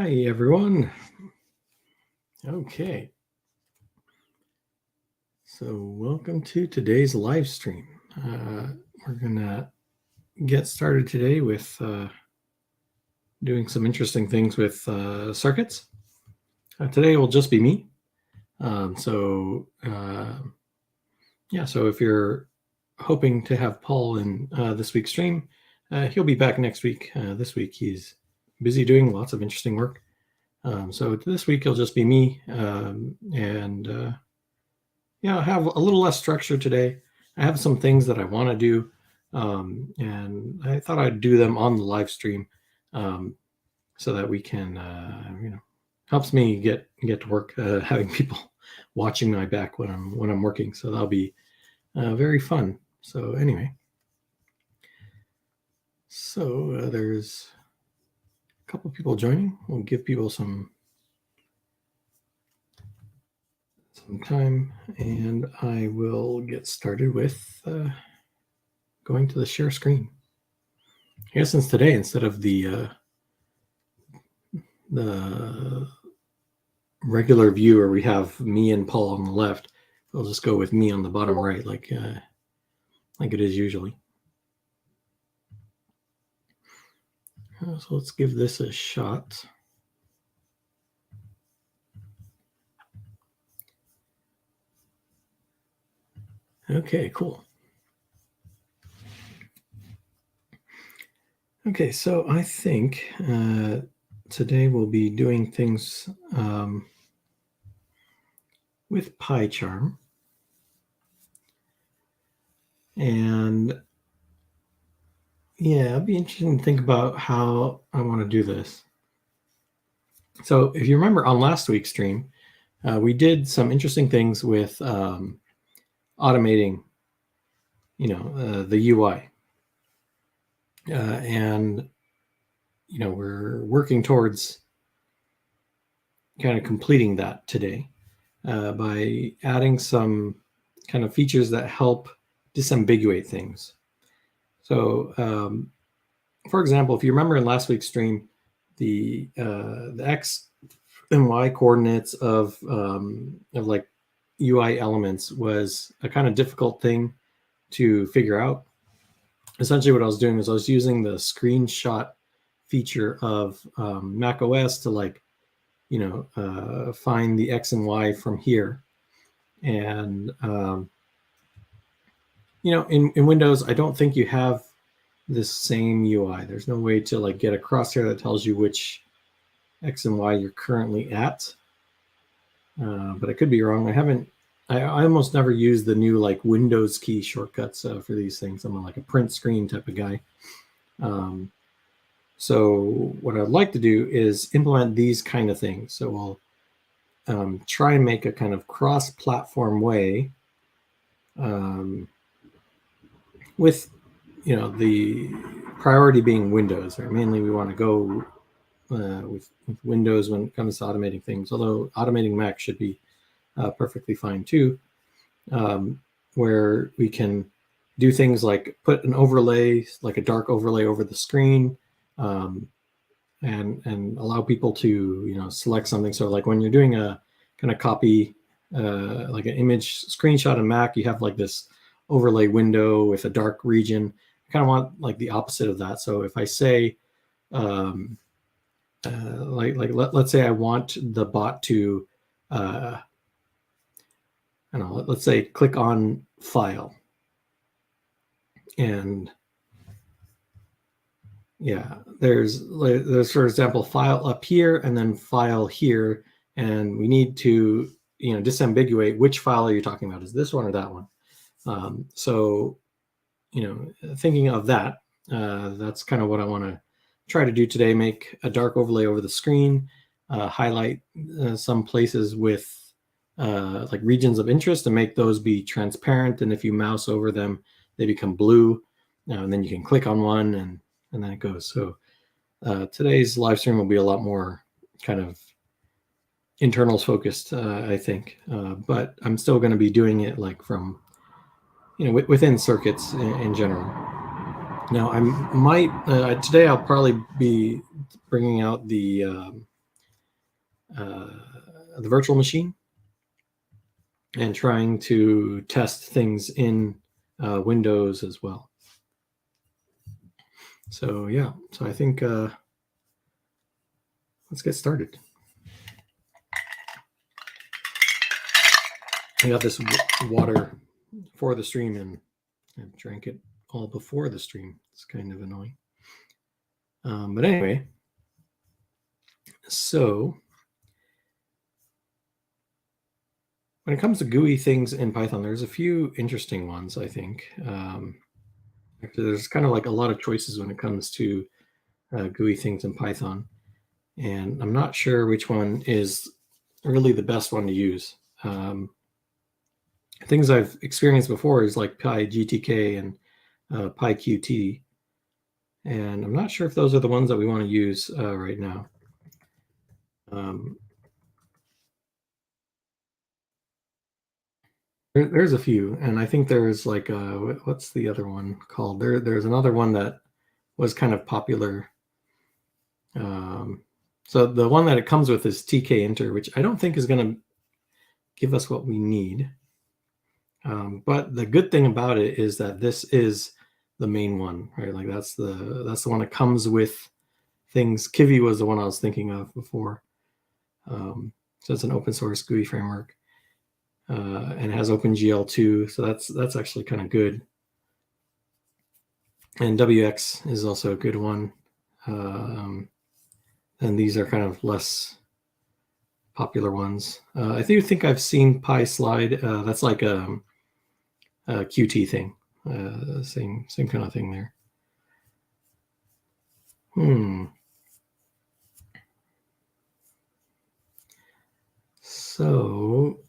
Hi, everyone. Okay. So welcome to today's live stream. We're going to get started today with doing some interesting things with circuits. Today will just be me. So if you're hoping to have Paul in this week's stream, he'll be back next week. This week he's busy doing lots of interesting work. So this week it'll just be me, and I have a little less structure today. I have some things that I want to do, and I thought I'd do them on the live stream, so that we can, helps me get to work, having people watching my back when I'm working. So that'll be very fun. So anyway, there's a couple people joining. We'll give people some time, and I will get started with going to the share screen. I guess since today, instead of the regular view where we have me and Paul on the left, we'll just go with me on the bottom right, like it is usually. So let's give this a shot. Okay, cool. Okay, so I think today we'll be doing things with PyCharm. And yeah, it'll be interesting to think about how I want to do this. So if you remember on last week's stream, we did some interesting things with automating, the UI. And, we're working towards kind of completing that today by adding some kind of features that help disambiguate things. So, for example, if you remember in last week's stream, the X and Y coordinates of like UI elements was a kind of difficult thing to figure out. Essentially what I was doing is I was using the screenshot feature of Mac OS to find the X and Y from here. And, in Windows, I don't think you have this same UI. There's no way to get a crosshair that tells you which X and Y you're currently at. But I could be wrong. I almost never use the new Windows key shortcuts for these things. I'm a print screen type of guy. So what I'd like to do is implement these kind of things. So we'll try and make a kind of cross-platform way with, the priority being Windows. Right? Mainly we want to go with Windows when it comes to automating things, although automating Mac should be perfectly fine too, where we can do things like put an overlay, like a dark overlay over the screen, and allow people to select something. So when you're doing a kind of copy, like an image screenshot in Mac, you have this overlay window with a dark region. I kind of want the opposite of that. So if I say let's say I want the bot to let's say click on file, and there's for example file up here and then file here, and we need to disambiguate which file are you talking about. Is this one or that one? So thinking of that, that's kind of what I want to try to do today. Make a dark overlay over the screen, highlight some places with regions of interest and make those be transparent, and if you mouse over them they become blue, and then you can click on one and then it goes. So today's live stream will be a lot more kind of internals focused, I think, but I'm still going to be doing it from within circuits in general. Now I might today I'll probably be bringing out the the virtual machine and trying to test things in Windows as well. So yeah, so I think let's get started. I got this water for the stream and I drank it all before the stream. It's kind of annoying. But anyway, so when it comes to GUI things in Python, there's a few interesting ones, I think. There's kind of like a lot of choices when it comes to GUI things in Python. And I'm not sure which one is really the best one to use. Things I've experienced before is like PyGTK and PyQt. And I'm not sure if those are the ones that we want to use right now. There's a few, and I think there's like what's the other one called? There's another one that was kind of popular. So the one that it comes with is tkinter, which I don't think is going to give us what we need. But the good thing about it is that this is the main one, right? Like that's the one that comes with things. Kivy was the one I was thinking of before. So it's an open source GUI framework. And it has OpenGL too, so that's actually kind of good. And WX is also a good one. And these are kind of less popular ones. I do think I've seen PySlide. That's like a Qt thing. Same kind of thing there. So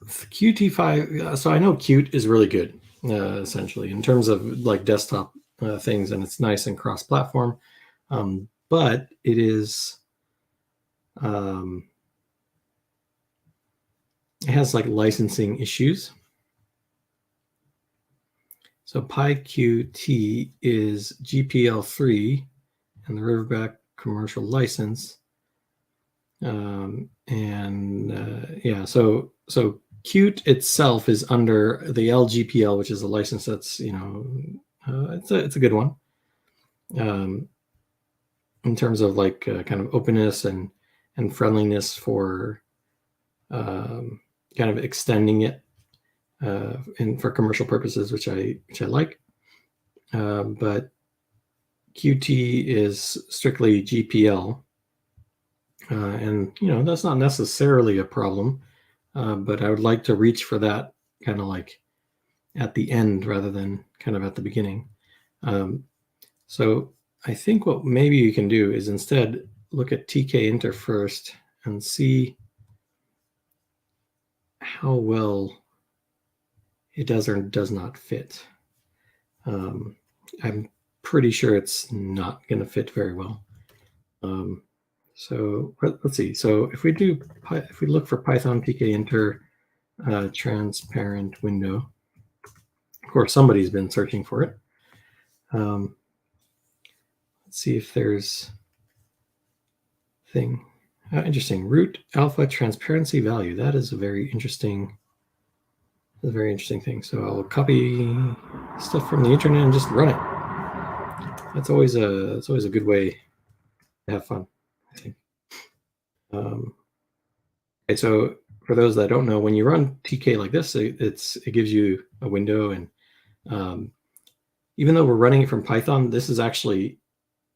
Qt5. So I know Qt is really good, essentially in terms of like desktop things, and it's nice and cross-platform. But it is. It has like licensing issues. So PyQt is GPL3 and the Riverback commercial license. Yeah, so Qt itself is under the LGPL, which is a license that's, it's a good one. In terms of like kind of openness and friendliness for kind of extending it and for commercial purposes, which I like. But Qt is strictly GPL, and that's not necessarily a problem. But I would like to reach for that kind of like at the end rather than kind of at the beginning. So I think what maybe you can do is instead look at tkinter first and see how well it does or does not fit. I'm pretty sure it's not going to fit very well. So let's see. So if we look for Python tkinter transparent window, of course somebody's been searching for it. Let's see if there's thing. Interesting. Root alpha transparency value. That is a very interesting thing. So I'll copy stuff from the internet and just run it. That's always a good way to have fun, I think. Okay, so for those that don't know, when you run TK like this, it gives you a window, and even though we're running it from Python, this is actually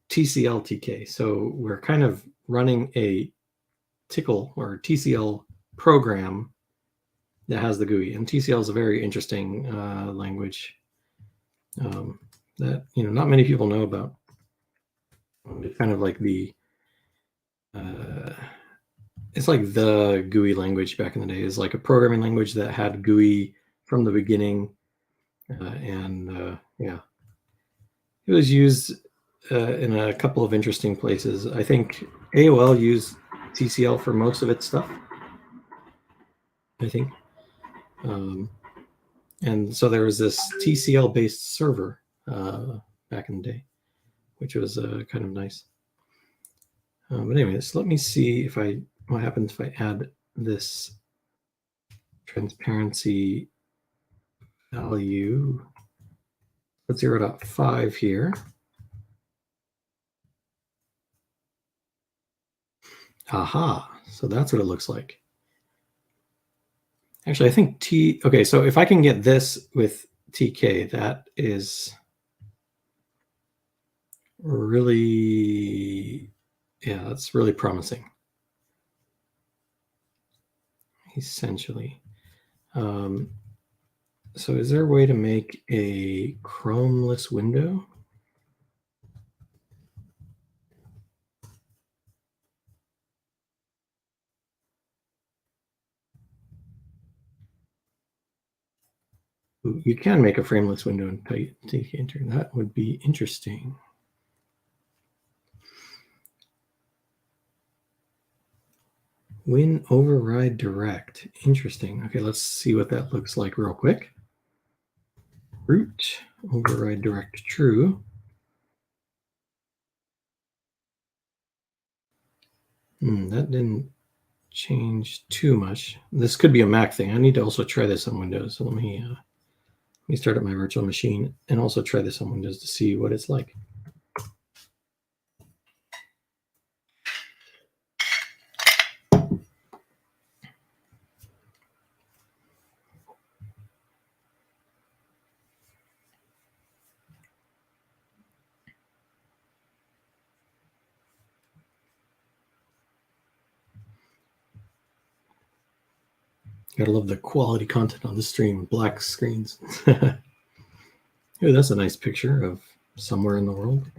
TCL TK. So we're kind of running a TCL or TCL program that has the GUI, and TCL is a very interesting language that not many people know about. It's kind of like it's like the GUI language back in the day. Is like a programming language that had GUI from the beginning, and yeah, it was used in a couple of interesting places. I think AOL used TCL for most of its stuff, I think. And so there was this TCL-based server back in the day, which was kind of nice. But anyways, let me see if I what happens if I add this transparency value, put 0.5 here. Aha, so that's what it looks like. Actually, I think okay, so if I can get this with TK, that is really, yeah, that's really promising. Essentially. So is there a way to make a chromeless window? You can make a frameless window and take enter. That would be interesting. Win override direct. Interesting. Okay, let's see what that looks like real quick. Root override direct true. That didn't change too much. This could be a Mac thing. I need to also try this on Windows. So let me start up my virtual machine and also try this on Windows to see what it's like. Gotta love the quality content on the stream. Black screens. Ooh, that's a nice picture of somewhere in the world.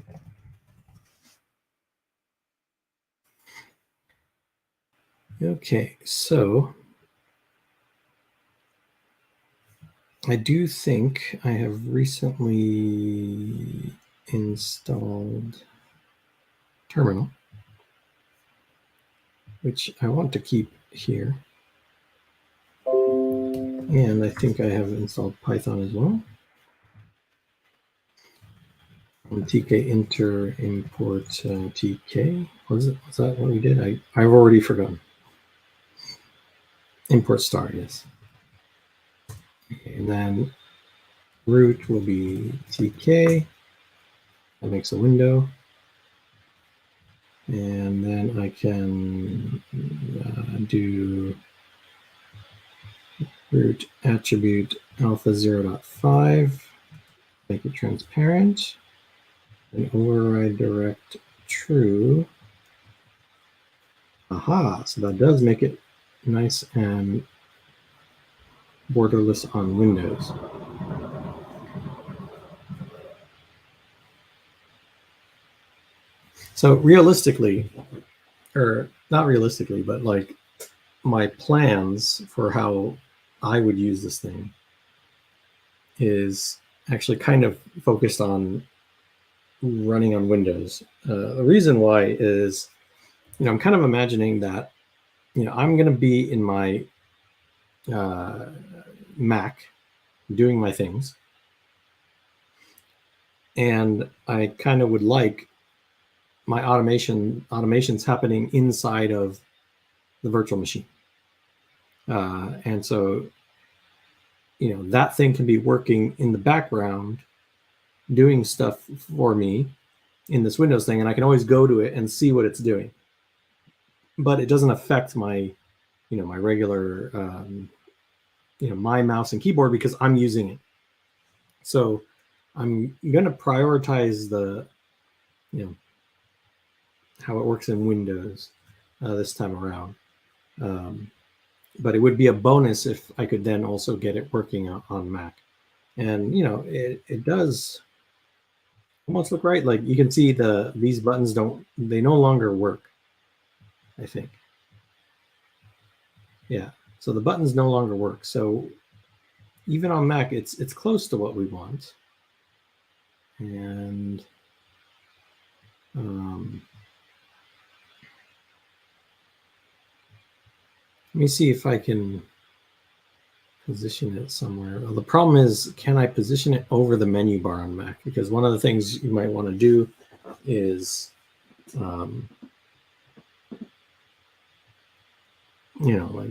Okay, so I do think I have recently installed Terminal, which I want to keep here. And I think I have installed Python as well. TK enter import TK. Was that what we did? I've already forgotten. Import star, yes. Okay, and then root will be TK. That makes a window. And then I can do root attribute alpha 0.5, make it transparent, and override direct true. Aha, so that does make it nice and borderless on Windows. So realistically, or not realistically, but like my plans for how I would use this thing is actually kind of focused on running on Windows. The reason why is, I'm kind of imagining that, I'm going to be in my Mac doing my things, and I kind of would like my automations happening inside of the virtual machine. And so, that thing can be working in the background, doing stuff for me in this Windows thing, and I can always go to it and see what it's doing. But it doesn't affect my, my regular, my mouse and keyboard because I'm using it. So I'm going to prioritize the, how it works in Windows this time around. But it would be a bonus if I could then also get it working on Mac. And, it does almost look right. Like you can see these buttons they no longer work, I think. Yeah. So the buttons no longer work. So even on Mac, it's close to what we want. And let me see if I can position it somewhere. Well, the problem is, can I position it over the menu bar on Mac? Because one of the things you might want to do is like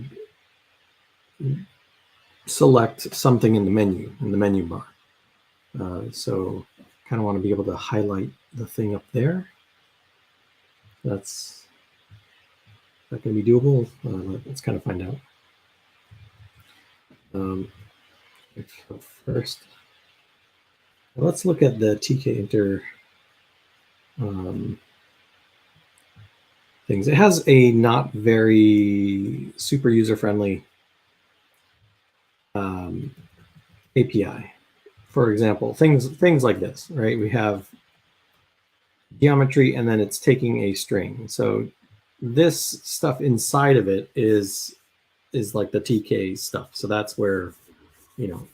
select something in the menu bar. So kind of want to be able to highlight the thing up there. That's that going to be doable? Let's kind of find out. First, let's look at the TK Inter things. It has a not very super user-friendly API. For example, things like this, right? We have geometry and then it's taking a string. So this stuff inside of it is like the TK stuff. So that's where,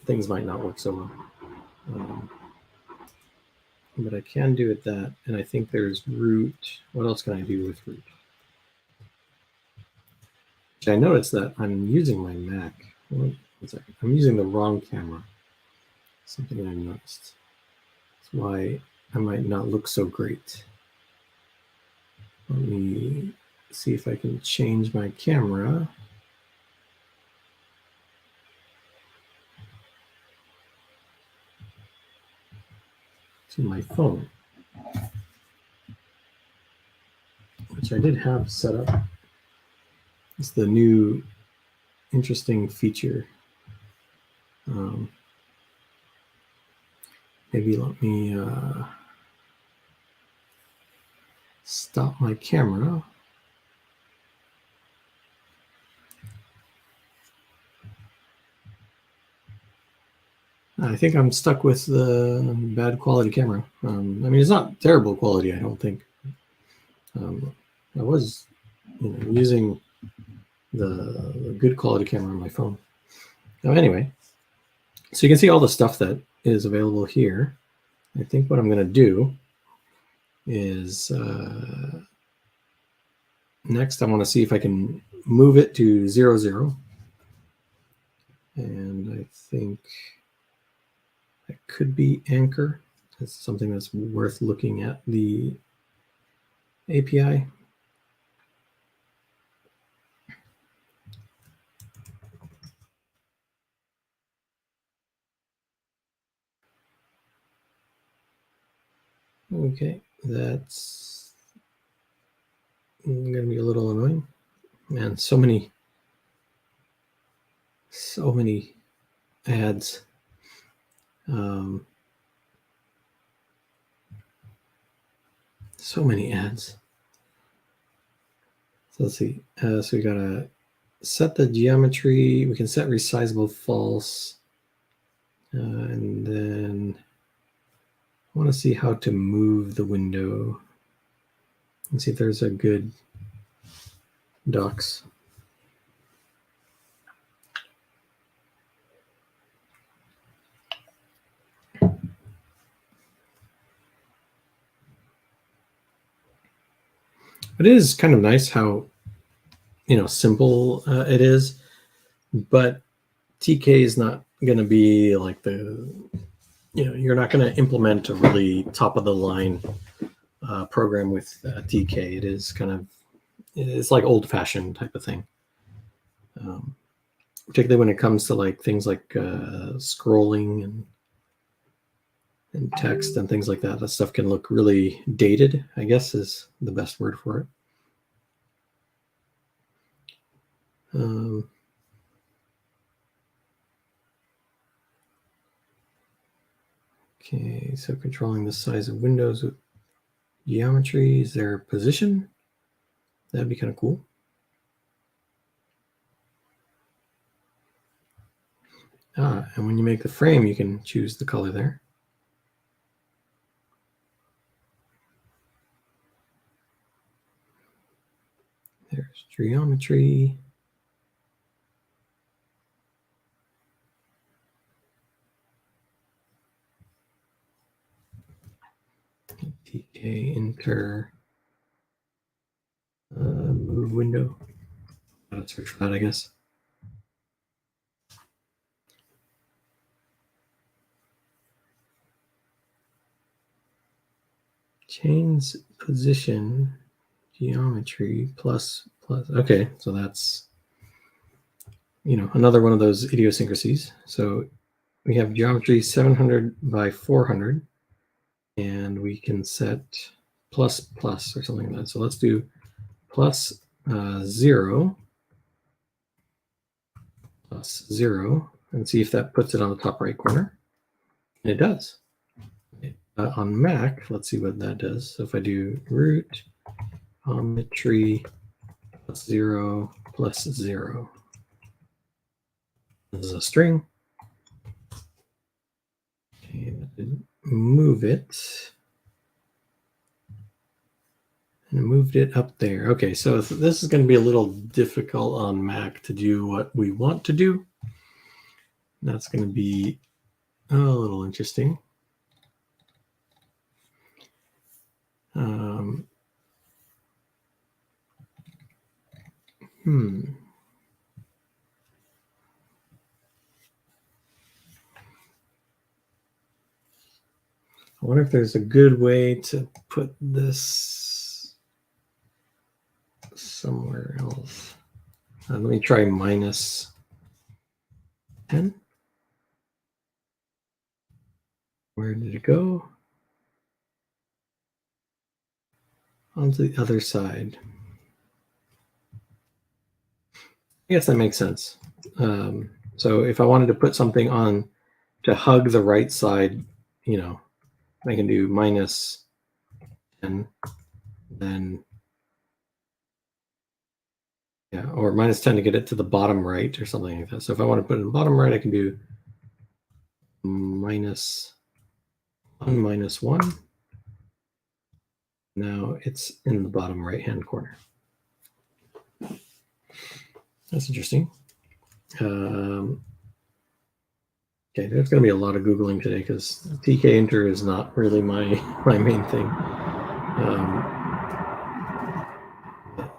things might not work so well. But I can do it that, and I think there's root. What else can I do with root? I noticed that I'm using my Mac. One second. I'm using the wrong camera. Something I noticed. That's why I might not look so great. Let me see if I can change my camera. To my phone, which I did have set up. It's the new interesting feature. Maybe let me stop my camera. I think I'm stuck with the bad quality camera. I mean, it's not terrible quality, I don't think. I was using the good quality camera on my phone. Now, anyway, so you can see all the stuff that is available here. I think what I'm going to do is next I want to see if I can move it to 0, 0. And I think that could be anchor. That's something that's worth looking at the API. Okay, that's going to be a little annoying. Man, so many ads. So many ads. So let's see. So we gotta set the geometry. We can set resizable false. And then I want to see how to move the window. Let's see if there's a good docs. It is kind of nice how simple it is, but TK is not going to be like you're not going to implement a really top of the line program with TK. It is it's like old fashioned type of thing, particularly when it comes to like things like scrolling and text and things like that. That stuff can look really dated, I guess is the best word for it. Okay, so controlling the size of windows with geometry. Is there a position? That'd be kind of cool. And when you make the frame, you can choose the color there. There's geometry. TK Inter move window. I'll search for that, I guess. Change position geometry plus. Okay, so that's another one of those idiosyncrasies. So we have geometry 700 by 400, and we can set plus plus or something like that. So let's do plus 0 plus 0 and see if that puts it on the top right corner. And it does. On Mac, let's see what that does. So if I do root geometry plus 0 plus 0, this is a string. Okay, move it. And I moved it up there. Okay, so this is going to be a little difficult on Mac to do what we want to do. That's going to be a little interesting. I wonder if there's a good way to put this somewhere else. Let me try minus 10. Where did it go? Onto the other side. I guess that makes sense. So if I wanted to put something on to hug the right side, I can do minus 10, then or minus 10 to get it to the bottom right or something like that. So if I want to put it in the bottom right, I can do minus 1 minus 1. Now it's in the bottom right-hand corner. That's interesting. Okay, there's going to be a lot of Googling today because TK Inter is not really my main thing.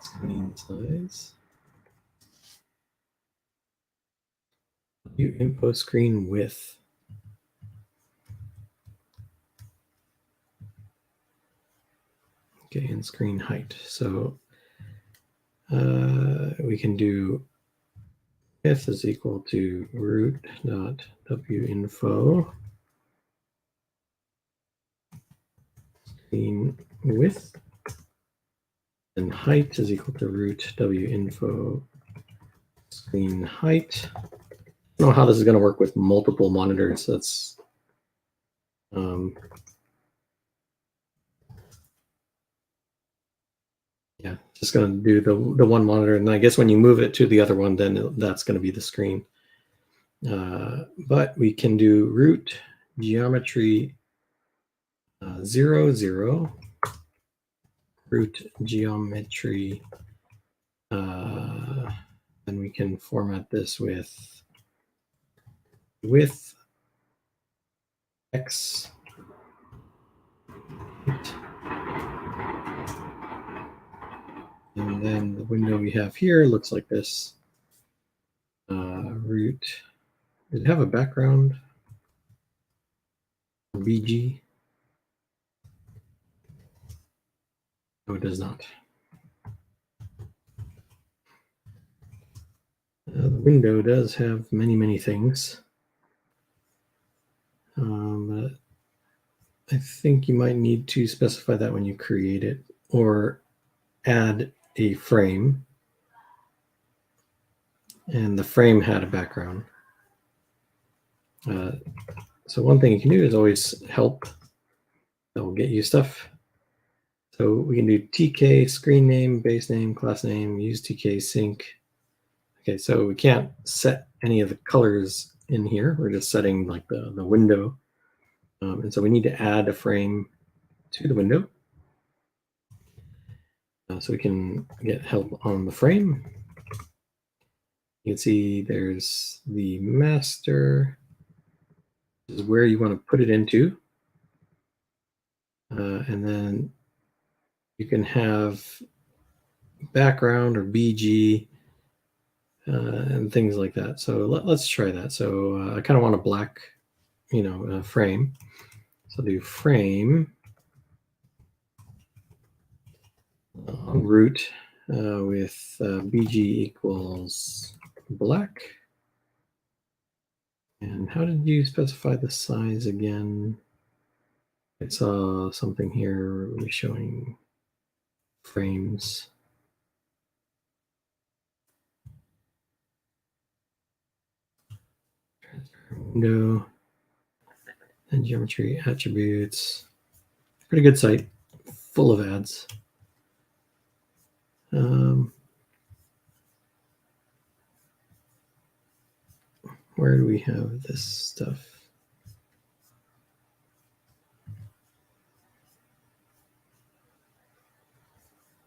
Screen size. View info screen width. Okay, and screen height. So we can do width is equal to root.winfo screen width, and height is equal to root.winfo screen height. I don't know how this is going to work with multiple monitors. That's just going to do the one monitor, and I guess when you move it to the other one, then that's going to be the screen. But we can do root geometry 0 0 root geometry, and we can format this with width x and then the window we have here looks like this. Root, does it have a background? BG? No, it does not. The window does have many things. But I think you might need to specify that when you create it or add a frame. And the frame had a background. So one thing you can do is always help. That will get you stuff. So we can do TK screen name, base name, class name, use TK sync. Okay, so we can't set any of the colors in here. We're just setting like the window. And so we need to add a frame to the window. So we can get help on the frame. You can see there's the master. This is where you want to put it into. And then you can have background or BG and things like that. So let's try that. So I kind of want a black, frame. So I'll do frame on root with BG equals black. And how did you specify the size again? I saw something here showing frames. Window and geometry attributes. Pretty good site, full of ads. Where do we have this stuff?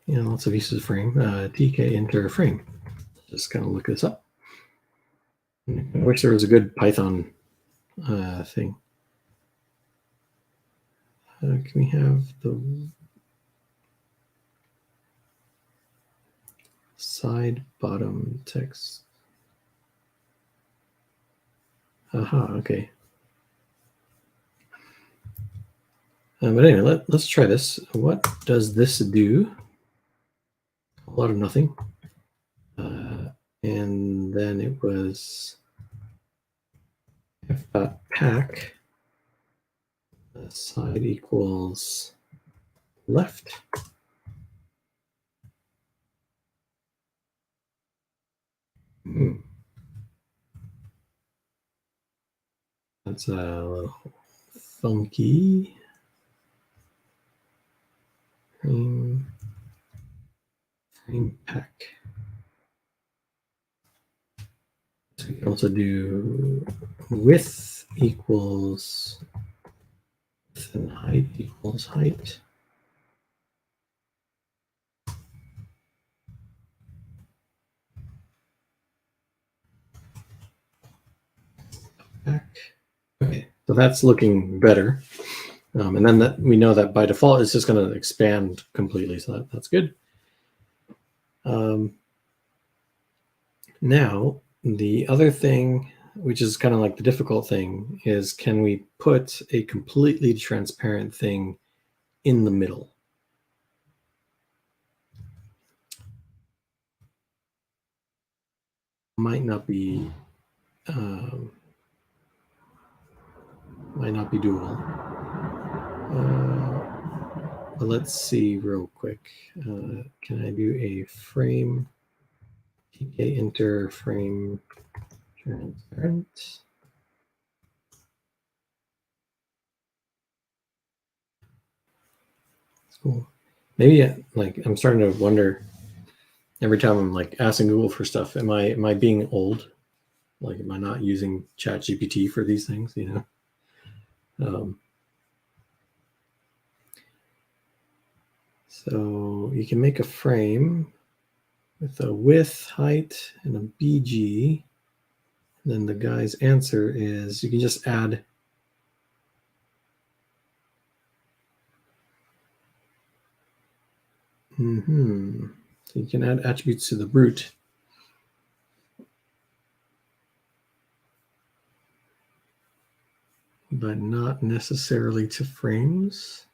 Yeah, lots of uses of frame. TK enter frame. Just kind of look this up. I wish there was a good Python thing. Can we have the side bottom text? Aha, okay. But anyway, let's try this. What does this do? A lot of nothing. And then it was f.pack side equals left. That's a little funky. Frame pack. So we can also do width equals width and height equals height. Back. Okay, so that's looking better. And then that we know that by default it's just going to expand completely, so that's good. Now, the other thing, which is kind of like the difficult thing, is can we put a completely transparent thing in the middle? Might not be doable. But let's see real quick. Can I do a frame TK enter frame transparent? That's cool. Maybe like I'm starting to wonder every time I'm like asking Google for stuff, am I being old? Like, am I not using ChatGPT for these things? You know. So you can make a frame with a width, height, and a BG. And then the guy's answer is you can just add So you can add attributes to the root. But not necessarily to frames.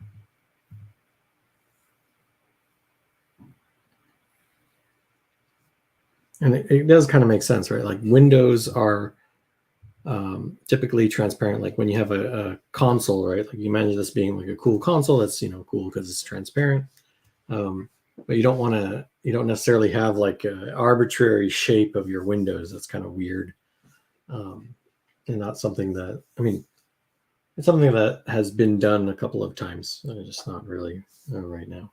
And it does kind of make sense, right? Like windows are typically transparent. Like when you have a console, right? Like you imagine this being like a cool console. That's cool because it's transparent. But you don't necessarily have like an arbitrary shape of your windows. That's kind of weird, and not something that it's something that has been done a couple of times. Just not really right now.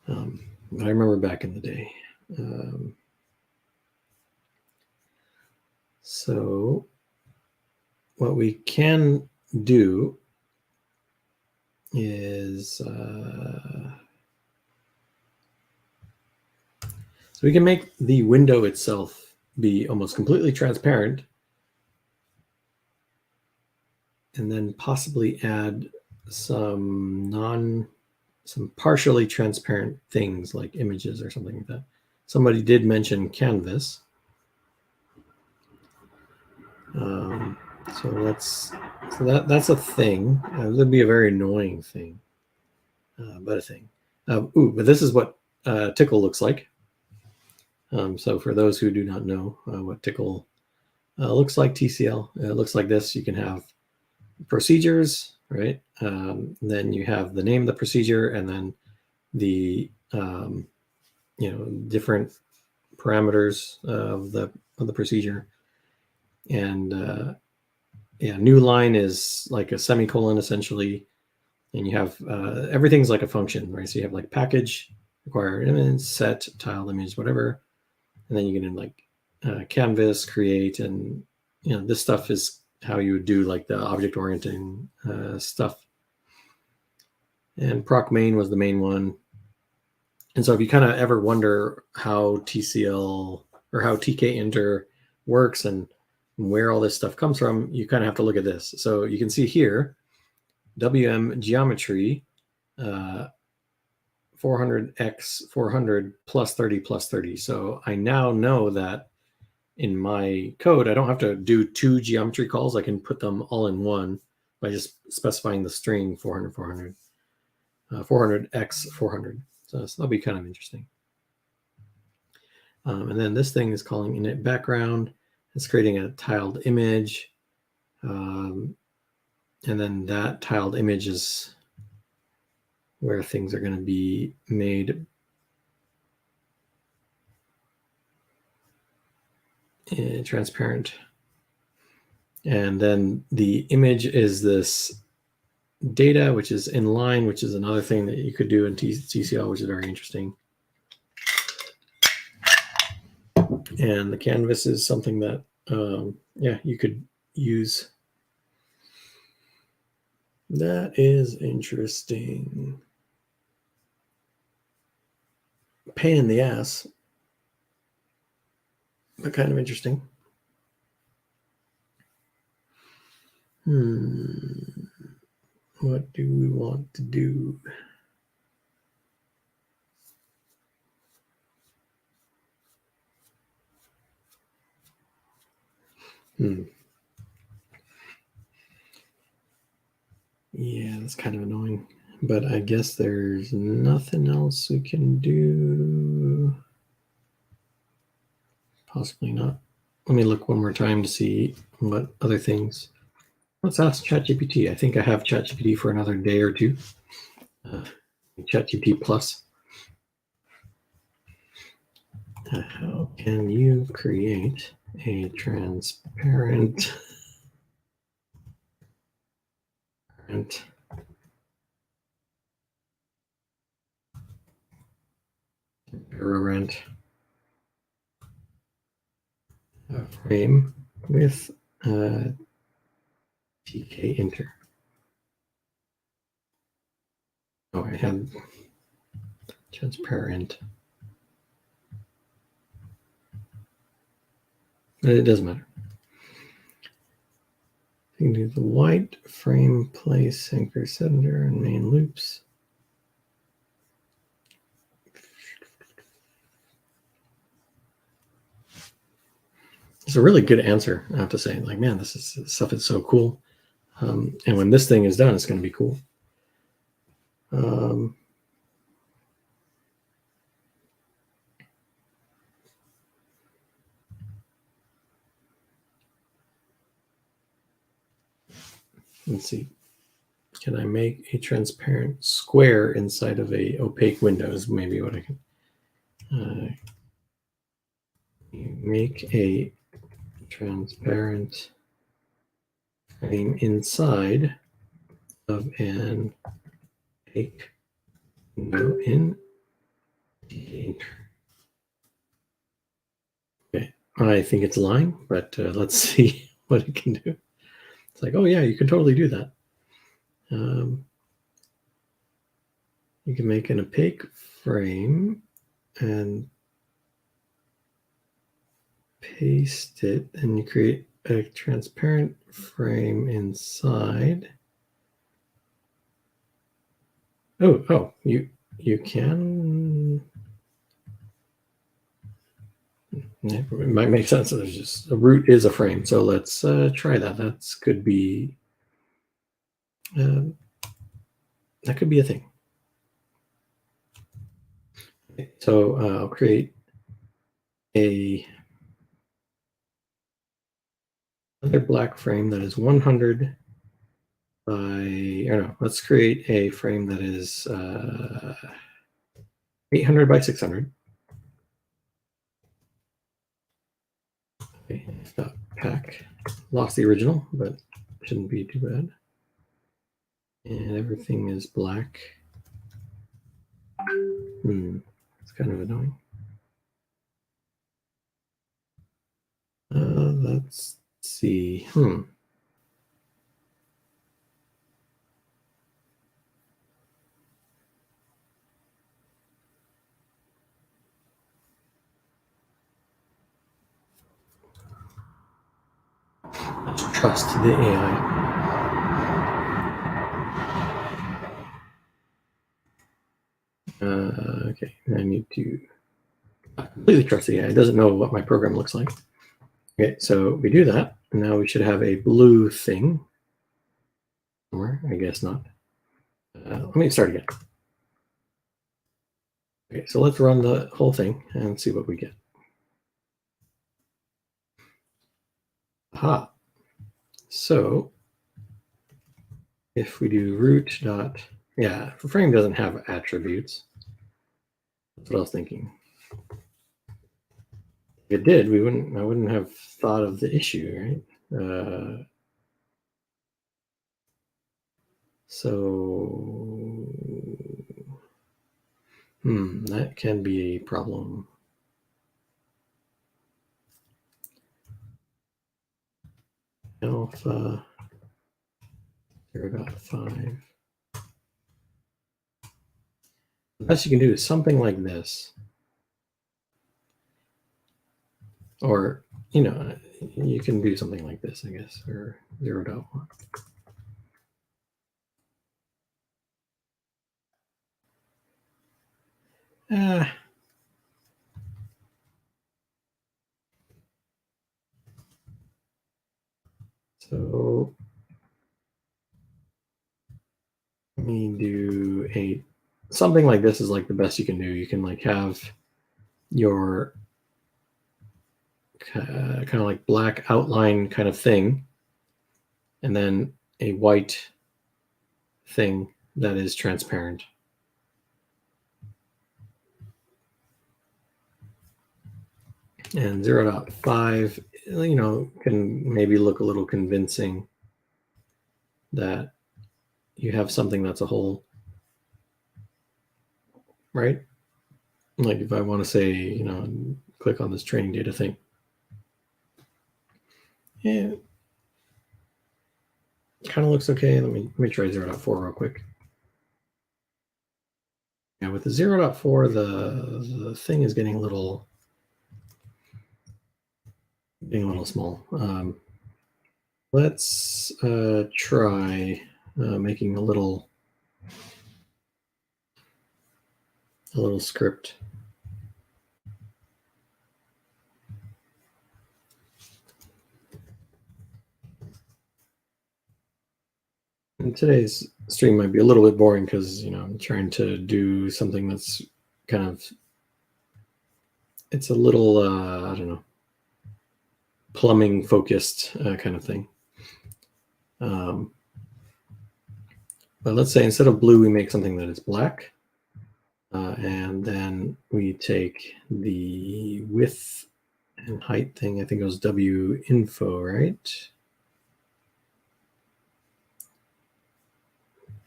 I remember back in the day. So what we can do is so we can make the window itself be almost completely transparent and then possibly add some partially transparent things like images or something like that. Somebody did mention canvas. So that's a thing. That'd be a very annoying thing, but a thing. But this is what Tickle looks like. So for those who do not know what Tickle looks like TCL. It looks like this. You can have procedures, right? Then you have the name of the procedure, and then the different parameters of the procedure. And new line is like a semicolon essentially, and you have everything's like a function, right? So you have like package, require image, set, tiled image, whatever, and then you get in like canvas, create, and this stuff is how you would do like the object orienting stuff. And proc main was the main one. And so if you kind of ever wonder how TCL or how tkinter works and where all this stuff comes from, you kind of have to look at this. So you can see here, WM geometry, 400x 400 plus 30 plus 30. So I now know that in my code, I don't have to do two geometry calls. I can put them all in one by just specifying the string 400, 400, 400x 400. So that'll be kind of interesting. And then this thing is calling init background. It's creating a tiled image. And then that tiled image is where things are going to be made transparent. And then the image is this data, which is inline, which is another thing that you could do in TCL, which is very interesting. And the canvas is something that, you could use. That is interesting. Pain in the ass, but kind of interesting. What do we want to do? Yeah, that's kind of annoying, but I guess there's nothing else we can do. Possibly not. Let me look one more time to see what other things. Let's ask ChatGPT. I think I have ChatGPT for another day or two. ChatGPT Plus. How can you create a transparent frame with tkinter? Oh, I had transparent. It doesn't matter. You can do the white frame, place, anchor, sender, and main loops. It's a really good answer, I have to say. Like, man, this stuff is so cool. And when this thing is done, it's going to be cool. Let's see. Can I make a transparent square inside of a opaque window is maybe what I can. Make a transparent frame inside of an opaque window in Tkinter. Okay, I think it's lying, but let's see what it can do. It's like, oh yeah, you can totally do that. You can make an opaque frame and paste it, and you create a transparent frame inside. Oh, you can. It might make sense. There's just a root is a frame, so let's try that. That could be a thing. So I'll create a another black frame that is 100 by, or no, let's create a frame that is 800 by 600. Okay, pack. Lost the original, but shouldn't be too bad. And everything is black. It's kind of annoying. Let's see. Let's trust the AI. Okay, I need to completely trust the AI. It doesn't know what my program looks like. Okay, so we do that, and now we should have a blue thing somewhere. I guess not. Let me start again. Okay, so let's run the whole thing and see what we get. Aha. So if we do root dot, yeah, frame doesn't have attributes. That's what I was thinking. If it did, I wouldn't have thought of the issue, right? So that can be a problem. Alpha 0.5. The best you can do is something like this. Or, you can do something like this, I guess, or 0.1. So let me do something like this is like the best you can do. You can like have your kind of like black outline kind of thing, and then a white thing that is transparent. And 0.5, can maybe look a little convincing that you have something that's a whole, right? Like if I want to say, click on this training data thing. Yeah, kind of looks okay. Let me try 0.4 real quick. Yeah, with the 0.4, the thing is getting a little small. Let's try making a little script. And today's stream might be a little bit boring because I'm trying to do something that's kind of, it's a little I don't know, plumbing focused kind of thing. But let's say instead of blue, we make something that is black. And then we take the width and height thing. I think it was W info, right?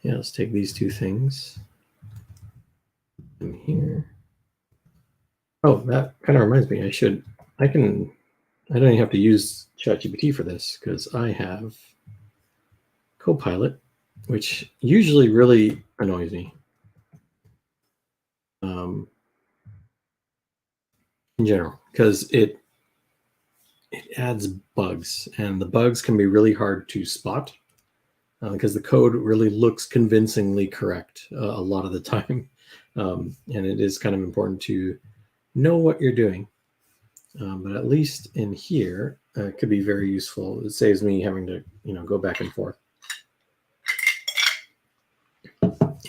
Yeah, let's take these two things. And here. Oh, that kind of reminds me. I don't even have to use ChatGPT for this because I have Copilot, which usually really annoys me. In general, because it adds bugs, and the bugs can be really hard to spot because the code really looks convincingly correct a lot of the time, and it is kind of important to know what you're doing. But at least in here, it could be very useful. It saves me having to go back and forth.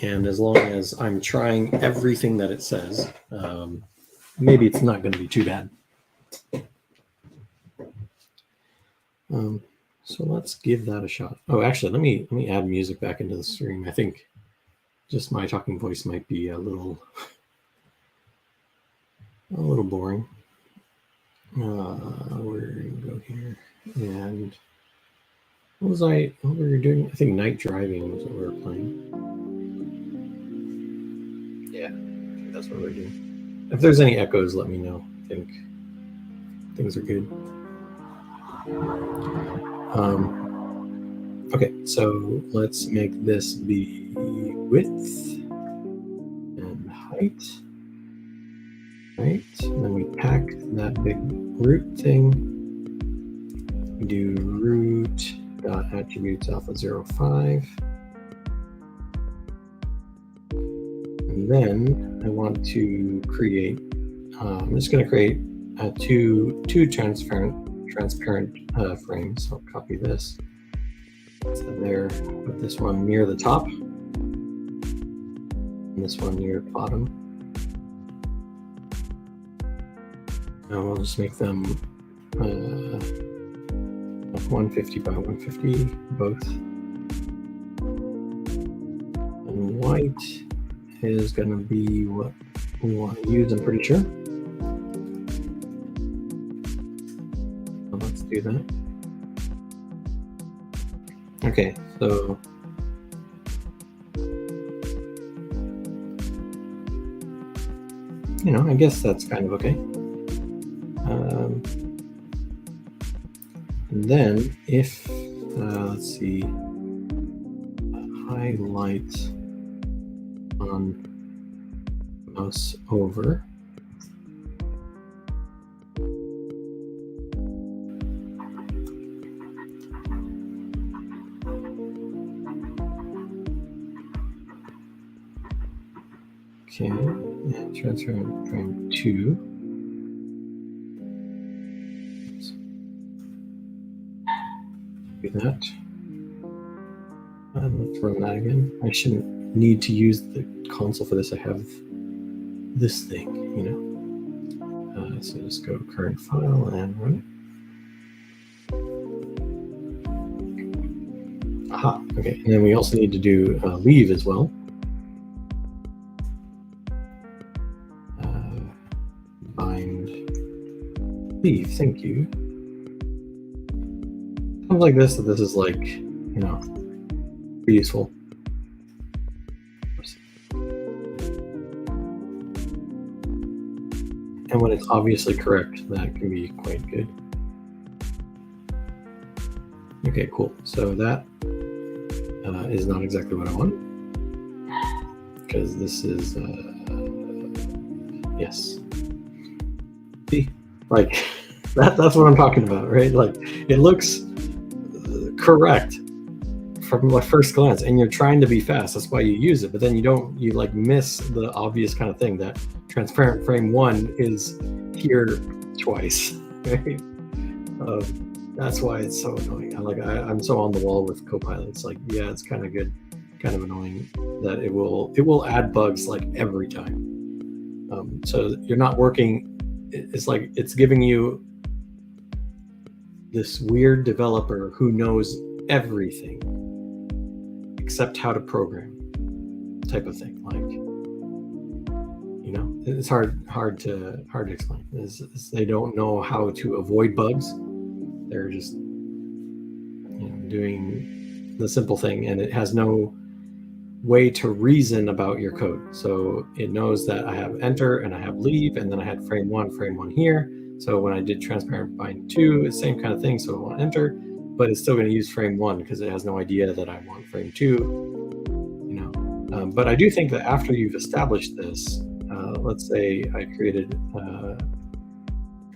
And as long as I'm trying everything that it says, maybe it's not going to be too bad. So let's give that a shot. Oh, actually, let me add music back into the stream. I think just my talking voice might be a little boring. We're gonna go here, and what were we doing? I think night driving was what we were playing. Yeah, I think that's what we're doing. If there's any echoes, let me know. I think things are good. Okay, so let's make this be width and height. Right, and then we pack that big root thing. We do root dot attributes alpha 05. And then I want to create, I'm just going to create two transparent frames. So I'll copy this. So there, put this one near the top, and this one near the bottom. And we'll just make them 150 by 150 both. And white is going to be what we want to use, I'm pretty sure. So let's do that. Okay, so I guess that's kind of okay. And then if, let's see, highlight on mouse over. Okay, and transparent frame 2. Do that. Let's run that again. I shouldn't need to use the console for this. I have this thing, so just go current file and run it. Aha, okay. And then we also need to do leave as well. Bind leave, thank you. Something like this, this is like, pretty useful. And when it's obviously correct, that can be quite good. Okay, cool. So that is not exactly what I want, because this is, yes. See, like, that's what I'm talking about, right? Like, it looks correct from the first glance, and you're trying to be fast. That's why you use it, but then you like miss the obvious kind of thing that transparent frame 1 is here twice, right? That's why it's so annoying. I'm so on the wall with Copilot. It's like, yeah, it's kind of good, kind of annoying that it will add bugs like every time. So you're not working. It's like it's giving you this weird developer who knows everything except how to program, type of thing. Like, it's hard to explain. They don't know how to avoid bugs. They're just doing the simple thing, and it has no way to reason about your code. So it knows that I have enter and I have leave, and then I had frame 1 here. So when I did transparent bind 2, it's the same kind of thing. So I want enter, but it's still going to use frame 1 because it has no idea that I want frame 2. But I do think that after you've established this, let's say I created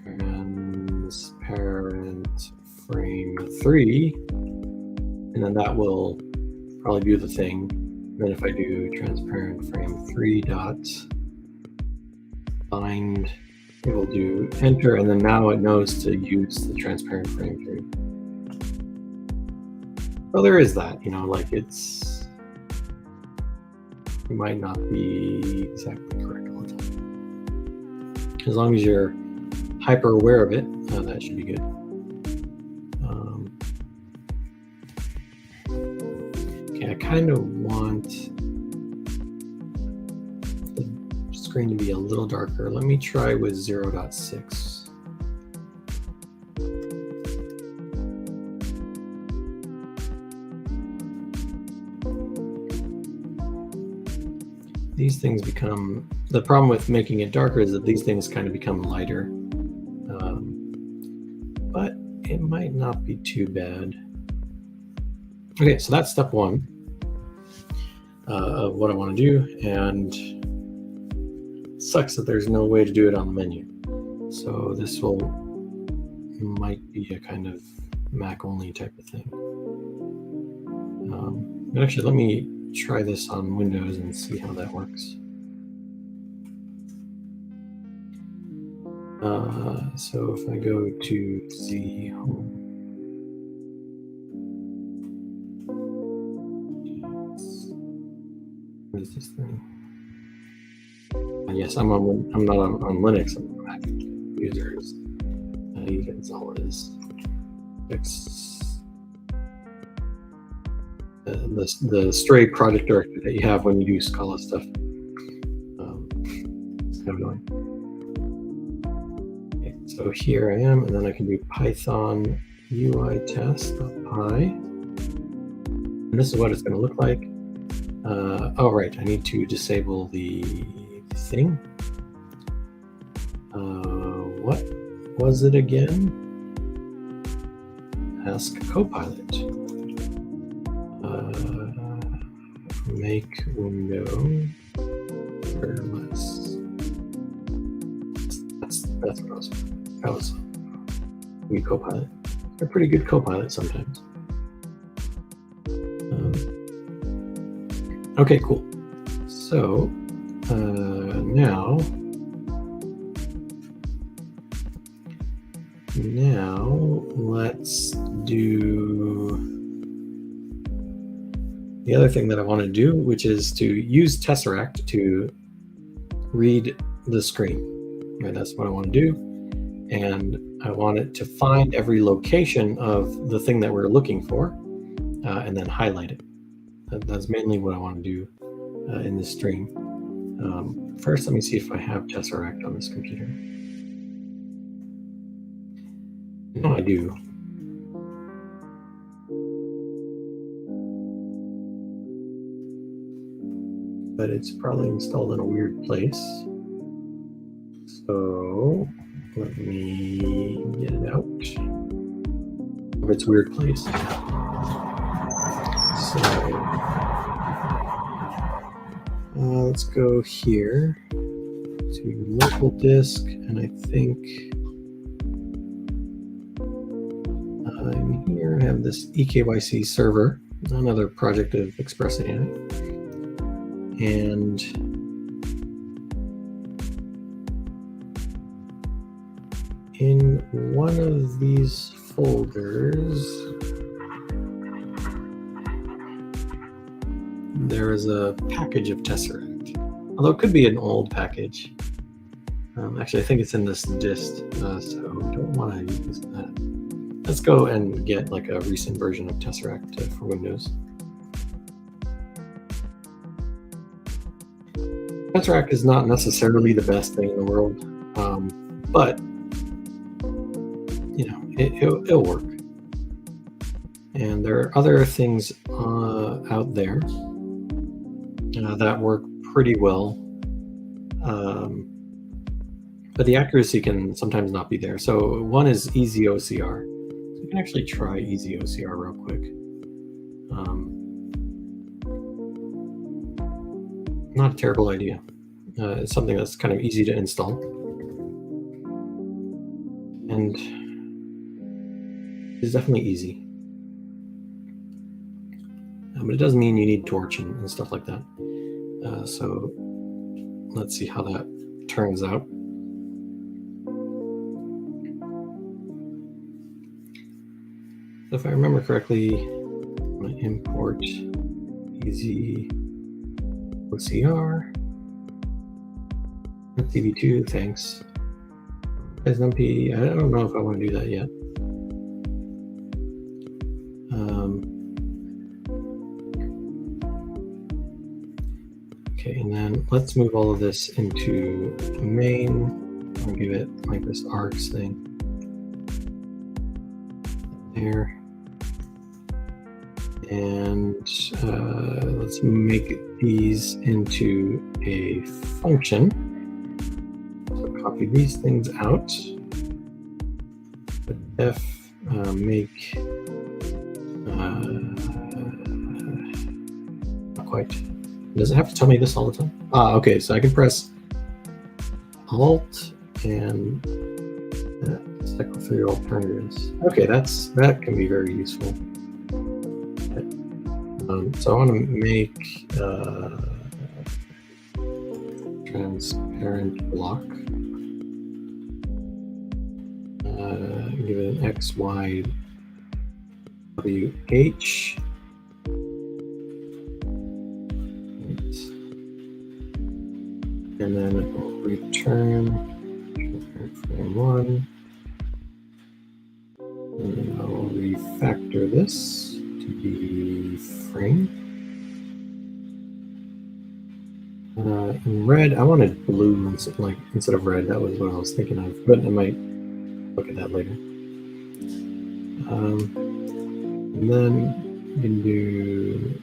transparent frame 3, and then that will probably do the thing. Then if I do transparent frame 3 dot bind, it will do enter, and then now it knows to use the transparent frame 3. Well, there is that, like it might not be exactly correct all the time. As long as you're hyper aware of it, that should be good. I kind of want the screen to be a little darker. Let me try with 0.6. These things become, the problem with making it darker is that these things kind of become lighter. But it might not be too bad. Okay, so that's step one of what I want to do, and it sucks that there's no way to do it on the menu. So this might be a kind of Mac only type of thing. But actually, let me try this on Windows and see how that works. So if I go to Z Home, what is this thing? Yes, I'm not on Linux. I'm on Mac users. You can install this. The stray project directory that you have when you do Scala stuff. It's kind of annoying. Okay, so here I am, and then I can do Python UI test.py. And this is what it's going to look like. Oh, right, I need to disable the thing. What was it again? Ask Copilot. Make window less. That's what I was. That was good Copilot. They're pretty good Copilot sometimes. Okay, cool. So now let's do the other thing that I want to do, which is to use Tesseract to read the screen. Right, that's what I want to do. And I want it to find every location of the thing that we're looking for and then highlight it. That's mainly what I want to do in this stream. First, let me see if I have Tesseract on this computer. No, I do. But it's probably installed in a weird place. So let me get it out of its weird place. So let's go here to local disk, and I think I'm here. I have this EKYC server, another project of Xpress AI, and in one of these folders, there is a package of Tesseract, although it could be an old package. Actually, I think it's in this dist, so I don't want to use that. Let's go and get like a recent version of Tesseract for Windows. Tesseract is not necessarily the best thing in the world, but you know, it'll work. And there are other things out there that work pretty well, but the accuracy can sometimes not be there. So one is EasyOCR. So you can actually try EasyOCR real quick. Not a terrible idea. It's something that's kind of easy to install. And it's definitely easy. But it doesn't mean you need Torch and stuff like that. So let's see how that turns out. So if I remember correctly, I'm going to import easy OCR. TV2, thanks. As NP, I don't know if I want to do that yet. Okay, and then let's move all of this into main. I'll give it like this arcs thing there. And let's make these into a function. So copy these things out. But make not quite. Does it have to tell me this all the time? Okay, so I can press Alt and cycle through alternatives. Okay, that can be very useful. So I want to make transparent block. Give it an X, Y, W, H. And then it will return frame 1. And then I will refactor this to be frame. In red, I wanted blue instead of red. That was what I was thinking of, but I might look at that later. And then we can do.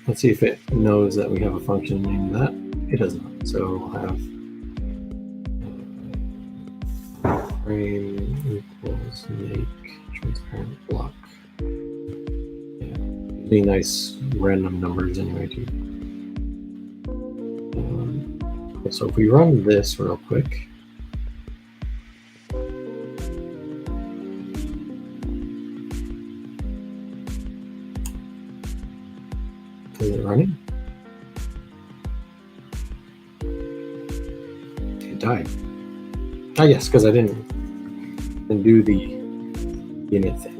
Let's see if it knows that we have a function named that. It does not. So we'll have frame equals make transparent block. Yeah, be nice random numbers anyway too. So if we run this real quick. Is it running? It died. Ah, yes, because I didn't do the init thing.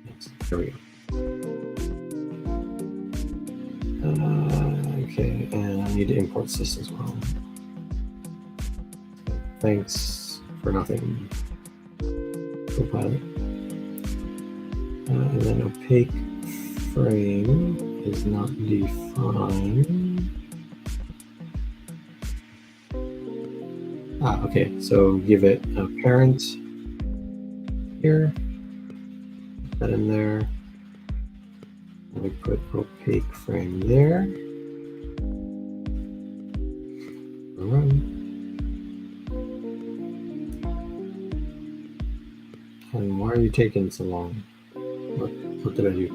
Yes, there we go. Okay, and I need to import this as well. Thanks for nothing, Copilot. And then opaque frame is not defined. Okay, so give it a parent here, put that in there, and we put opaque frame there. Run. And why are you taking so long? What did I do?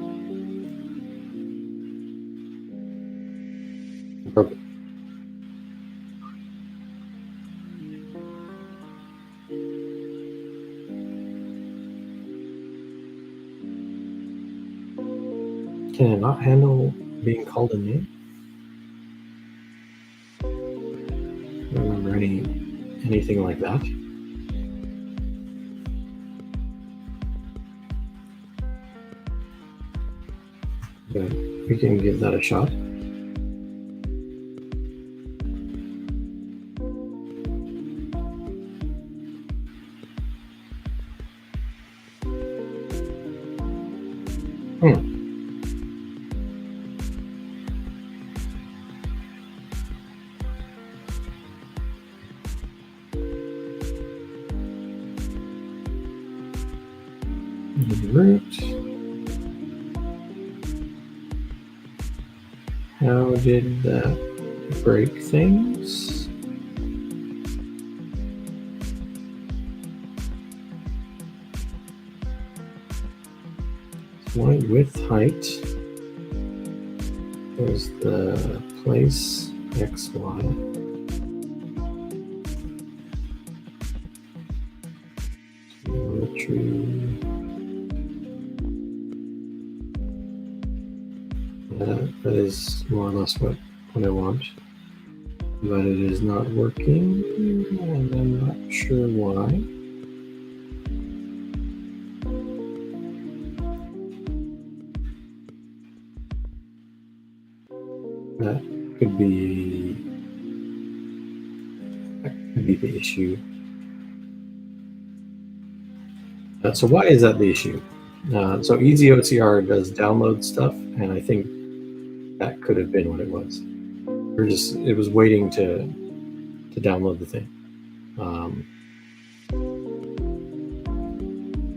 I broke it. Can it not handle being called a name? I don't remember anything like that. But we can give that a shot. Root. How did that break things? White width height was the place XY. Geometry. That is more or less what I want, but it is not working, and I'm not sure why. That could be the issue. So why is that the issue? So EasyOCR does download stuff, and I think that could have been what it was. It was waiting to download the thing.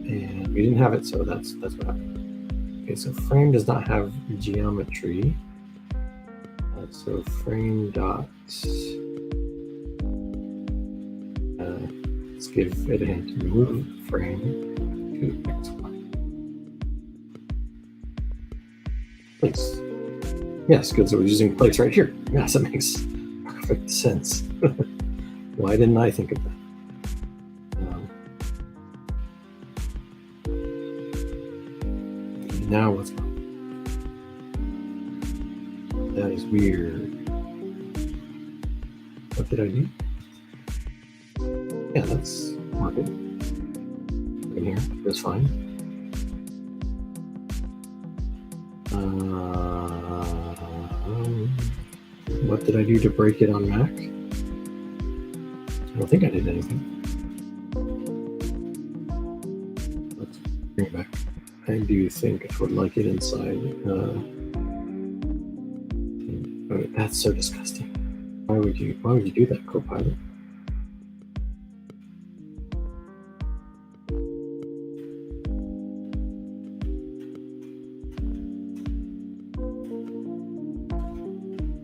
And we didn't have it, so that's what happened. Okay, so frame does not have geometry. So frame dot. Let's give it a hint. Move frame to XY. Place. Yes, because we're using place right here. Yes, that makes perfect sense. Why didn't I think of that? Now what's wrong? That is weird. What did I do? Yeah, that's working. In here, that's fine. What did I do to break it on Mac? I don't think I did anything. Let's bring it back. I do think I would like it inside. Oh, that's so disgusting. Why would you do that, Copilot?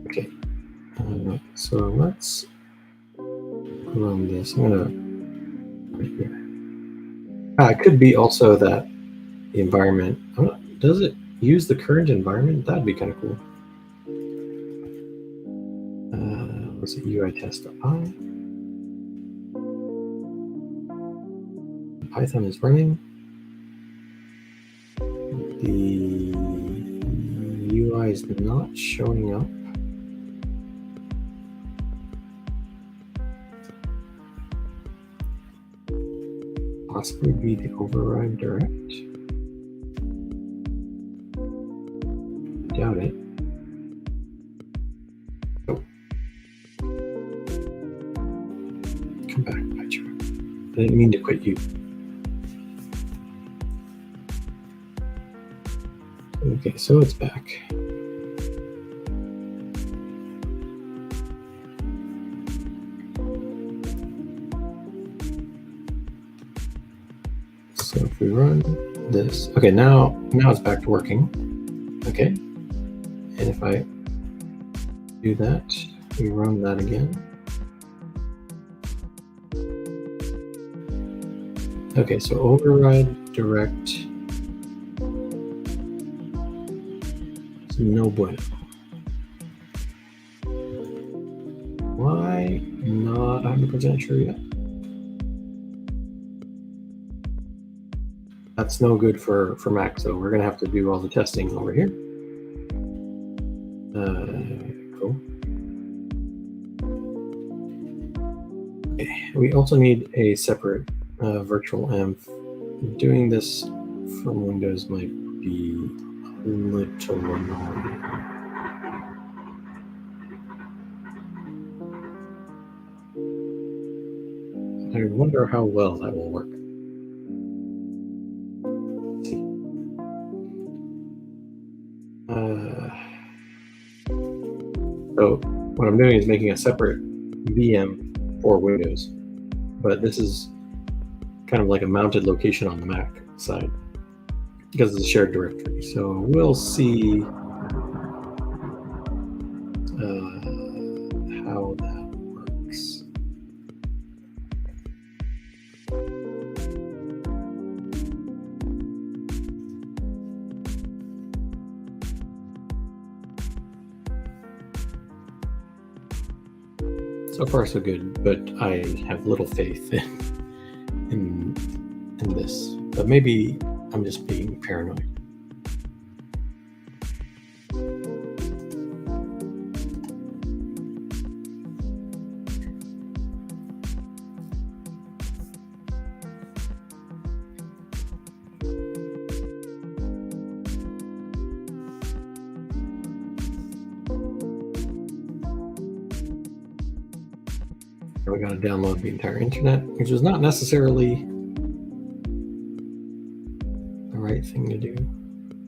Okay. So let's run this. I'm gonna right here. It could be also that the environment. Does it use the current environment? That'd be kind of cool. Let's see, UI test.py. Python is running. The UI is not showing up. Possibly be the override direct. Doubt it. Oh. Come back, PyCharm. I didn't mean to quit you. Okay, so it's back. So if we run this, okay, now it's back to working. Okay, and if I do that, we run that again. Okay, so override direct. It's no bueno. Why not 100% sure yet? That's no good for Mac, so we're gonna have to do all the testing over here. Cool. Okay. We also need a separate virtual env. Doing this from Windows might be a little annoying. I wonder how well that will work. So what I'm doing is making a separate VM for Windows, but this is kind of like a mounted location on the Mac side because it's a shared directory. So we'll see how that works. So far, so good, but I have little faith in this. But maybe I'm just being paranoid. We got to download the entire internet, which is not necessarily the right thing to do,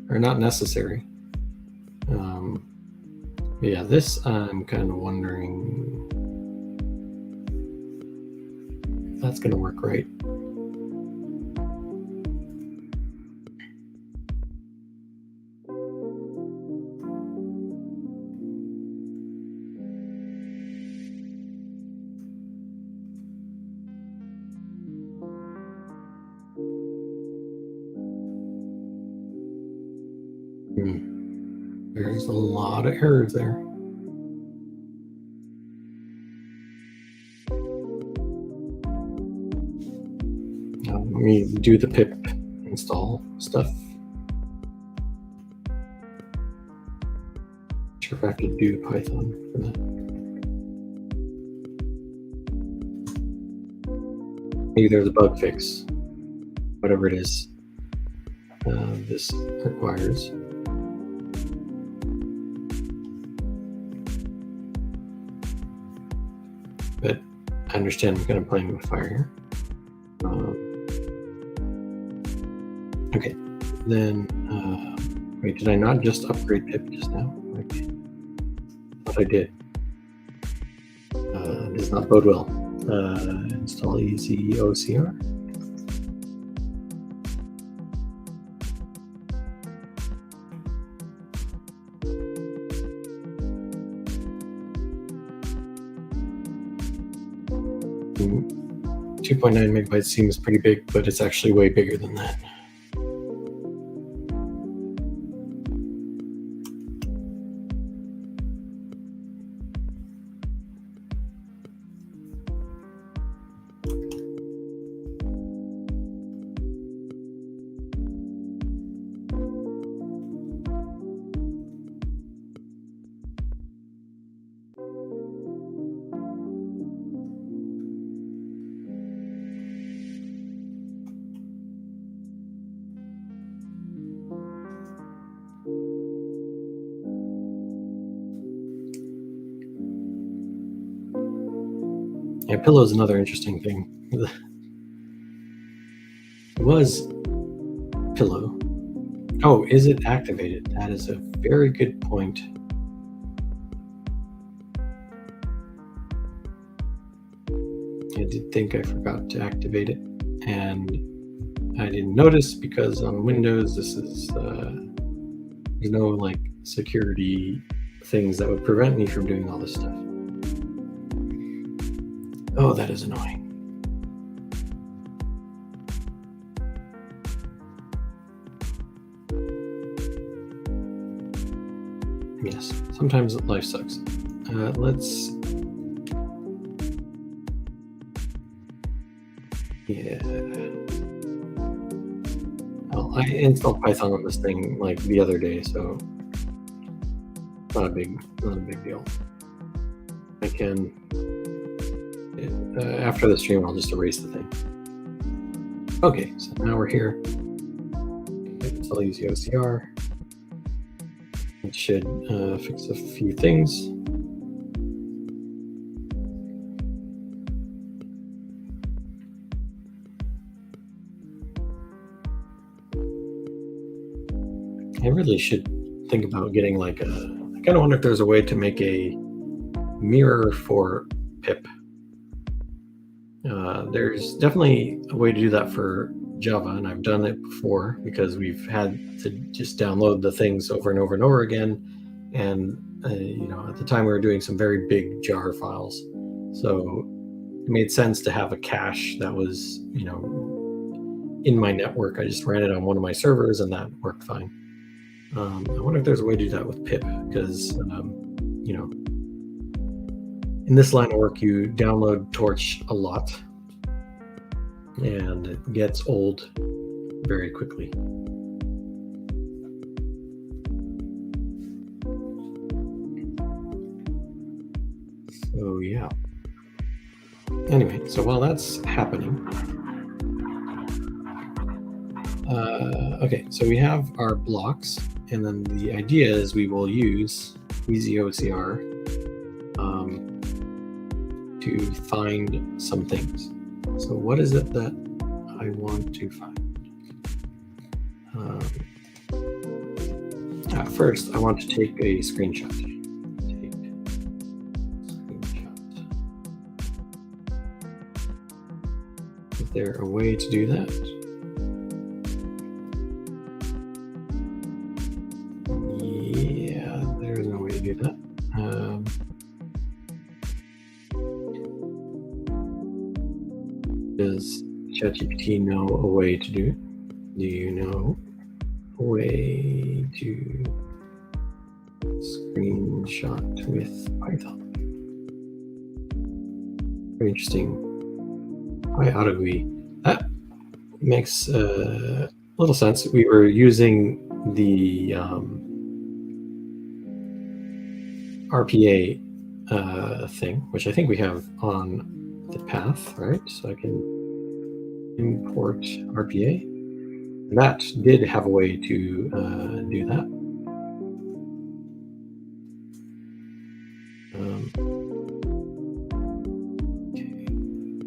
or not necessary. Yeah, this I'm kind of wondering if that's going to work right. There's a lot of errors there. Let me do the pip install stuff. Sure if I have to do Python for that. Maybe there's a bug fix, whatever it is this requires. But I understand I'm kind of playing with fire here. Okay, then wait, did I not just upgrade pip just now? Okay, I thought I did. Does not bode well. Install easy OCR. Mm, 2.9 megabytes seems pretty big, but it's actually way bigger than that. Yeah, pillow is another interesting thing. It was pillow. Oh, is it activated? That is a very good point. I did think I forgot to activate it, and I didn't notice because on Windows this is there's no like security things that would prevent me from doing all this stuff. Oh, that is annoying. Yes, sometimes life sucks. Let's. Yeah. Well, I installed Python on this thing like the other day, so not a big deal. I can. After the stream, I'll just erase the thing. Okay, so now we're here. I'll use the OCR. It should fix a few things. I really should think about getting like I kind of wonder if there's a way to make a mirror for pip. There's definitely a way to do that for Java, and I've done it before because we've had to just download the things over and over and over again. And at the time we were doing some very big jar files, so it made sense to have a cache that was in my network. I just ran it on one of my servers, and that worked fine. I wonder if there's a way to do that with pip, because in this line of work, you download Torch a lot, and it gets old very quickly. So yeah. Anyway, so while that's happening, okay, so we have our blocks, and then the idea is we will use easy OCR to find some things. So what is it that I want to find? First, I want to take a screenshot. there a way to do that? Yeah, there's no way to do that. Does ChatGPT know a way to do it? Do you know a way to screenshot with Python? Very interesting. That makes a little sense. We were using the RPA thing, which I think we have on the path, right? So I can import RPA. And that did have a way to do that. Okay,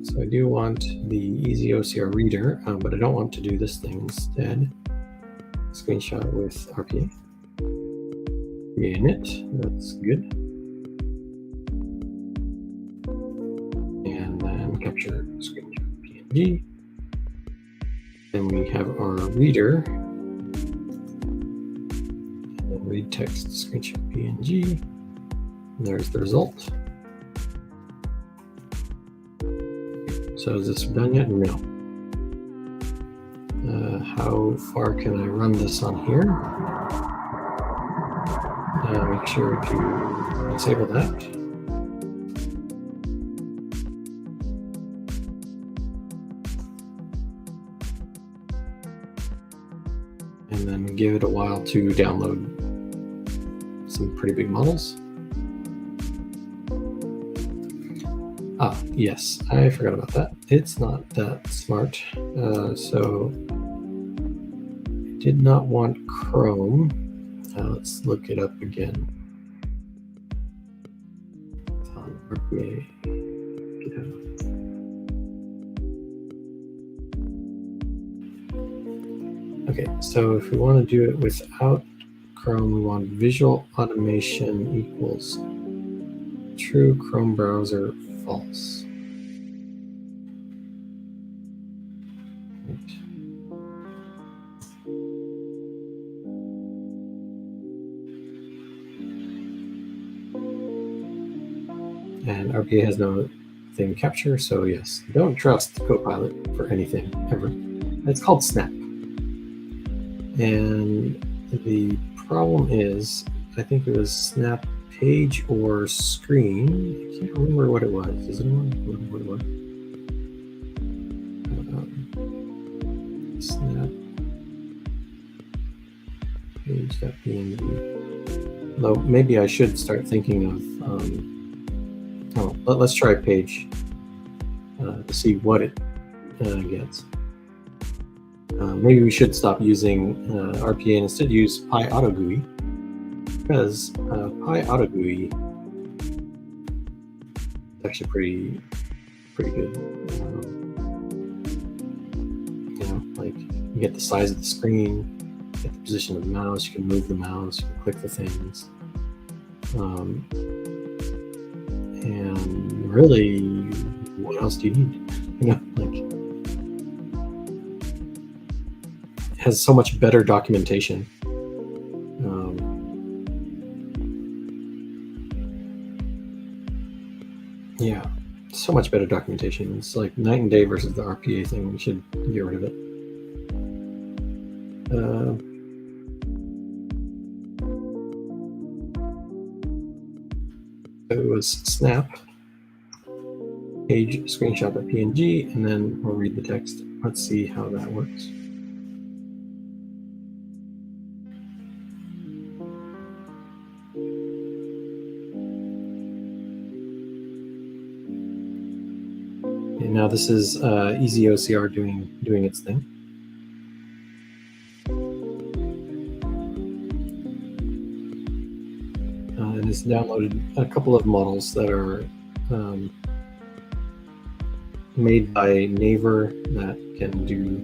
so I do want the easy OCR reader, but I don't want to do this thing instead. Screenshot with RPA. Init, that's good. And then capture screenshot PNG. Then we have our reader. And then read text screenshot PNG. And there's the result. So is this done yet? No. How far can I run this on here? Make sure to disable that. And then give it a while to download some pretty big models. Ah, yes, I forgot about that. It's not that smart. So I did not want Chrome. Let's look it up again. Okay, so if we want to do it without Chrome, we want visual automation equals true Chrome browser false. Right. And RPA has no thing capture, so yes, don't trust Copilot for anything ever. It's called Snap. And the problem is, I think it was Snap page or screen. I can't remember what it was. Does anyone remember what it was? Snap page.png. Though maybe I should start thinking of. Let's try page to see what it gets. Maybe we should stop using RPA and instead use PyAutoGUI, because PyAutoGUI is actually pretty good. Like you get the size of the screen, get the position of the mouse, you can move the mouse, you can click the things, and really, what else do you need? Has so much better documentation. Yeah, so much better documentation. It's like night and day versus the RPA thing. We should get rid of it. So it was snap page screenshot.png, and then we'll read the text. Let's see how that works. And now this is Easy OCR doing its thing. It has downloaded a couple of models that are made by Naver that can do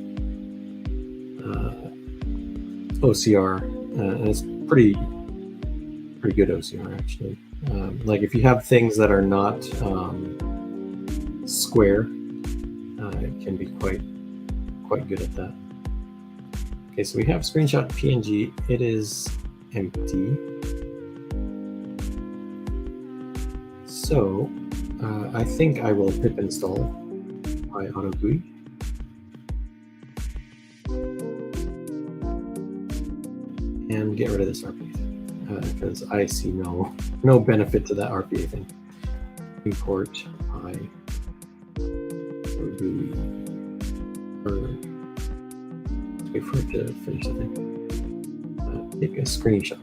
OCR, and it's pretty good OCR actually. Like if you have things that are not square, can be quite good at that. Okay, so we have screenshot PNG. It is empty. So I think I will pip install my AutoGUI. And get rid of this RPA thing because I see no benefit to that RPA thing. Import my AutoGUI. Wait for it to finish the thing. Take a screenshot.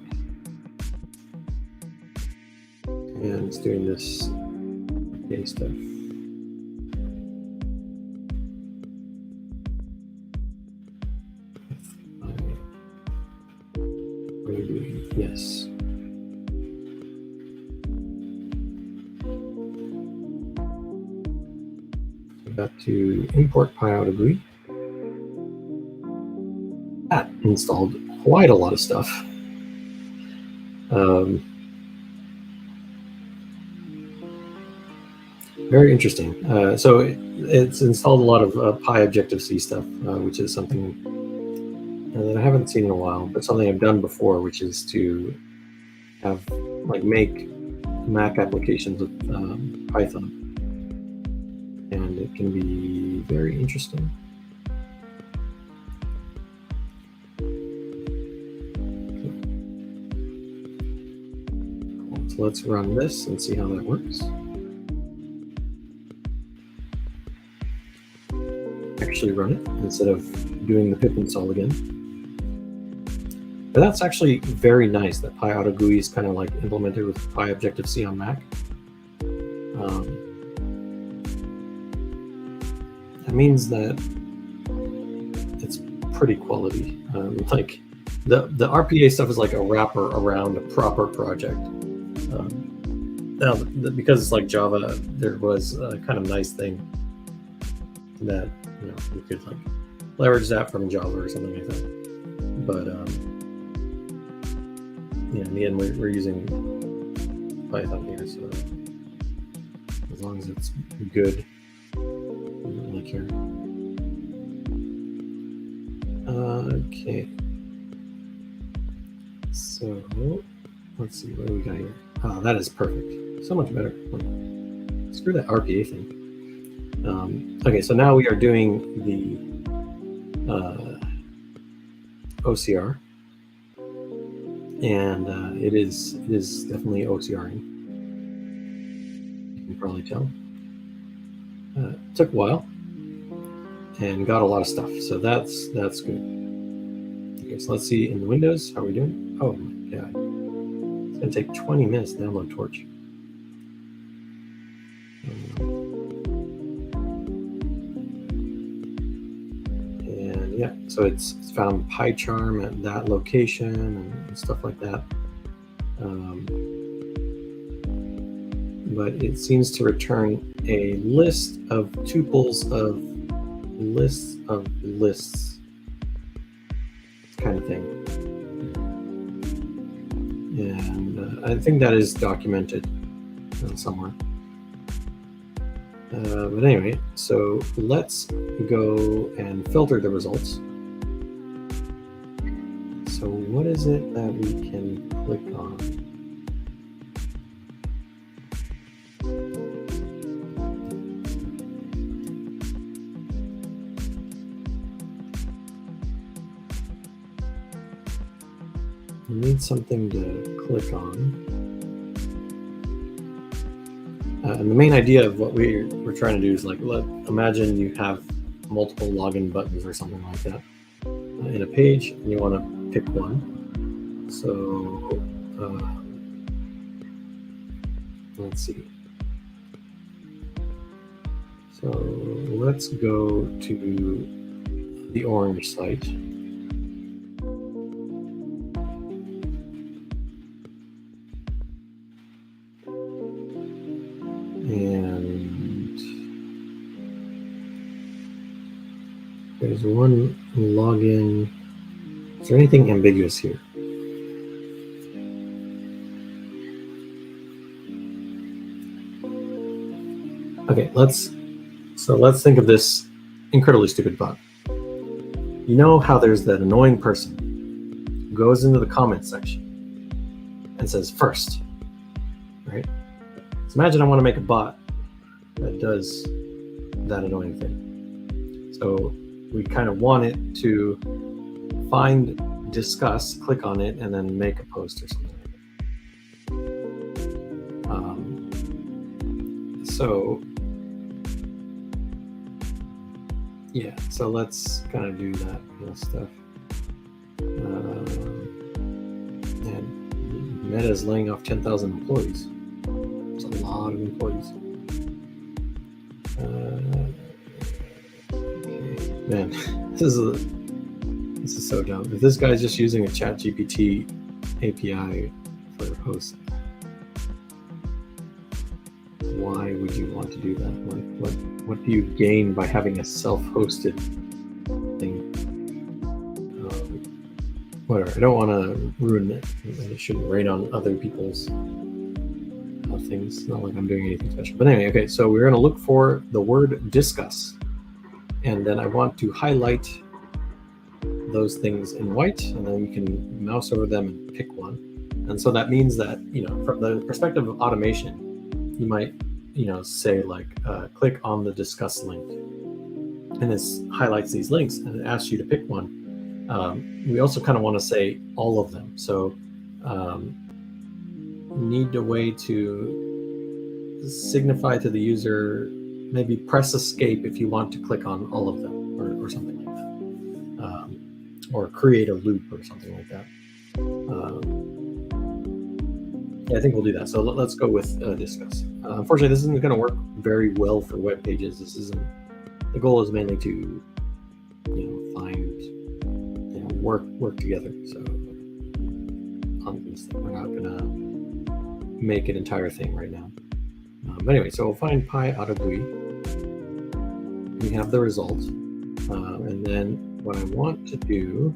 And it's doing this RPA stuff. Yes. I've got to import PyAutoGUI. That installed quite a lot of stuff. Very interesting. So it's installed a lot of PyObjective-C stuff, which is something that I haven't seen in a while, but something I've done before, which is to have make Mac applications with Python, and it can be very interesting. Cool. So let's run this and see how that works. Actually run it instead of doing the pip install again. But that's actually very nice that PyAutoGUI is kind of implemented with PyObjective-C on Mac. That means that it's pretty quality. The RPA stuff is like a wrapper around a proper project. Now, because it's like Java, there was a kind of nice thing that you could leverage that from Java or something like that. But in the end, we're using Python here, so as long as it's good, I don't really care. Okay, so let's see, what do we got here? Oh, that is perfect. So much better. Screw that RPA thing. Okay, so now we are doing the OCR, and it is definitely OCRing. You can probably tell. It took a while and got a lot of stuff, so that's good. Okay, so let's see in the windows how we're doing. Oh my god, it's gonna take 20 minutes to download Torch. And yeah, so it's found PyCharm at that location and stuff like that. But it seems to return a list of tuples of lists of lists kind of thing. And I think that is documented somewhere. But anyway, so let's go and filter the results. So what is it that we can click on? We need something to click on. And the main idea of what we're trying to do is imagine you have multiple login buttons or something like that in a page, and you want to pick one. So let's see. So let's go to the orange site. And there's one login. Is there anything ambiguous here? Okay, let's think of this incredibly stupid bug. You know how there's that annoying person who goes into the comments section and says first, right? So imagine I want to make a bot that does that annoying thing. So we kind of want it to find, discuss, click on it, and then make a post or something like that. So yeah, so let's kind of do that kind of stuff. And Meta's laying off 10,000 employees. It's a lot of employees. Man, this is so dumb. If this guy's just using a ChatGPT API for hosts, why would you want to do that? What do you gain by having a self-hosted thing? Whatever. I don't want to ruin it. It shouldn't rain on other people's things. It's not like I'm doing anything special. But anyway, okay. So we're going to look for the word discuss, and then I want to highlight those things in white, and then you can mouse over them and pick one. And so that means that, from the perspective of automation, you might, say like, click on the discuss link, and this highlights these links and it asks you to pick one. We also kind of want to say all of them. So need a way to signify to the user, maybe press escape if you want to click on all of them, or something like that. Or create a loop or something like that. Yeah, I think we'll do that. So let's go with discuss. Unfortunately, this isn't going to work very well for web pages. This isn't. The goal is mainly to, find, work together. So on this thing, we're not going to make an entire thing right now. But anyway, so we'll find pi out of GUI. We have the result, and then what I want to do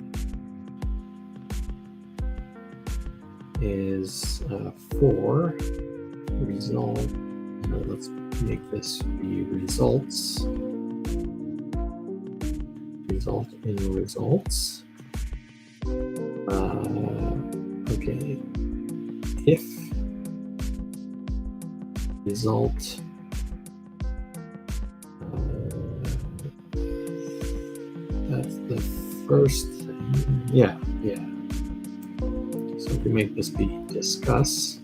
is for result, let's make this be results, result in results. Okay, if result that's the first thing. Yeah. So if we make this be discuss,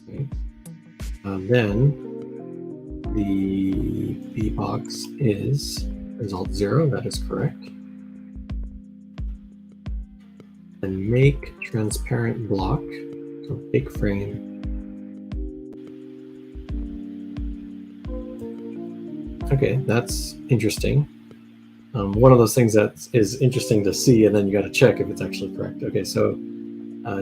okay. Then the B box is result 0. That is correct. And make transparent block. So big frame. Okay, that's interesting. One of those things that is interesting to see, and then you got to check if it's actually correct. Okay, so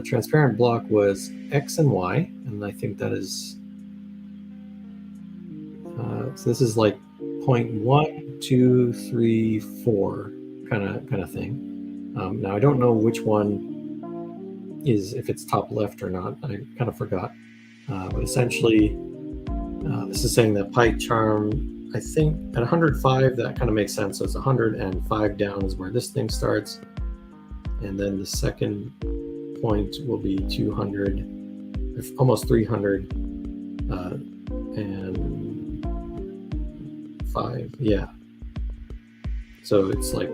transparent block was X and Y, and I think that is, so this is like 0.1, 2, 3, 4 kind of thing. Now I don't know which one is, if it's top left or not. I kind of forgot. But essentially, this is saying that PyCharm, I think at 105, that kind of makes sense. So it's 105 down is where this thing starts. And then the second point will be 200, almost 300, and 5. Yeah. So it's like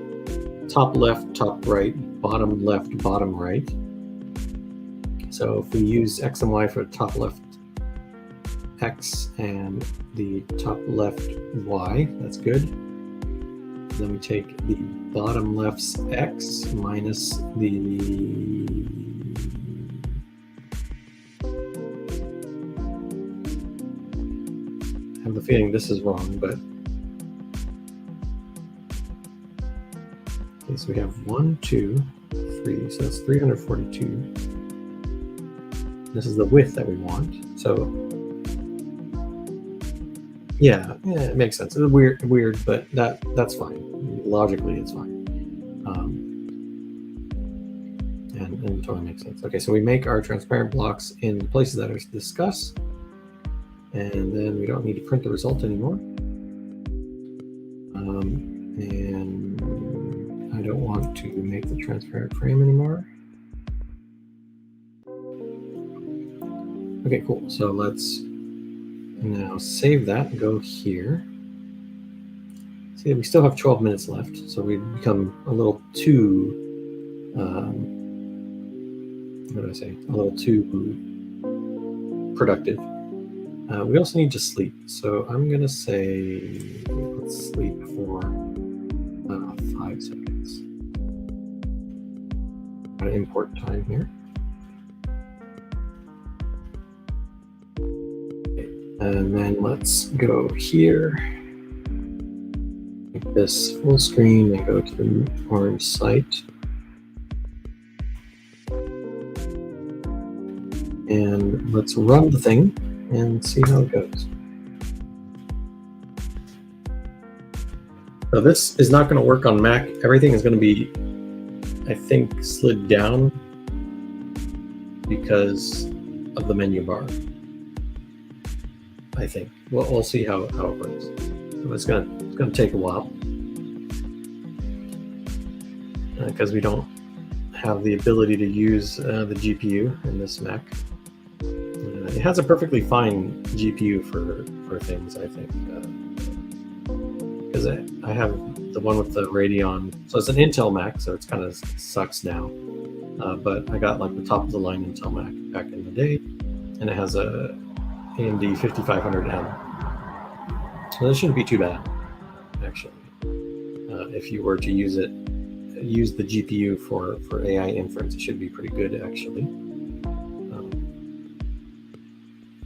top left, top right, bottom left, bottom right. So if we use X and Y for top left X and the top left Y, that's good. Then we take the bottom left's X minus the I have the feeling this is wrong, but okay, so we have 1, 2, 3, so that's 342. This is the width that we want. So yeah, it makes sense. It's weird, but that's fine. Logically, it's fine. And it totally makes sense. Okay, so we make our transparent blocks in places that are discussed, and then we don't need to print the result anymore. And I don't want to make the transparent frame anymore. Okay, cool. So let's now save that and go here. See, we still have 12 minutes left, so we've become a little too, what do I say? A little too productive. We also need to sleep. So I'm going to say, let's sleep for 5 seconds. I'm going to import time here. Okay. And then let's go here. Make this full screen and go to the orange site. And let's run the thing and see how it goes. So this is not going to work on Mac. Everything is going to be, I think, slid down because of the menu bar. I think we'll see how it works. So it's going to take a while because we don't have the ability to use the GPU in this Mac. It has a perfectly fine GPU for things, I think, because I have the one with the Radeon. So it's an Intel Mac, so it's kind of sucks now. But I got like the top of the line Intel Mac back in the day, and it has a AMD 5500M. So this shouldn't be too bad, actually, if you were to use the GPU for AI inference. It should be pretty good, actually.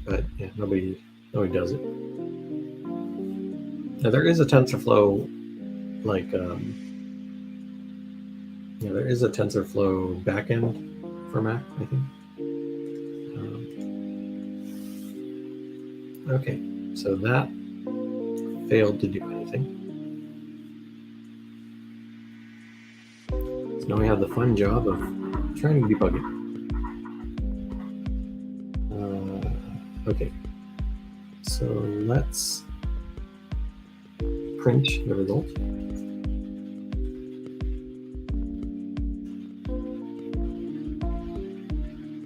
But yeah, nobody does it. Now there is a TensorFlow, there is a TensorFlow backend for Mac, I think. Okay, so that failed to do anything. So now we have the fun job of trying to debug it. Okay, so let's print the result.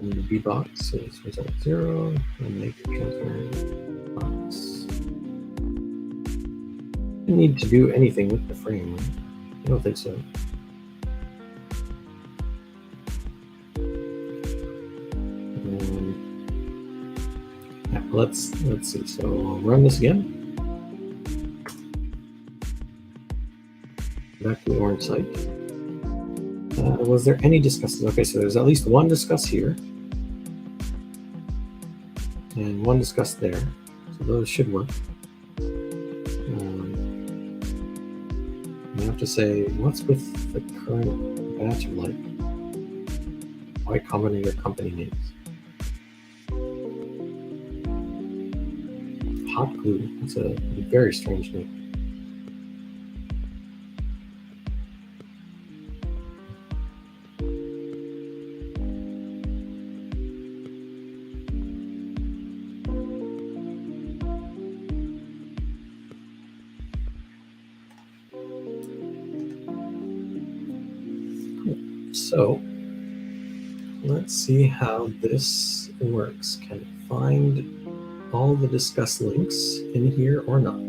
And the B box is result 0, and make a transparent box. You need to do anything with the frame, right? I don't think so. Let's see. So I'll run this again. Back to the orange site. Was there any discusses? Okay, so there's at least one discuss here, and one discuss there. So those should work. You have to say, what's with the current batch of like? Why commenting your company names? Hot glue. That's a very strange name. So let's see how this works. Can it find all the discuss links in here or not?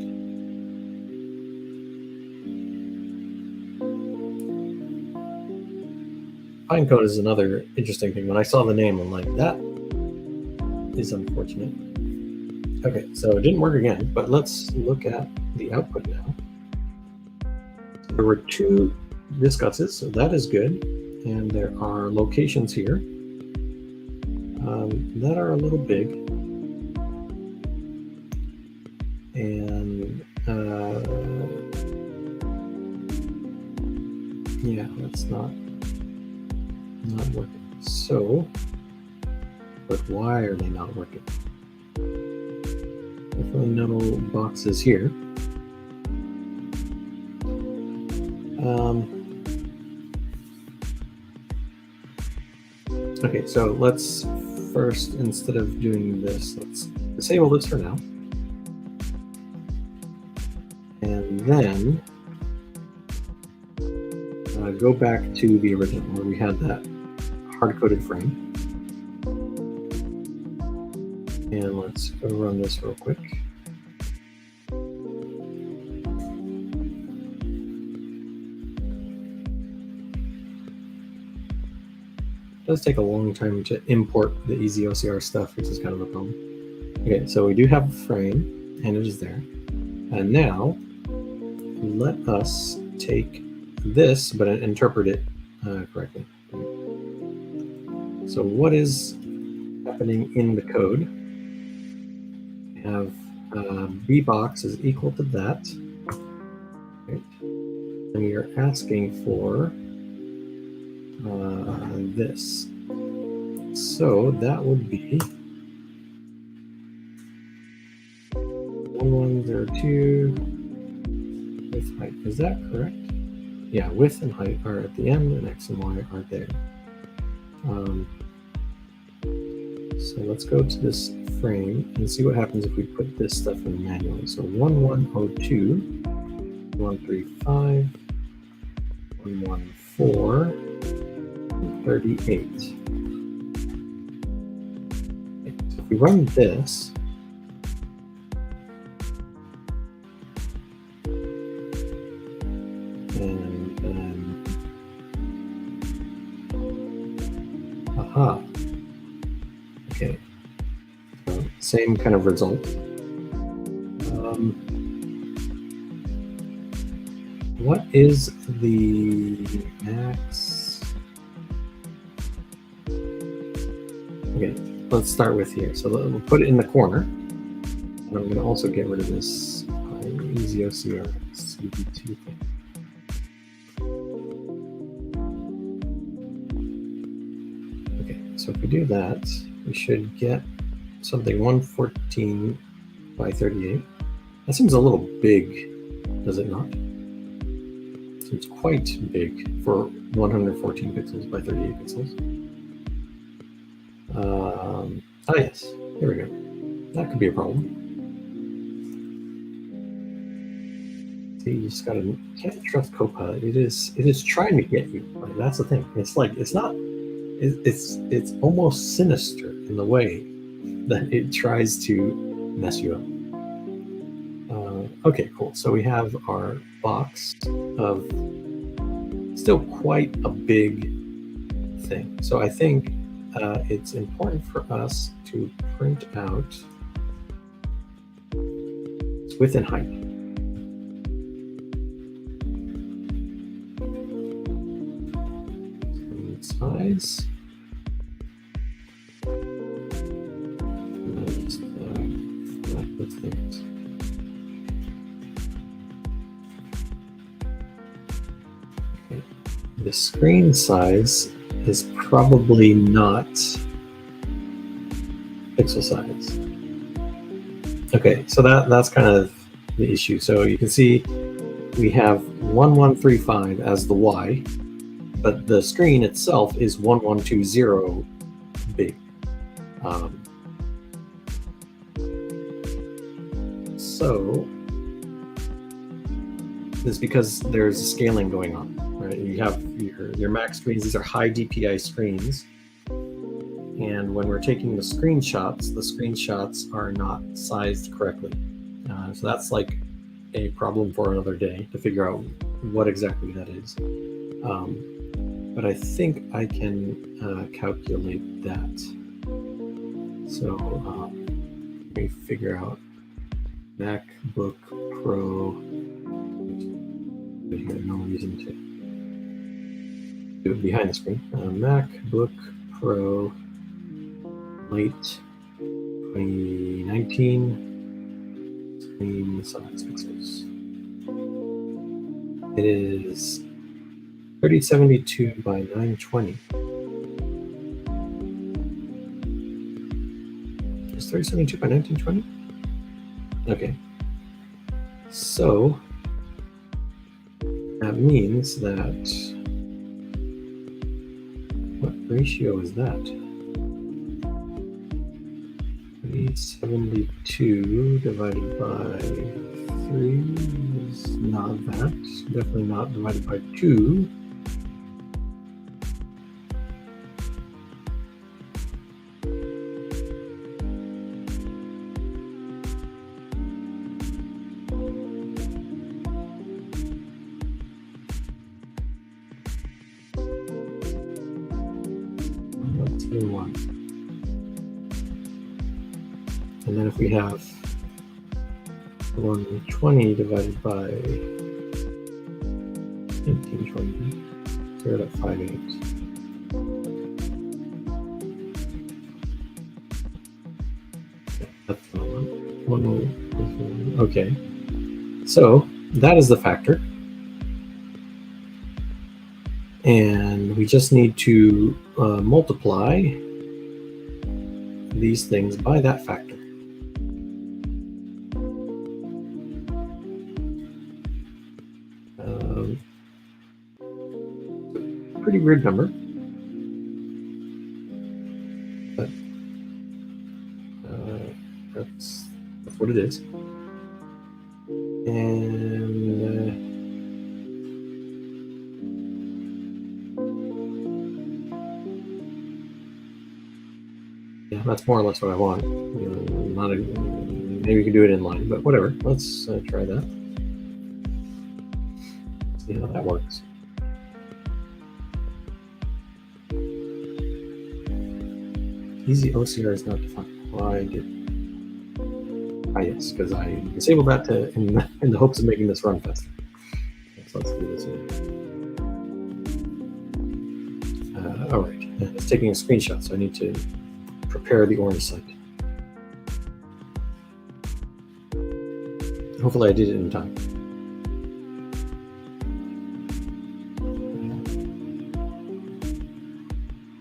Fine code is another interesting thing. When I saw the name, I'm like, that is unfortunate. Okay, so it didn't work again, but let's look at the output now. There were 2 discusses, so that is good. And there are locations here that are a little big. And yeah, that's not working. So, but why are they not working? Definitely no boxes here. Okay, so let's first, instead of doing this, let's disable this for now. And then go back to the original where we had that hard-coded frame. And let's go run this real quick. It does take a long time to import the easy OCR stuff, which is kind of a problem. Okay, so we do have a frame, and it is there. And now, let us take this, but interpret it correctly. So what is happening in the code? We have bbox is equal to that. Right? And we are asking for this. So that would be 1102 with height. Is that correct? Yeah, width and height are at the end, and x and y are there. So let's go to this frame and see what happens if we put this stuff in manually. So 1102, 135, 114, 38. Okay, so if we run this, and aha. Okay, so same kind of result. What is the max? Okay, let's start with here. So we'll put it in the corner. And I'm going to also get rid of this easy OCR CB2 thing. Okay, so if we do that, we should get something 114 by 38. That seems a little big, does it not? Seems quite big for 114 pixels by 38 pixels. Oh yes, here we go. That could be a problem. See, you just gotta, can't trust Copilot. It is trying to get you. Like, that's the thing. It's like, it's not, it's almost sinister in the way that it tries to mess you up. Okay, cool. So we have our box of still quite a big thing. So I think it's important for us to print out width and height. Size. Let's think. Okay. The screen size is probably not pixel size. Okay, so that's kind of the issue. So you can see we have 1135 as the Y, but the screen itself is 1120 big. So this is because there's scaling going on, right? You have your Mac screens, these are high DPI screens. And when we're taking the screenshots are not sized correctly. So that's like a problem for another day to figure out what exactly that is. But I think I can calculate that. So let me figure out MacBook Pro. There's no reason to do it behind the screen. MacBook Pro late 2019 screen size pixels. It is 3072 by 920. Is 3072 by 1920? Okay. So that means that, what ratio is that? 372 divided by 3 is not that. Definitely not divided by 2. 1. And then if we have 120 divided by 1920, 0.58. That's not one. Okay, so that is the factor. And we just need to multiply these things by that factor. Pretty weird number, but that's what it is. And yeah, that's more or less what I want. Maybe we can do it in line, but whatever. Let's try that. See how that works. Easy OCR is not defined. Why did? Ah, yes, because I disabled that in the hopes of making this run faster. So let's do this again. All right, it's taking a screenshot, so I need to prepare the orange site. Hopefully I did it in time.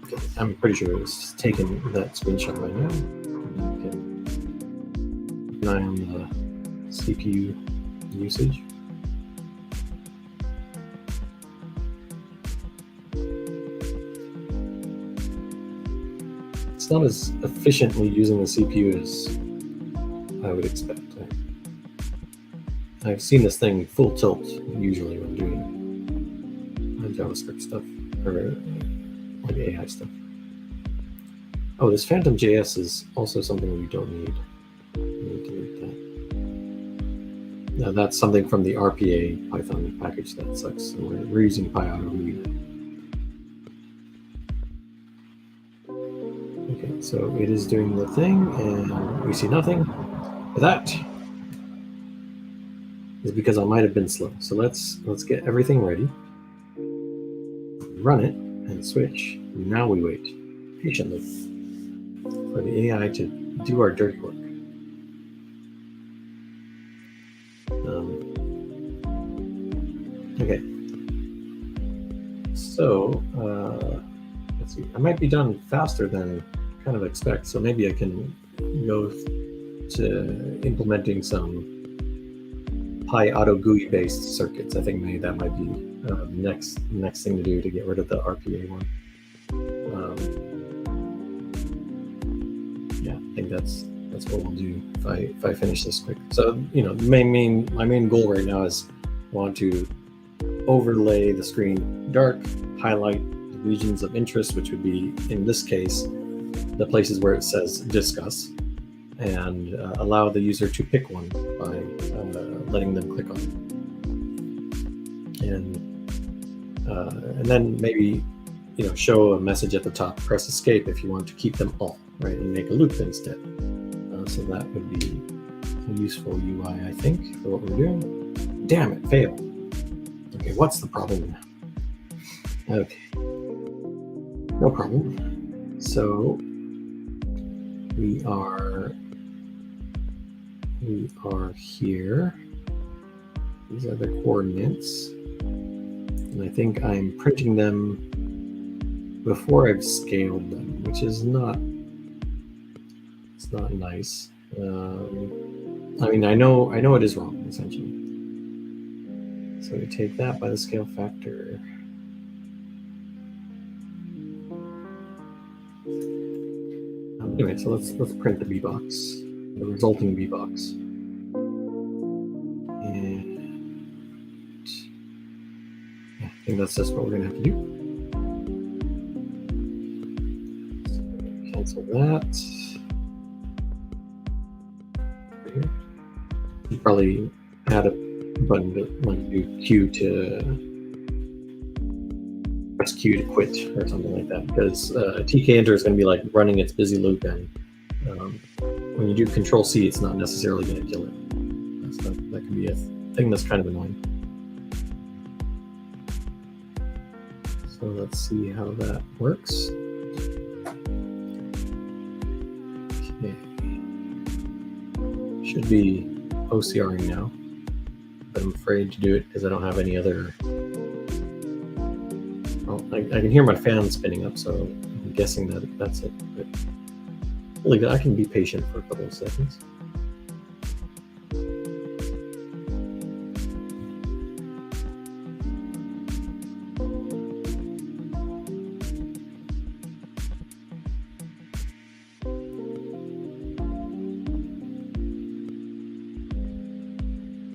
Okay, I'm pretty sure it's taken that screenshot right now. Okay. Keep an eye on the CPU usage. It's not as efficiently using the CPU as I would expect. I've seen this thing full tilt usually when doing JavaScript stuff or like AI stuff. Oh, this Phantom JS is also something we don't need. We need to delete that. Now that's something from the RPA Python package that sucks. So we're using PyAutoGUI. Okay, so it is doing the thing, and we see nothing. That is because I might have been slow. So let's get everything ready, run it, and switch. Now we wait patiently for the AI to do our dirty work. Okay. So let's see. I might be done faster than kind of expect. So maybe I can go to implementing some PyAutoGUI based circuits. I think maybe that might be next thing to do to get rid of the RPA one. Yeah, I think that's what we'll do if I finish this quick. So my main goal right now is want to overlay the screen dark, highlight the regions of interest, which would be in this case the places where it says discuss, and allow the user to pick one by letting them click on it, and then maybe show a message at the top. Press escape if you want to keep them all, right, and make a loop instead. So that would be a useful UI, I think, for what we're doing. Damn it, failed. Okay, what's the problem now? Okay, no problem. So we are here. These are the coordinates, and I think I'm printing them before I've scaled them, which is not nice. I mean, I know it is wrong essentially. So we take that by the scale factor. Anyway, so let's print the B box, the resulting B box, and yeah, I think that's just what we're gonna have to do. So cancel that. Here. You probably add a button to do Q to press Q to quit or something like that, because TK enter is going to be like running its busy loop, and when you do Control C, it's not necessarily going to kill it. So that can be a thing that's kind of annoying. So let's see how that works. Okay. Should be OCRing now, but I'm afraid to do it because I don't have any other. Well, I can hear my fan spinning up, so I'm guessing that that's it. But really, I can be patient for a couple of seconds.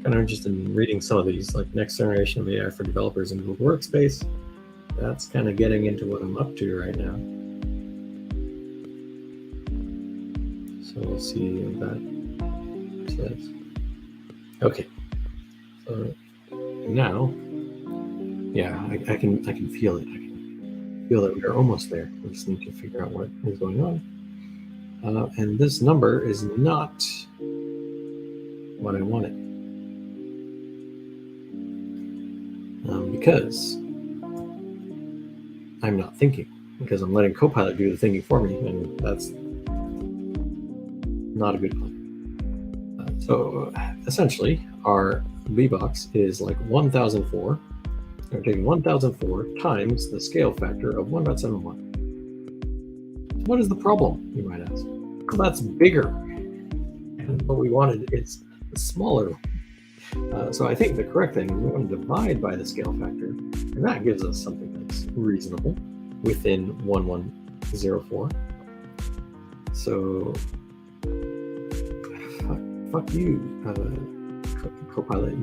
Kind of interested in reading some of these, like next generation of AI for developers in Google Workspace. That's kind of getting into what I'm up to right now. So we'll see what that says. Okay. So now, yeah, I can feel it. I can feel that we're almost there. We just need to figure out what is going on. And this number is not what I wanted. Because I'm not thinking, because I'm letting Copilot do the thinking for me, and that's not a good plan. So essentially, our B box is like 1004. We're taking 1004 times the scale factor of 1.71. What is the problem, you might ask? Well, that's bigger. And what we wanted is smaller. So I think the correct thing is we want to divide by the scale factor, and that gives us something that's reasonable within 1104. So fuck you, Copilot.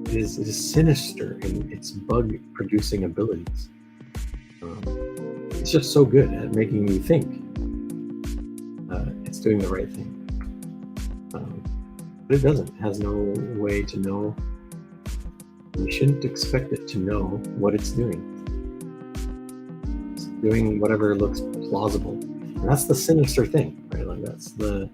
It is sinister in its bug producing abilities. It's just so good at making me think it's doing the right thing. But it doesn't. It has no way to know. You shouldn't expect it to know what it's doing. It's doing whatever looks plausible. And that's the sinister thing, right? Like that's the.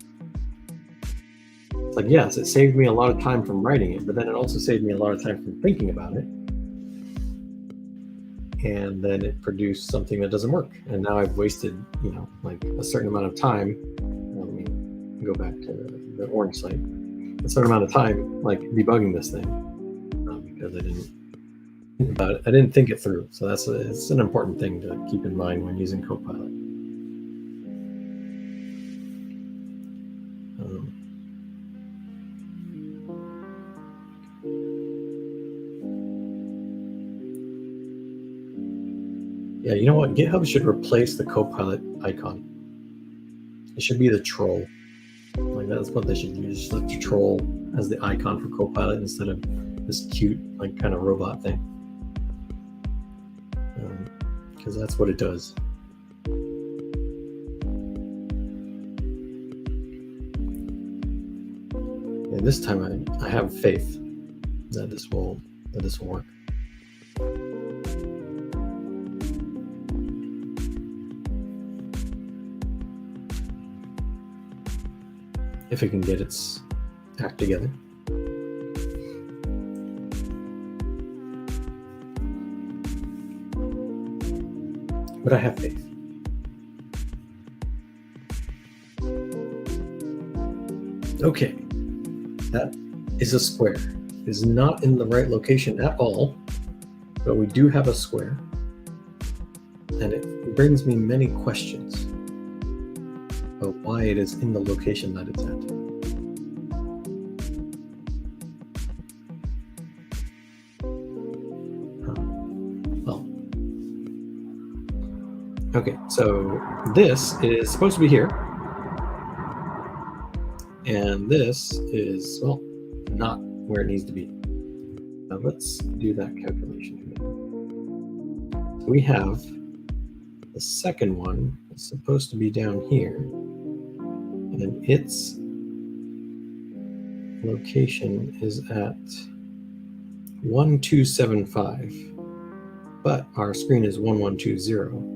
It's like, yes, it saved me a lot of time from writing it, but then it also saved me a lot of time from thinking about it. And then it produced something that doesn't work. And now I've wasted, like a certain amount of time. Let me go back to the orange site. A certain amount of time, like debugging this thing, because I didn't think about it. I didn't think it through. So it's an important thing to keep in mind when using Copilot. Yeah, you know what? GitHub should replace the Copilot icon. It should be the troll. Like that's what they should use. Just like the troll as the icon for Copilot instead of this cute, like kind of robot thing. Because that's what it does. And this time I have faith that this will work. If it can get its act together. But I have faith. Okay, that is a square. It is not in the right location at all, but we do have a square. And it brings me many questions about why it is in the location that it's at. Okay, so this is supposed to be here. And this is, well, not where it needs to be. Now let's do that calculation again. So we have the second one is supposed to be down here. And its location is at 1275. but our screen is 1120.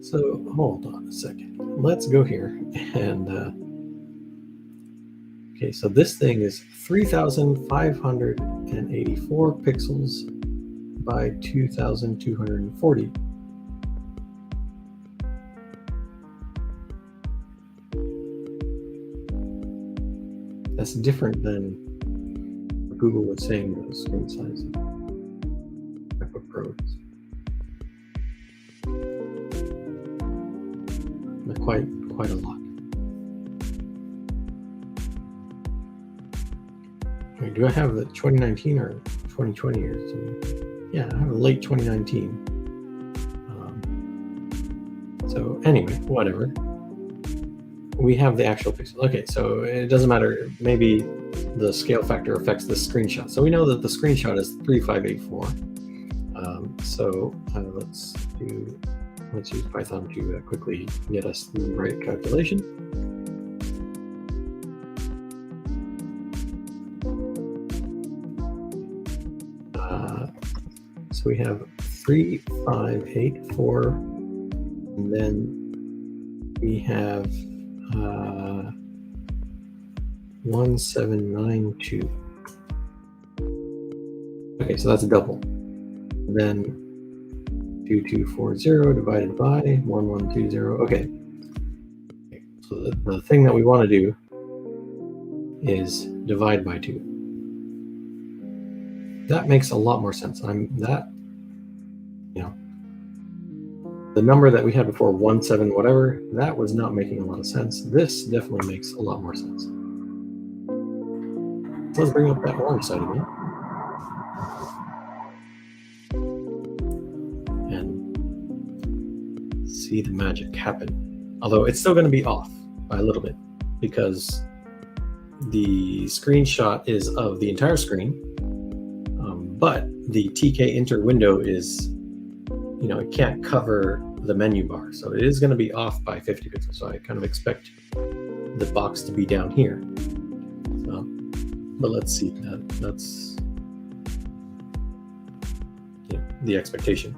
So hold on a second. Let's go here and okay, so this thing is 3,584 pixels by 2,240. That's different than Google was saying the screen size of MacBook Pro is. Quite a lot. Wait, do I have the 2019 or 2020 or something? Yeah, I have a late 2019. So anyway, whatever. We have the actual pixel. Okay, so it doesn't matter. Maybe the scale factor affects the screenshot. So we know that the screenshot is 3584. So let's use Python to quickly get us the right calculation. So we have 3584, and then we have 1792. Okay, so that's a double. Then 2240 divided by 1120. Okay. So the thing that we want to do is divide by 2. That makes a lot more sense. The number that we had before, 17 whatever, that was not making a lot of sense. This definitely makes a lot more sense. So let's bring up that orange side again. And see the magic happen. Although it's still going to be off by a little bit because the screenshot is of the entire screen, but the TK Inter window is, it can't cover the menu bar. So it is going to be off by 50 pixels. So I kind of expect the box to be down here. But let's see, that's the expectation.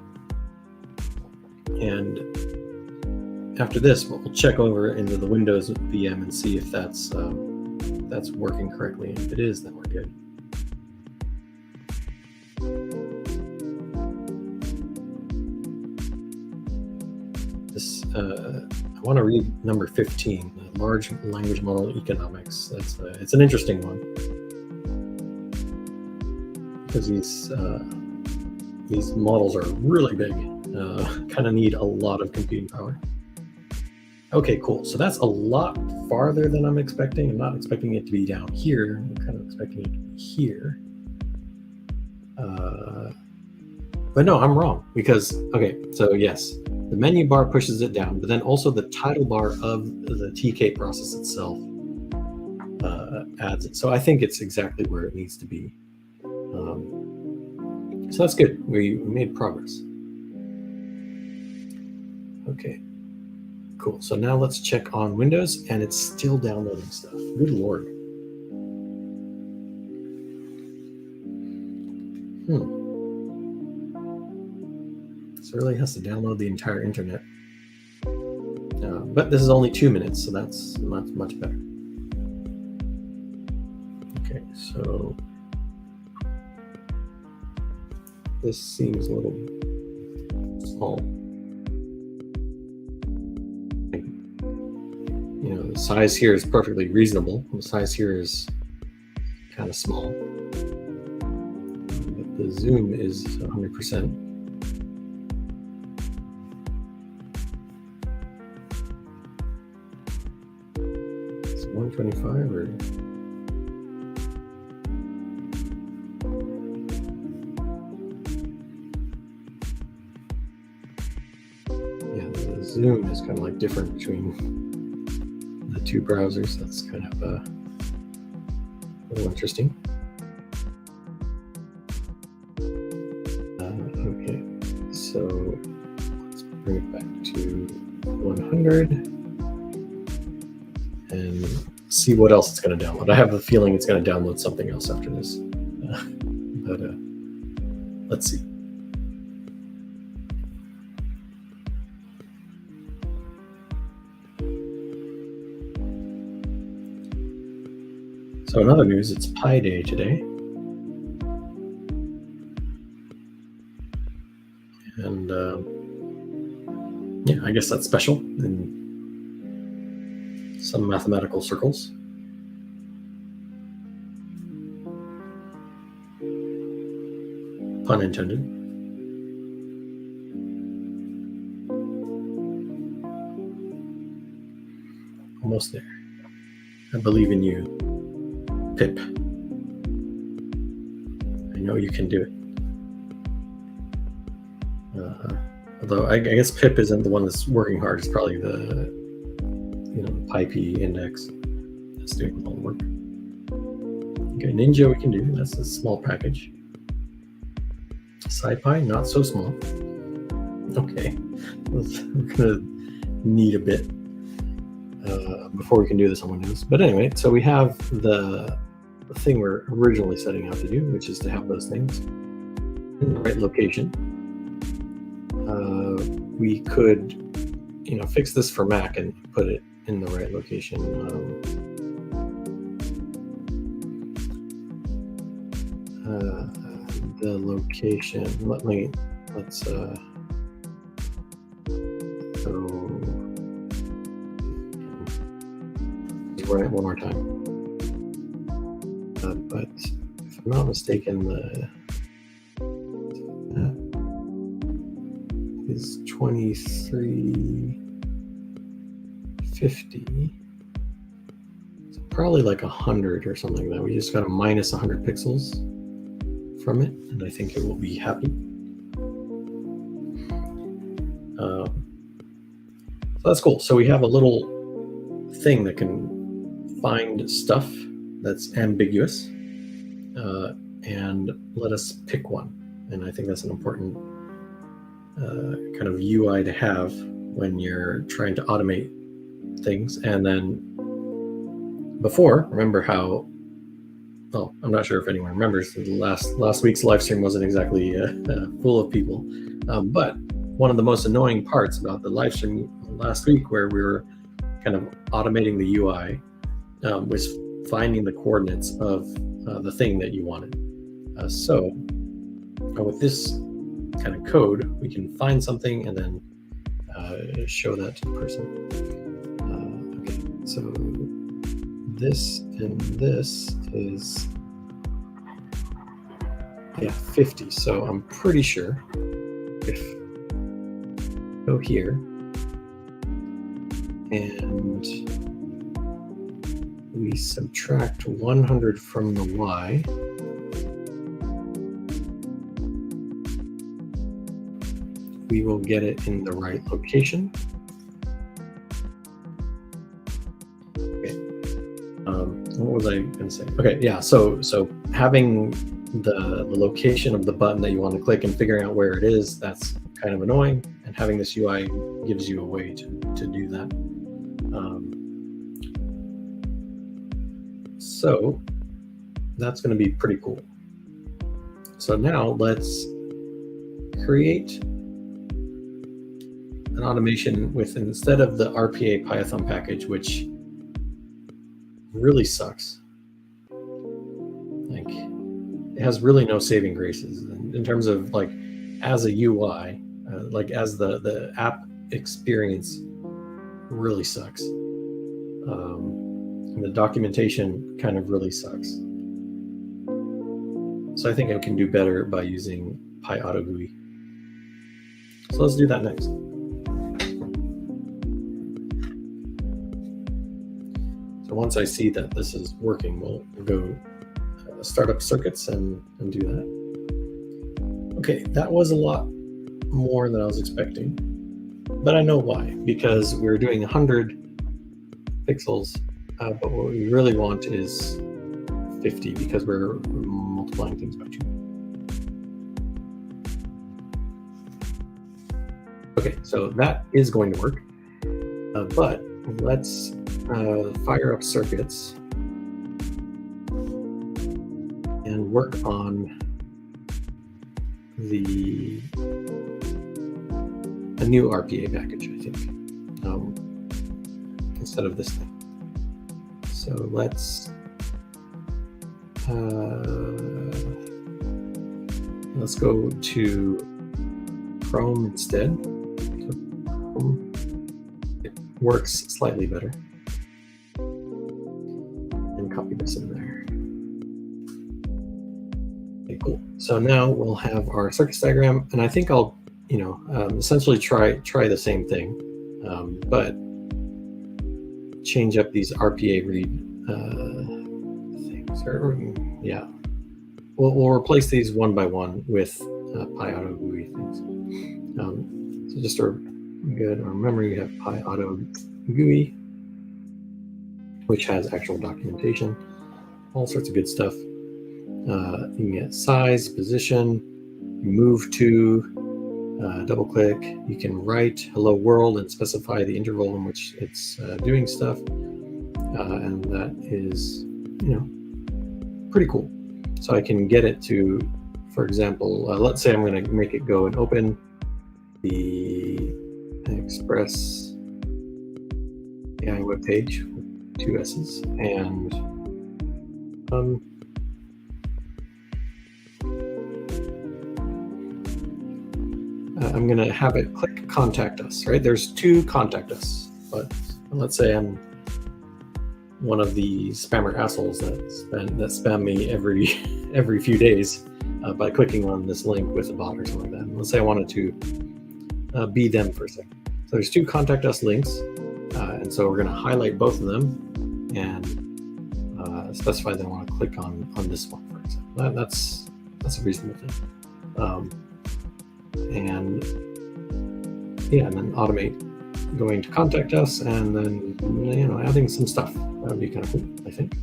And after this, we'll check over into the Windows VM and see if that's working correctly. And if it is, then we're good. I want to read number 15, the large language model economics. It's an interesting one because these models are really big. Kind of need a lot of computing power. Okay, cool. So that's a lot farther than I'm expecting. I'm not expecting it to be down here. I'm kind of expecting it to be here. But no, I'm wrong because, okay, so yes, the menu bar pushes it down, but then also the title bar of the TK process itself adds it. So I think it's exactly where it needs to be. So that's good. We made progress. Okay, cool. So now let's check on Windows, and it's still downloading stuff. Good Lord. So it really has to download the entire internet. But this is only 2 minutes, so that's much better. Okay, so this seems a little small. The size here is perfectly reasonable. The size here is kind of small. But the zoom is 100%. It's 125 or... Zoom is kind of like different between the two browsers. That's kind of a little interesting. Okay, so let's bring it back to 100 and see what else it's going to download. I have a feeling it's going to download something else after this, but let's see. So in other news, it's Pi Day today. And yeah, I guess that's special in some mathematical circles. Pun intended. Almost there. I believe in you, Pip. I know you can do it. Although I guess Pip isn't the one that's working hard. It's probably the PyP index that's doing all the work. Okay, Ninja we can do. That's a small package. SciPy, not so small. Okay, we're gonna need a bit before we can do this on Windows. But anyway, so we have the thing we're originally setting out to do, which is to have those things in the right location. We could, fix this for Mac and put it in the right location. The location. Let's run it one more time. But if I'm not mistaken, is 2350. It's probably like 100 or something like that. We just got a minus 100 pixels from it, and I think it will be happy. So that's cool. So we have a little thing that can find stuff that's ambiguous and let us pick one. And I think that's an important kind of UI to have when you're trying to automate things. And then before, remember how, well, I'm not sure if anyone remembers, last week's live stream wasn't exactly full of people, but one of the most annoying parts about the live stream last week, where we were kind of automating the UI, was finding the coordinates of the thing that you wanted. So with this kind of code, we can find something and then show that to the person. Okay, so this and this is 50. So I'm pretty sure if I go here and we subtract 100 from the y, we will get it in the right location. Okay. What was I going to say? Okay, yeah. So having the location of the button that you want to click and figuring out where it is, that's kind of annoying. And having this UI gives you a way to do that. So that's going to be pretty cool. So now let's create an automation with, instead of the RPA Python package, which really sucks. Like, it has really no saving graces in terms of, like, as a UI, like as the app experience really sucks. And the documentation kind of really sucks. So I think I can do better by using PyAutoGUI. So let's do that next. So once I see that this is working, we'll go start up Xircuits and do that. Okay, that was a lot more than I was expecting, but I know why, because we're doing 100 pixels, but what we really want is 50 because we're multiplying things by 2. Okay, so that is going to work, but let's fire up Xircuits and work on a new RPA package, I think, instead of this thing. So let's go to Chrome instead. So Chrome, it works slightly better. And copy this in there. Okay, cool. So now we'll have our circuits diagram, and I think I'll, essentially try the same thing, but change up these RPA read things. Yeah, we'll replace these one by one with PyAuto GUI things. So just to remember, you have PyAuto GUI, which has actual documentation, all sorts of good stuff. You can get size, position, move to, double click. You can write hello world and specify the interval in which it's doing stuff. And that is, pretty cool. So I can get it to, for example, let's say I'm going to make it go and open the Xpress AI webpage with 2 S's, and I'm going to have it click contact us, right? There's 2 contact us, but let's say I'm one of the spammer assholes that spam me every few days by clicking on this link with a bot or something like that. And let's say I wanted to be them for a second. So there's 2 contact us links, and so we're going to highlight both of them and specify that I want to click on this one, for example. That's a reasonable thing. And then automate going to contact us, and then adding some stuff. That would be kind of cool, I think.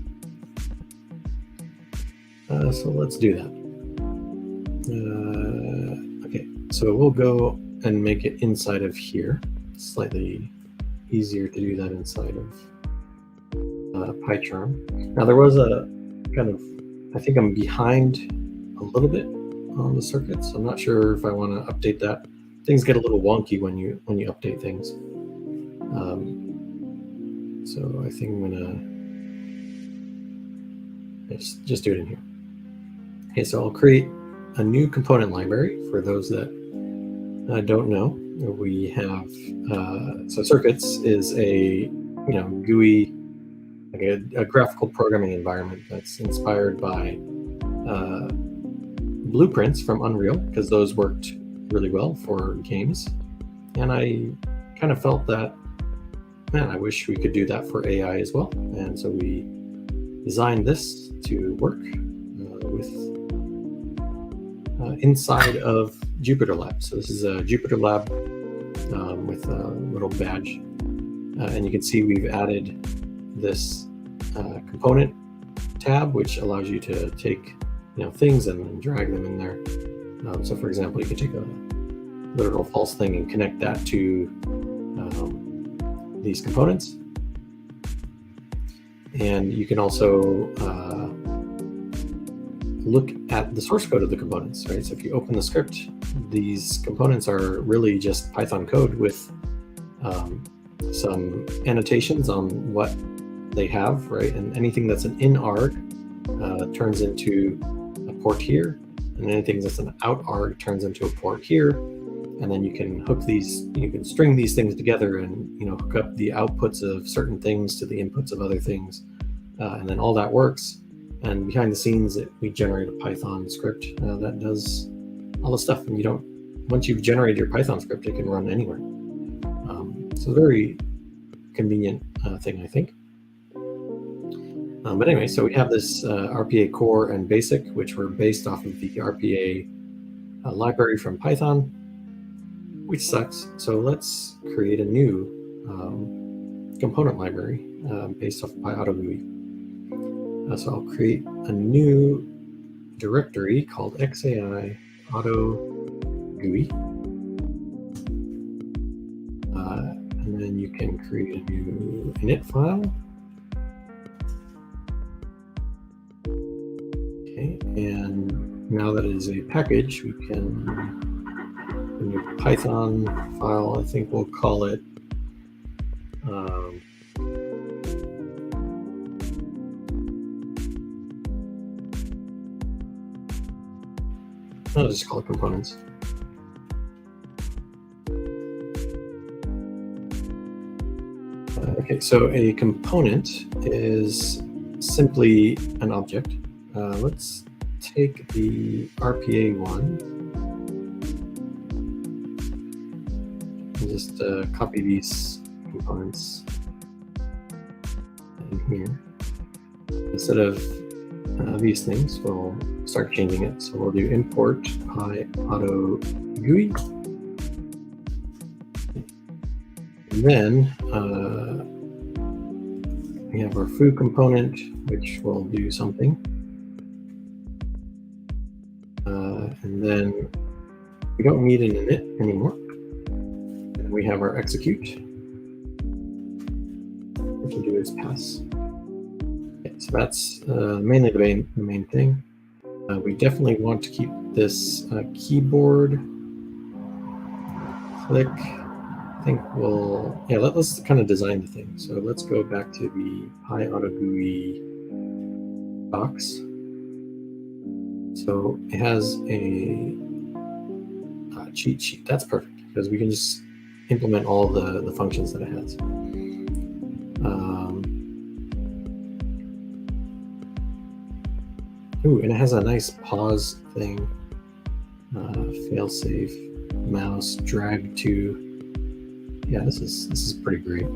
So let's do that. Okay, so we'll go and make it inside of here. Slightly easier to do that inside of PyCharm. Now there was a I think I'm behind a little bit on the circuits. I'm not sure if I want to update that. Things get a little wonky when you update things. So I think I'm gonna just do it in here. Okay, so I'll create a new component library for those that don't know. We have so Xircuits is a GUI, like a graphical programming environment that's inspired by blueprints from Unreal, because those worked really well for games. And I kind of felt that, man, I wish we could do that for AI as well. And so we designed this to work with inside of Jupyter Lab. So this is a Jupyter Lab with a little badge. And you can see we've added this component tab, which allows you to take things and then drag them in there. So for example, you can take a literal false thing and connect that to these components. And you can also look at the source code of the components, right? So if you open the script, these components are really just Python code with some annotations on what they have, right? And anything that's an in arg turns into a port here, and anything that's an out arg turns into a port here. And then you can string these things together and hook up the outputs of certain things to the inputs of other things, and then all that works. And behind the scenes, we generate a Python script that does all the stuff. And once you've generated your Python script, it can run anywhere. So very convenient thing, I think. But anyway, so we have this RPA core and basic, which were based off of the RPA library from Python, which sucks. So let's create a new component library based off of PyAuto GUI. So I'll create a new directory called XAI Auto GUI. And then you can create a new init file. Okay, and now that it is a package, we can a new Python file. I think we'll call it I'll just call it components. Okay, so a component is simply an object. Let's take the RPA one and just copy these components in here. Instead of these things, we'll start changing it. So we'll do import auto GUI. And then we have our foo component, which will do something. And then we don't need an init anymore. And we have our execute. What we can do is pass. Okay, so that's mainly the main thing. We definitely want to keep this keyboard click. I think let's kind of design the thing. So let's go back to the PyAutoGUI docs. So it has a cheat sheet. That's perfect because we can just implement all the functions that it has. And it has a nice pause thing, failsafe, mouse, drag to. Yeah, this is pretty great.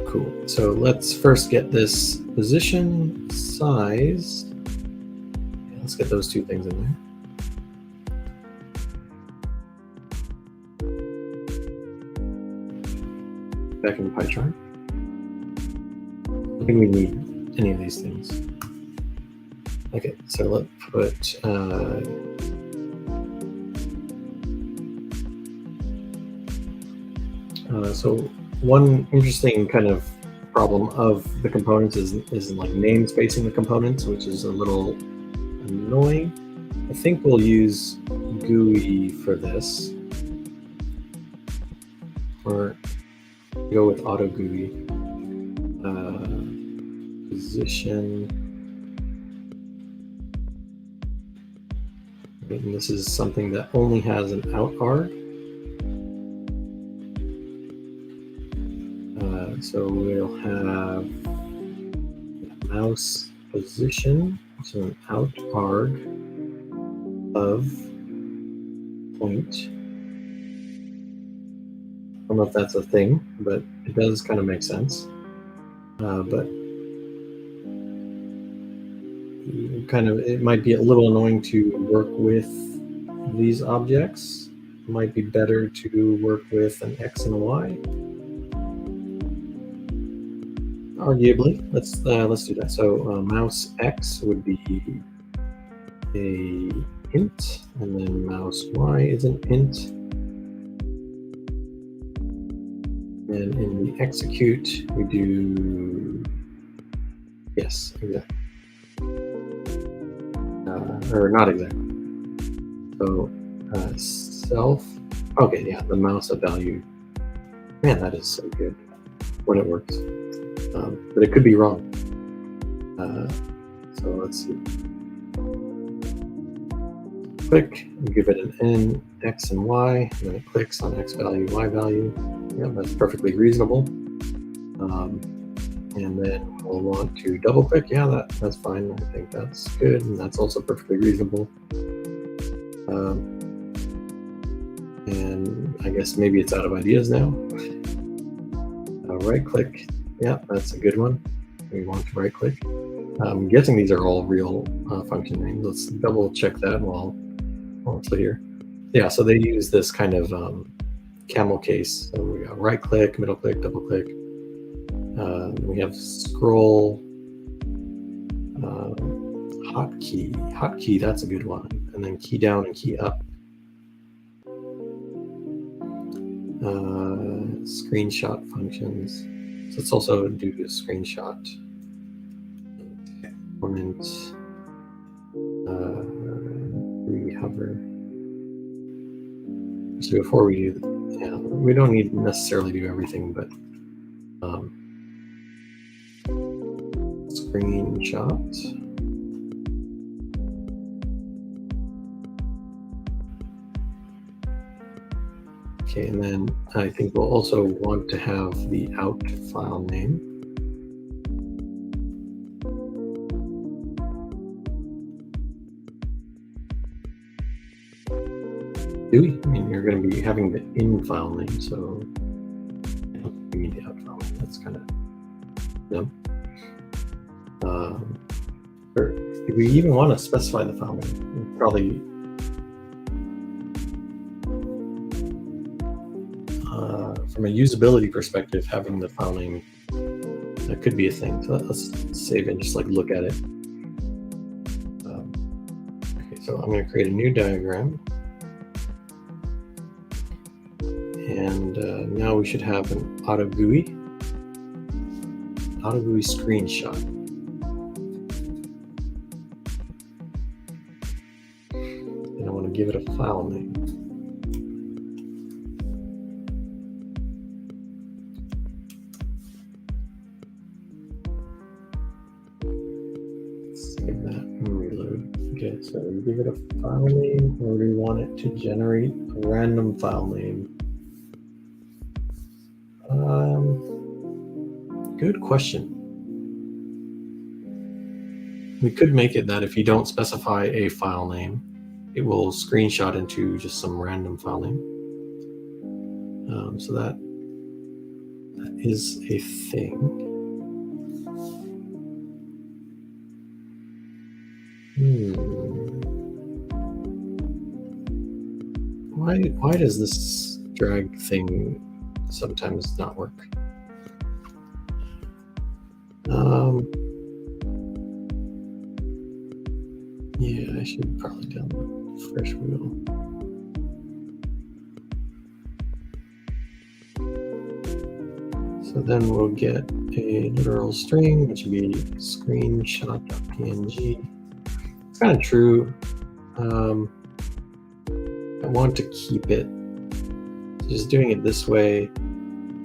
Cool. So let's first get this position, size. Yeah, let's get those two things in there. Back in the pie chart. I don't think we need any of these things. Okay, so let's put so one interesting kind of problem of the components is like namespacing the components, which is a little annoying. I think we'll use GUI for this, or go with auto GUI. Position. And this is something that only has an out arg. So we'll have mouse position, so an out arg of point. I don't know if that's a thing, but it does kind of make sense. But it might be a little annoying to work with these objects. It might be better to work with an X and a Y. Arguably, let's do that. So mouse X would be a int, and then mouse Y is an int. And in the execute, we do yes, exactly. Or not exactly. So self. Okay, yeah, the mouse of value. Man, that is so good when it works. But it could be wrong. So let's see. Click, give it an N, X, and Y, and then it clicks on X value, Y value. Yeah, that's perfectly reasonable. And then we'll want to double click. Yeah, that's fine. I think that's good, and that's also perfectly reasonable. And I guess maybe it's out of ideas now. Right click. Yeah, that's a good one. We want to right click. I'm guessing these are all real function names. Let's double check that while it's here. Yeah, so they use this kind of camel case. So we got right click, middle click, double click. We have scroll, hotkey, that's a good one. And then key down and key up. Screenshot functions. So let's also do a screenshot. component rehover. So before we do, yeah, we don't need to necessarily do everything, but screenshot. Okay, and then I think we'll also want to have the out file name. Do we? I mean, you're going to be having the in file name, so we need the out file name. That's kind of dumb. Or if we even want to specify the file name, probably from a usability perspective, having the file name that could be a thing. So let's save it and just like look at it. Okay, so I'm going to create a new diagram. And now we should have an auto GUI screenshot. And I want to give it a file name. Save that and reload. Okay, so we give it a file name, or we want it to generate a random file name. Good question. We could make it that if you don't specify a file name, it will screenshot into just some random file name. So that is a thing. Why does this drag thing sometimes not work? Yeah, I should probably download fresh wheel. So then we'll get a literal string, which would be screenshot.png. It's kind of true. I want to keep it. So just doing it this way,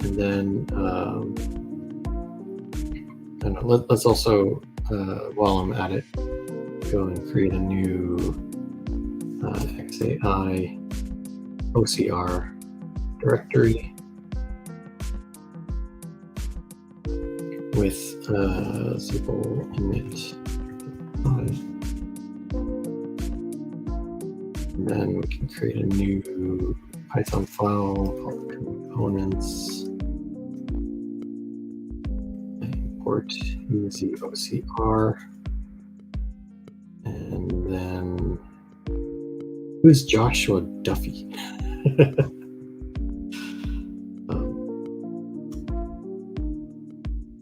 and then let's also, while I'm at it, go and create a new XAI OCR directory with simple init. And then we can create a new Python file called components. Import easy OCR. And then, who's Joshua Duffy?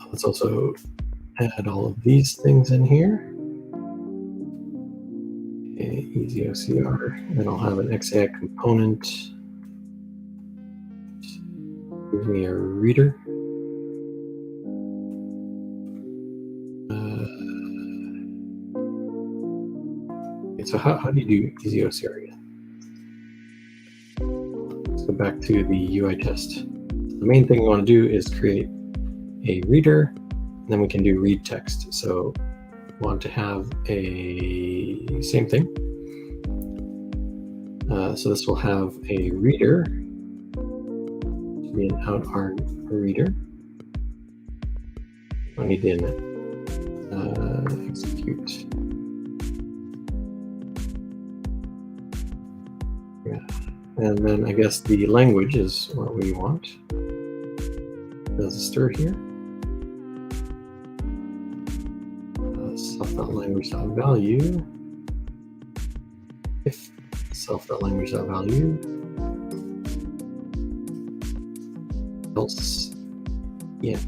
Let's also add all of these things in here. Okay, easy OCR. And I'll have an XAI component. Give me a reader. So how do you do easy OCR again? Let's go back to the UI test. The main thing we want to do is create a reader, and then we can do read text. So we want to have a same thing. So this will have a reader, to be an out reader. I need the init. Execute. Yeah, and then I guess the language is what we want. There's a stir here. Self.language.value. If self.language.value. Else, yeah.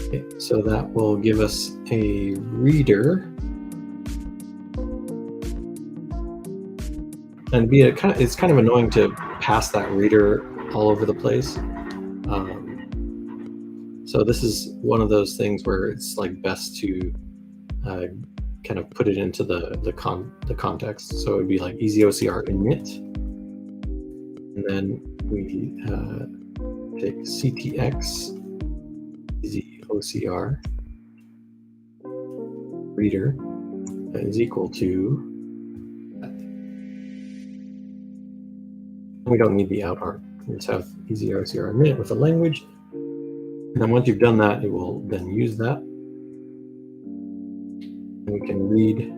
Okay, so that will give us a reader. And it's kind of annoying to pass that reader all over the place. So this is one of those things where it's like best to kind of put it into the context. So it would be like easy OCR init, and then we take CTX easy OCR reader is equal to that. We don't need the out arg. We just have easy OCR init with a language. And then once you've done that, it will then use that. And we can read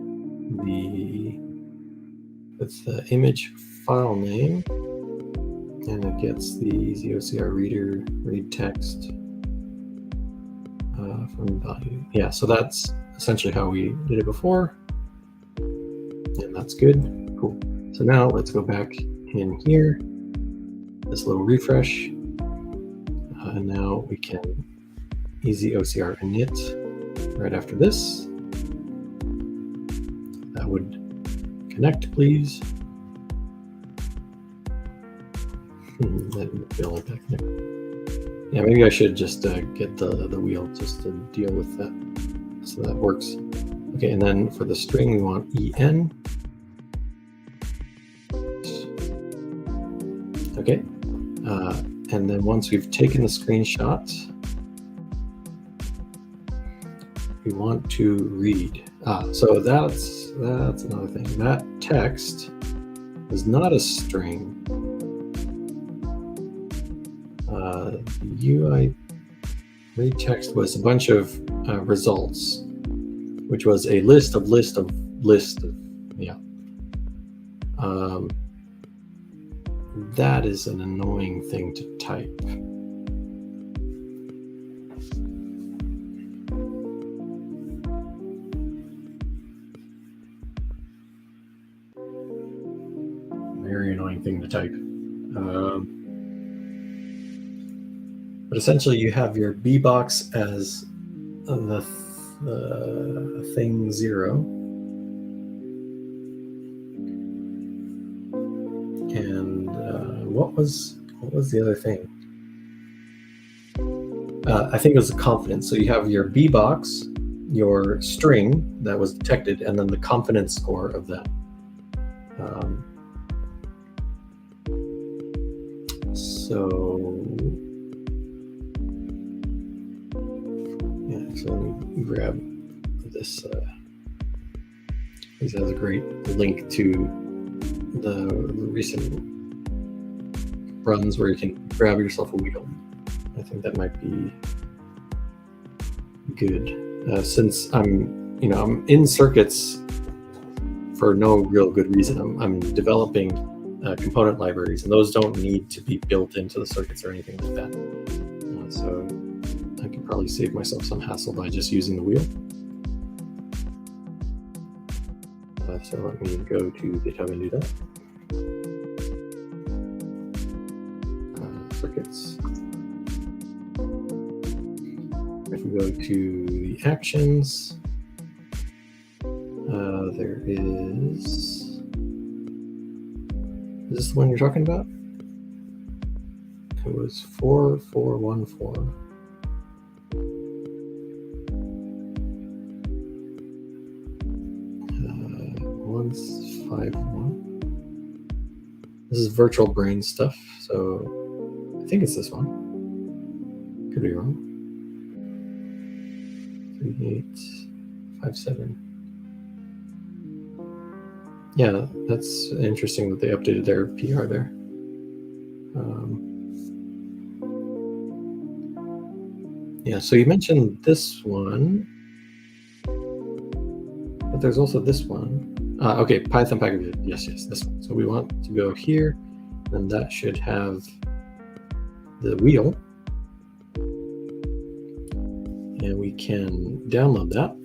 that's the image file name, and it gets the easy OCR reader read text from the value. Yeah, so that's essentially how we did it before. And that's good. Cool. So now let's go back in here, this little refresh. And now we can easy OCR init right after this. That would connect, please. Didn't feel like that connect. Yeah, maybe I should just get the wheel just to deal with that, so that works. Okay, and then for the string, we want en. Okay, and then once we've taken the screenshot, we want to read. So that's another thing. That text is not a string. UI read text was a bunch of results, which was a list of. Yeah. That is an annoying thing to type. Very annoying thing to type. But essentially, you have your B box as the thing 0, and what was the other thing? I think it was the confidence. So you have your B box, your string that was detected, and then the confidence score of that. So let me grab this. This has a great link to the recent runs where you can grab yourself a wheel. I think that might be good, since I'm in circuits for no real good reason. I'm developing component libraries, and those don't need to be built into the circuits or anything like that. So I can probably save myself some hassle by just using the wheel. So let me go to GitHub and do that. Circuits. If we go to the actions, there is this the one you're talking about? It was 4414. 151. This is virtual brain stuff, so I think it's this one. Could be wrong. 3857. Yeah, that's interesting that they updated their PR there. Yeah, so you mentioned this one, but there's also this one. Okay, Python package. Yes, this one. So we want to go here, and that should have the wheel, and we can download that,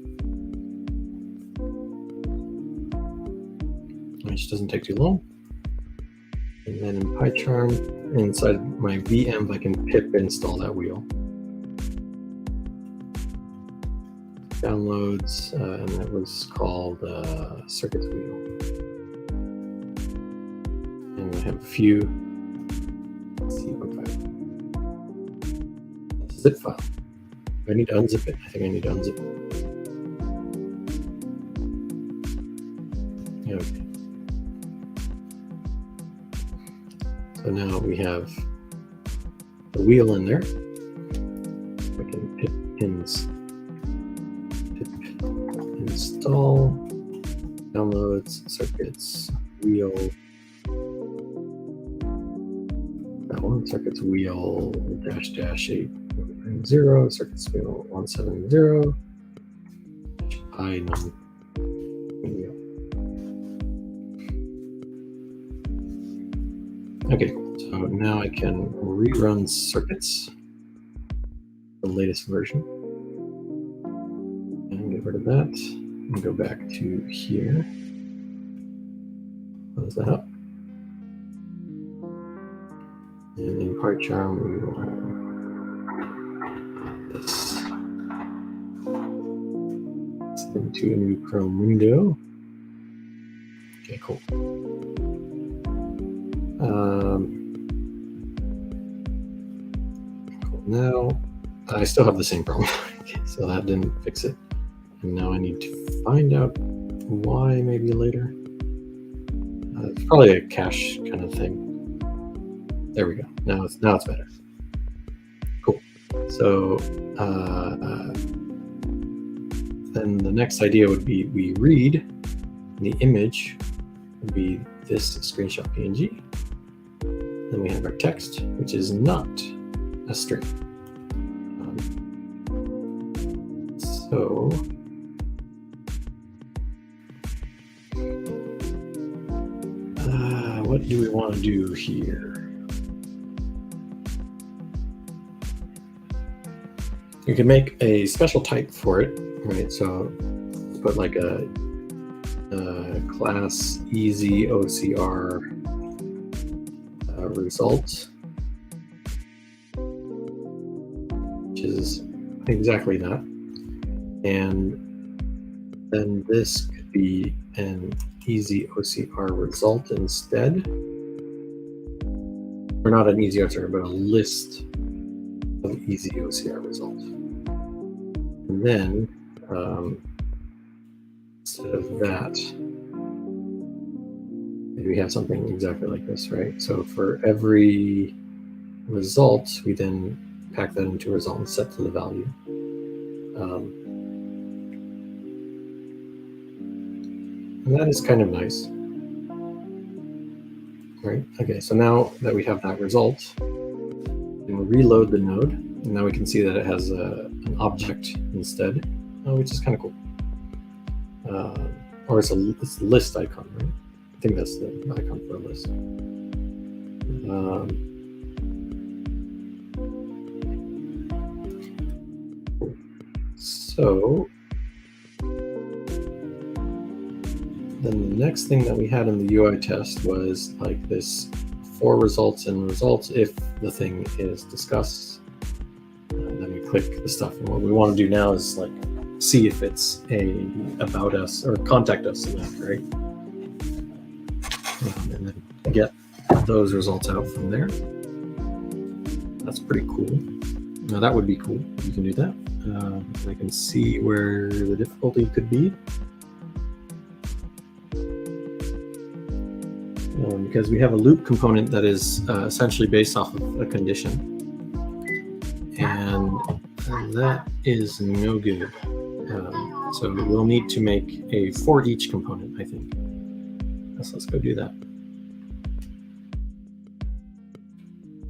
which doesn't take too long. And then in PyCharm, inside my VM, I can pip install that wheel. Downloads, and it was called Xircuits wheel. And we have a few. Let's see what zip file. I need to unzip it. I think I need to unzip it. Okay. So now we have the wheel in there. We can pip install, downloads, circuits, wheel. That one, circuits wheel --8 circuits wheel 170. I num wheel. Okay, so now I can rerun circuits, the latest version, and get rid of that, and go back to here. Close that up. And in PyCharm, we will have this into a new Chrome window. Okay, cool. Cool. Now, I still have the same problem. Okay, so that didn't fix it. And now I need to find out why maybe later. It's probably a cache kind of thing. There we go. Now it's better. Cool. So then the next idea would be we read the image would be this screenshot PNG. Then we have our text, which is not a string. So what do we want to do here? You can make a special type for it, right? So put like a class easy OCR result, which is exactly that. And then this could be an easy OCR result instead. Or not an easy OCR, but a list of easy OCR results. And then instead of that, maybe we have something exactly like this, right? So for every result, we then pack that into a result and set to the value. And that is kind of nice, right? Okay, so now that we have that result, we can reload the node, and now we can see that it has an object instead, which is kind of cool. Or it's a list icon, right? I think that's the icon for a list. So then the next thing that we had in the UI test was like this for results and results if the thing is discussed. And then we click the stuff. And what we want to do now is like see if it's a about us or contact us event, right? And then get those results out from there. That's pretty cool. Now that would be cool. You can do that. I can see where the difficulty could be. Because we have a loop component that is essentially based off of a condition. And that is no good. So we'll need to make a for each component, I think. Let's go do that.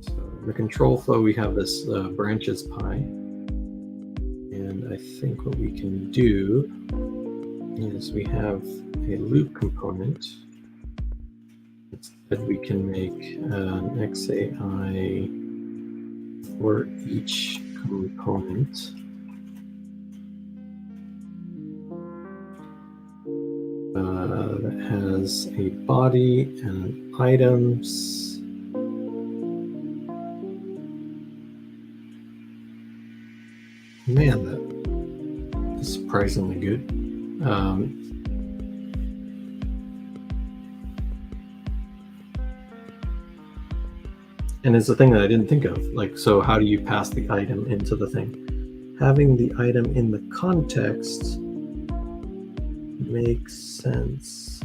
So the control flow, we have this branches pie. And I think what we can do is we have a loop component that we can make an XAI for each component. That has a body and items. Man, that is surprisingly good. And it's a thing that I didn't think of. Like, so how do you pass the item into the thing? having the item in the context makes sense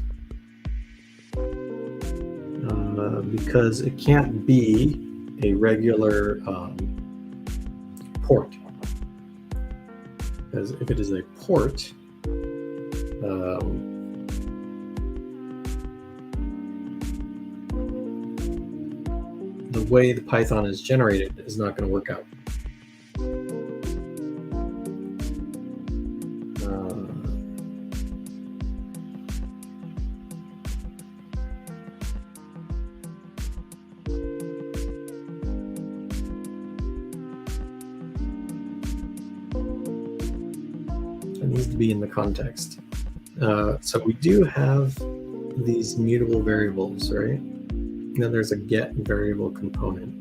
because it can't be a regular port. Because if it is a port, the way the Python is generated is not going to work out. It needs to be in the context. So we do have these mutable variables, right? And then there's a get variable component.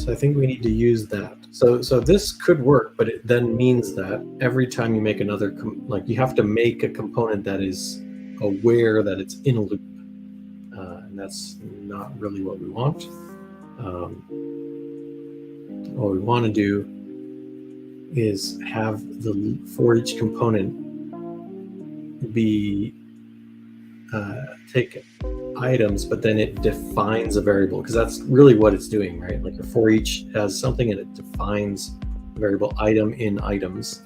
So I think we need to use that. So this could work, but it then means that every time you make another, you have to make a component that is aware that it's in a loop. And that's not really what we want. What we want to do is have the for each component be take items, but then it defines a variable, because that's really what it's doing, right? Like a for each has something and it defines the variable item in items.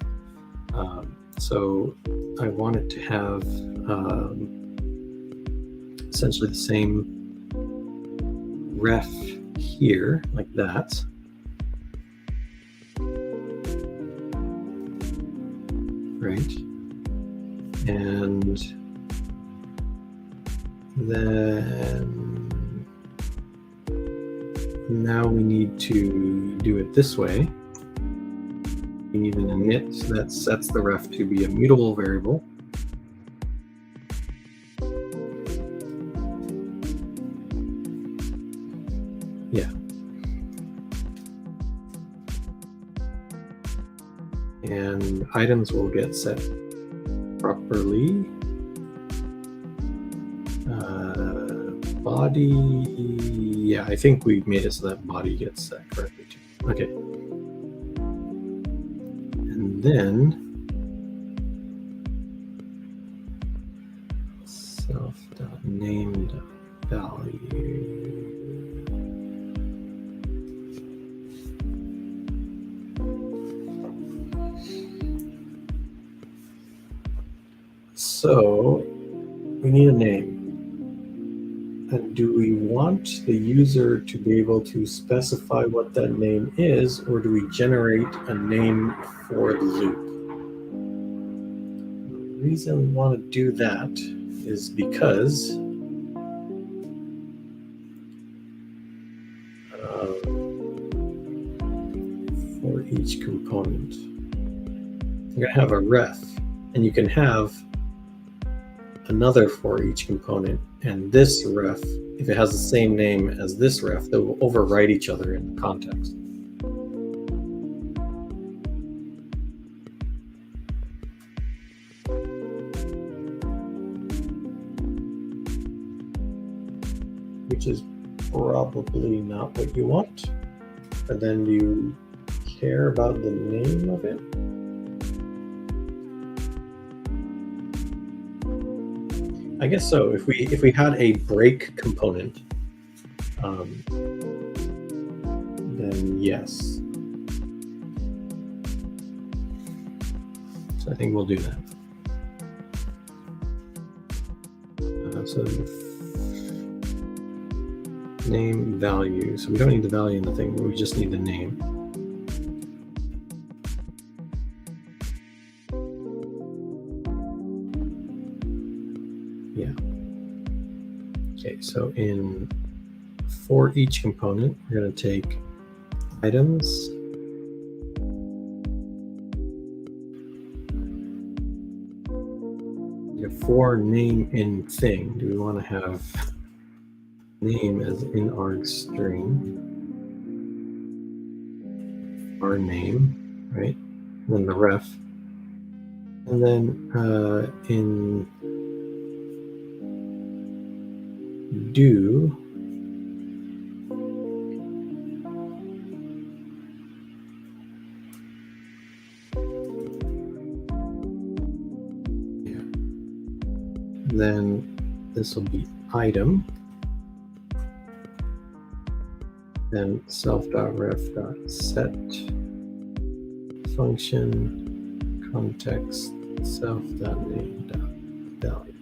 So I want it to have essentially the same ref here, like that. Right. And then now we need to do it this way. We need an init that sets the ref to be a mutable variable. Yeah. And items will get set properly. Body, yeah, I think we made it so that body gets set correctly too. Okay. And then self.name.value. So we need a name. And do we want the user to be able to specify what that name is, or do we generate a name for the loop? The reason we want to do that is because for each component, you're going to have a ref, and you can have another for each component, and this ref, if it has the same name as this ref, they will overwrite each other in the context. Which is probably not what you want. But then do you care about the name of it? I guess so. If we had a break component, then yes. So I think we'll do that. So name value. So we don't need the value in the thing, we just need the name. Yeah. Okay, so for each component, we're going to take items, for name in thing. Do we want to have name as in arg string, our name, right? And then the ref And then in do, then this will be item, then self.ref.set function context self.name.value.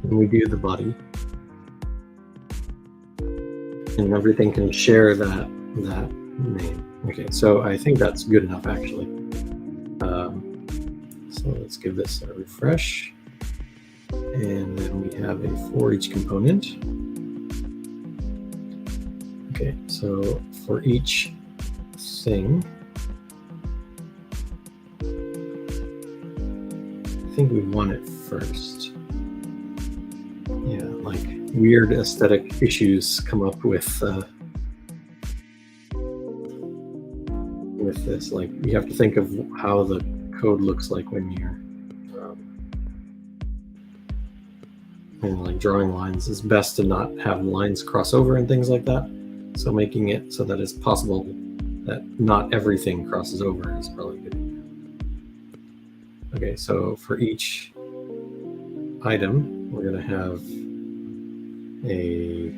And we do the body, and everything can share that name. Okay, so I think that's good enough actually. So let's give this a refresh, and then we have a for each component. Okay, so for each thing, I think we want it first. Yeah, like weird aesthetic issues come up with this. Like you have to think of how the code looks like when you're and like drawing lines. Is best to not have lines cross over and things like that. So making it so that it's possible that not everything crosses over is probably good. Okay, so for each item, we're going to have a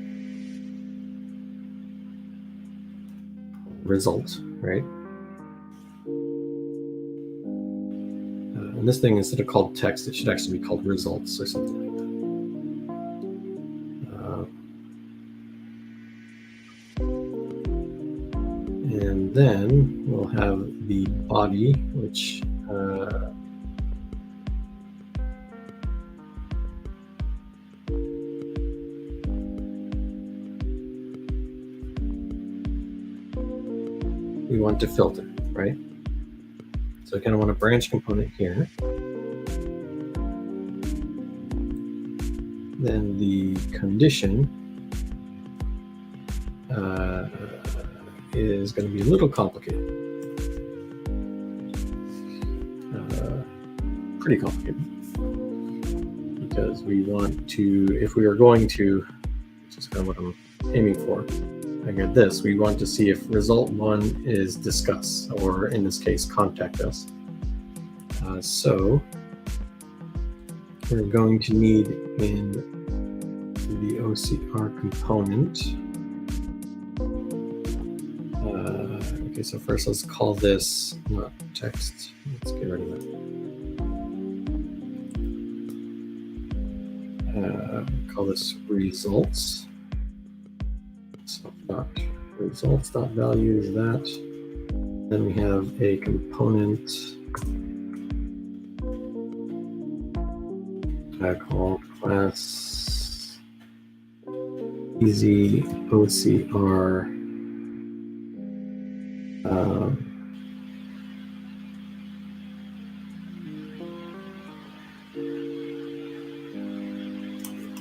result, right? And this thing, instead of called text, it should actually be called results or something like that. And then we'll have the body, which we want to filter, right? So I kind of want a branch component here. Then the condition is going to be a little complicated. Pretty complicated. Because we want to, if we are going to, which is kind of what I'm aiming for, I get this, we want to see if result 1 is discuss, or in this case, contact us. So we're going to need in the OCR component. Okay, so first let's call this not text. Let's get rid of it. Call this results. So results.value is that. Then we have a component called class easy OCR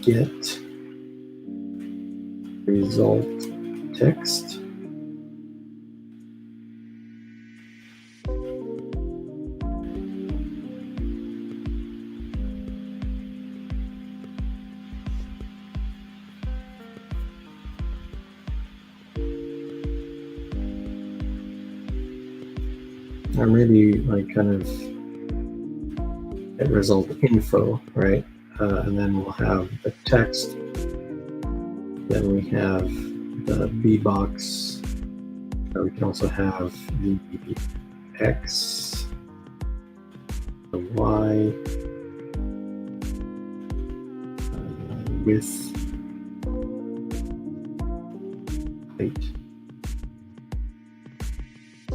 get result text. Or maybe like kind of get result info, right? And then we'll have the text. Then we have the B box. We can also have the X, the Y, width, height. I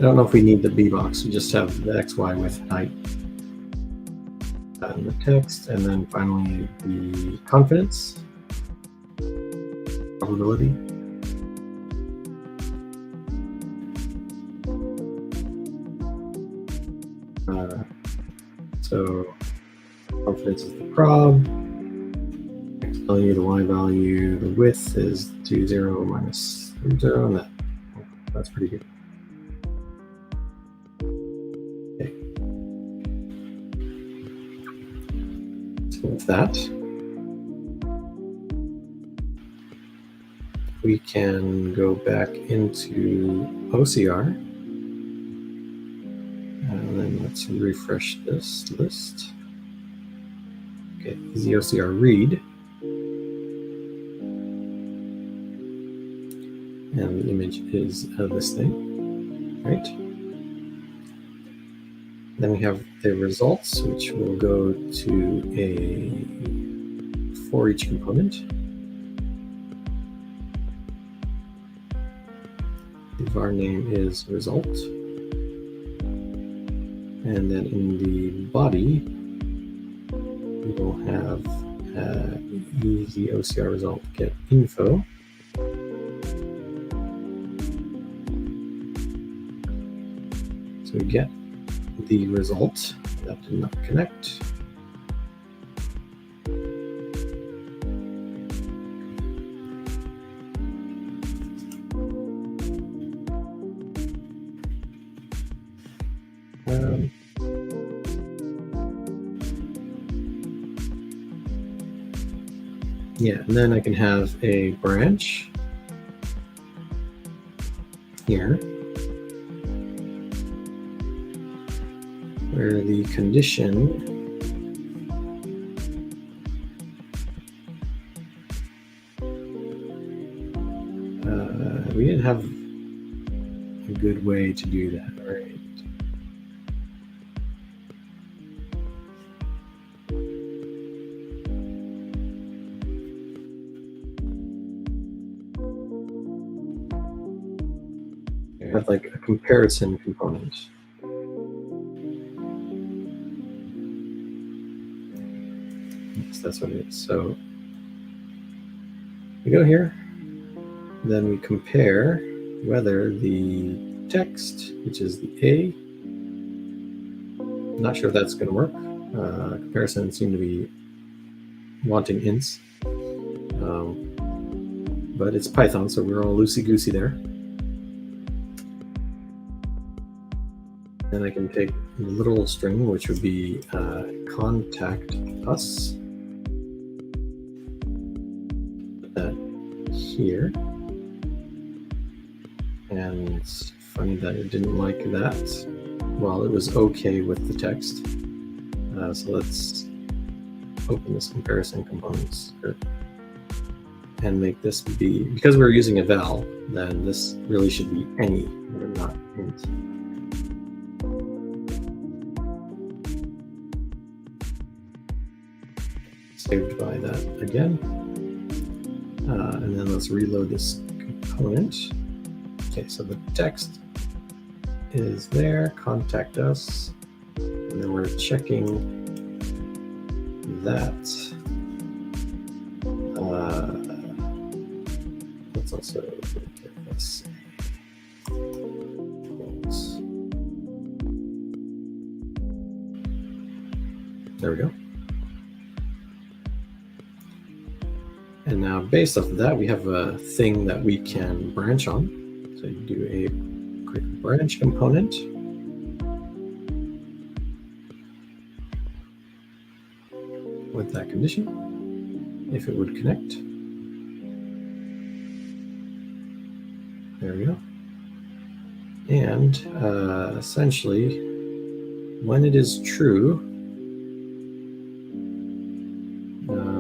don't know if we need the B box. We just have the X, Y, width, and height. And the text, and then finally the confidence, probability. So confidence is the prob, value, the y value, the width is 2, 0, minus 0, and that's pretty good. Okay. So with that, we can go back into OCR, and then let's refresh this list. Okay, easy OCR read. And the image is this thing, right? Then we have the results, which will go to a for each component. The var name is result. And then in the body, we will have easy OCR result get info. So we get the result. That did not connect. Yeah, and then I can have a branch here where the condition we didn't have a good way to do that, right? Have like a comparison component. Yes, that's what it is. So we go here, then we compare whether the text, which is the A, I'm not sure if that's going to work. Comparison seem to be wanting ints, but it's Python, so we're all loosey-goosey there. And I can take the literal string, which would be contact us. Put that here. And it's funny that it didn't like that while it was okay with the text. So let's open this comparison components and make this be, because we're using a val, then this really should be any, not int. Saved by that again. And then let's reload this component. Okay, so the text is there, contact us, and then we're checking that. Let's also get this. There we go. And now based off of that, we have a thing that we can branch on. So you do a quick branch component. With that condition, if it would connect. There we go. And essentially, when it is true,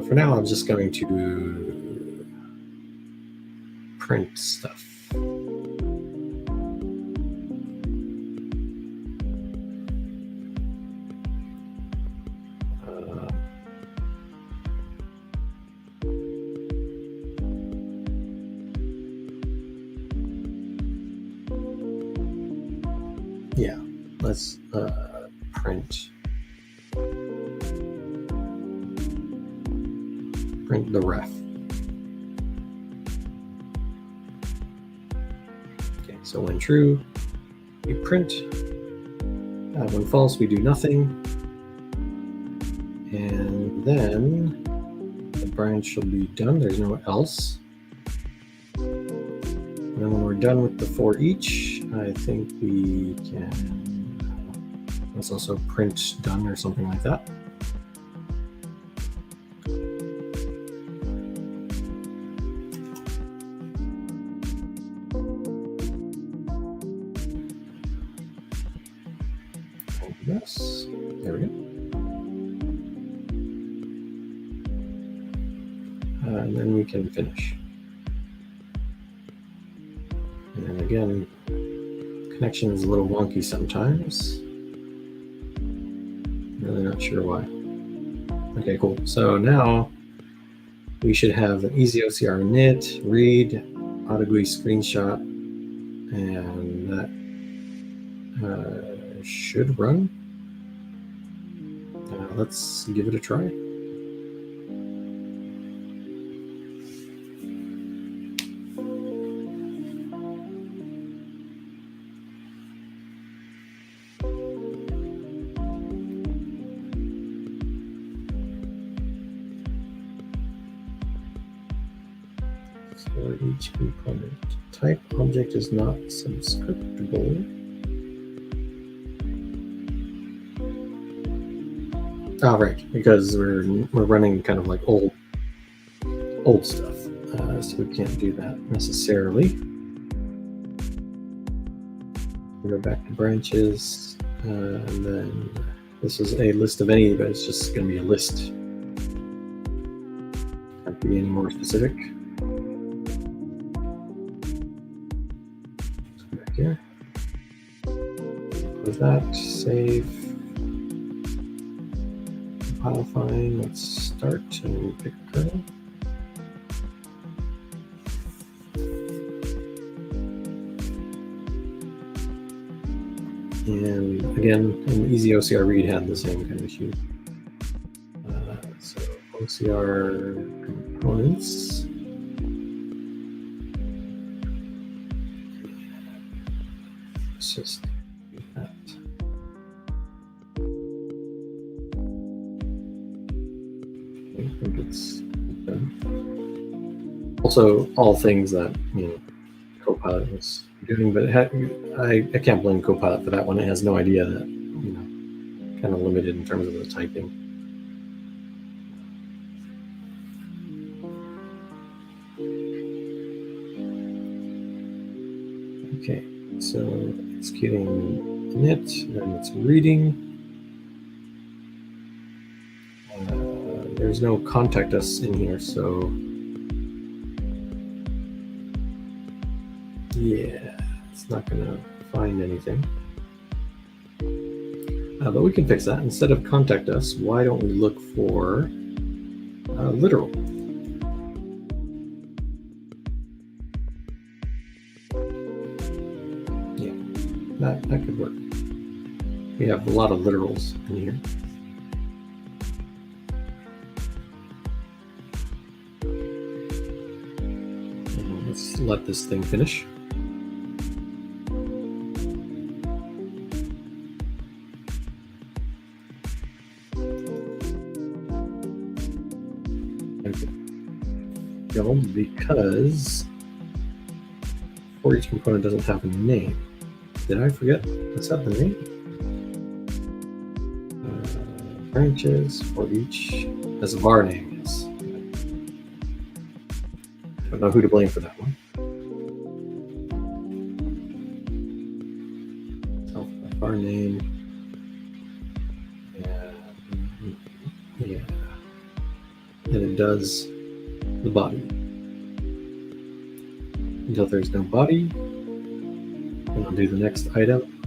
for now I'm just going to print stuff. Yeah, let's print the ref. Okay, so when true, we print. When false, we do nothing. And then the branch will be done. There's no else. And then when we're done with the for each, I think we can, let's also print done or something like that. Yes, there we go. And then we can finish. And then again, connection is a little wonky sometimes. Really not sure why. Okay, cool. So now we should have an easy OCR init, read, AutoGUI screenshot, and that should run. Let's give it a try. For each component, type object is not subscriptable. Oh, right, because we're running kind of like old stuff, so we can't do that necessarily. We go back to branches, and then this is a list of any, but it's just going to be a list. Can't be any more specific. Let's go back here. Close that. Save. Compile fine. Let's start and pick a kernel. And again, an easy OCR read had the same kind of issue. So OCR components. Let's just do that. I think it's done. Also, all things that Copilot was doing, but I can't blame Copilot for that one. It has no idea that kind of limited in terms of the typing. Okay, so executing init, then it's reading. There's no contact us in here, so yeah, it's not going to find anything. But we can fix that. Instead of contact us, why don't we look for literal? Yeah, that could work. We have a lot of literals in here. And let's let this thing finish. Because for each component doesn't have a name. Did I forget? Let's have the name. Branches for each as a var name is. Don't know who to blame for that one. Var name. Yeah. And it does the body. Until there's no body, and I'll do the next item,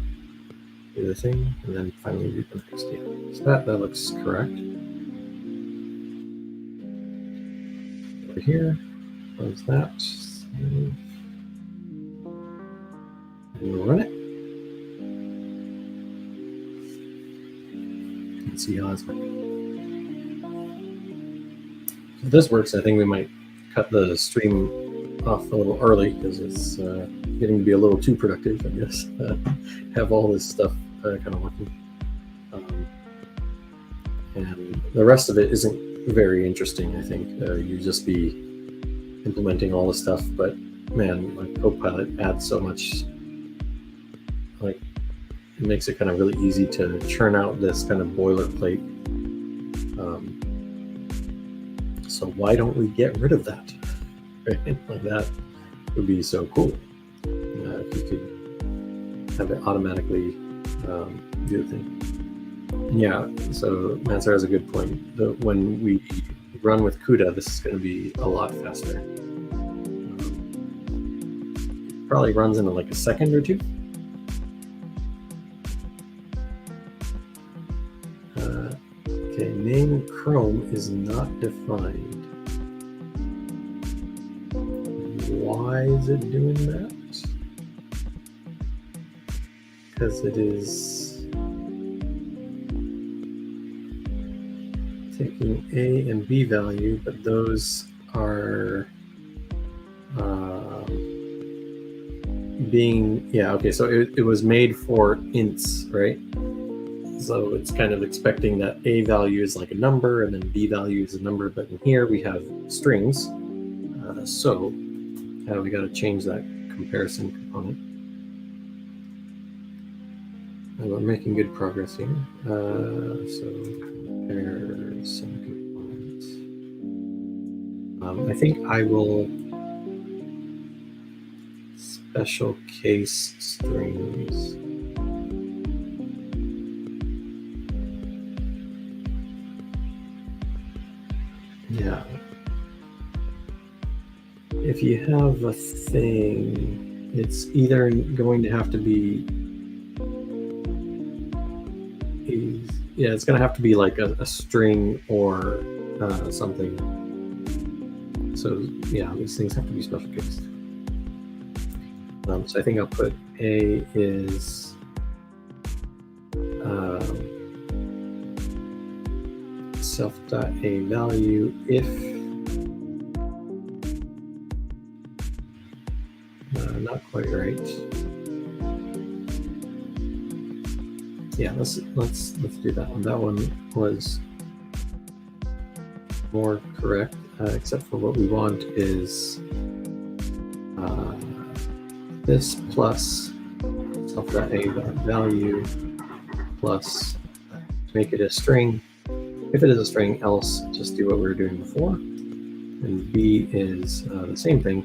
do the thing, and then finally do the next item. So that looks correct. Over here, close that, save, and we'll run it. You can see how it's working. If this works, I think we might cut the stream off a little early because it's getting to be a little too productive, I guess. Have all this stuff kind of working. And the rest of it isn't very interesting. I think you'd just be implementing all the stuff, but man, like Copilot adds so much. Like, it makes it kind of really easy to churn out this kind of boilerplate. So why don't we get rid of that? Right? Like, that would be so cool if you could have it automatically do the thing. Yeah, so Mansar has a good point. When we run with CUDA, this is going to be a lot faster. It probably runs in like a second or two. Okay, name Chrome is not defined. Why is it doing that? Because it is taking A and B value, but those are okay, so it was made for ints, right? So it's kind of expecting that A value is like a number and then B value is a number, but in here we have strings. So we got to change that comparison component. And we're making good progress here. So comparison component. I think I will special case strings. Yeah. If you have a thing, it's either going to have to be, it's going to have to be like a string or something. So yeah, these things have to be special cased. So I think I'll put A is self.a value if not quite right. Yeah, let's do that one. That one was more correct, except for what we want is this plus self.a value plus make it a string. If it is a string, else just do what we were doing before. And B is the same thing.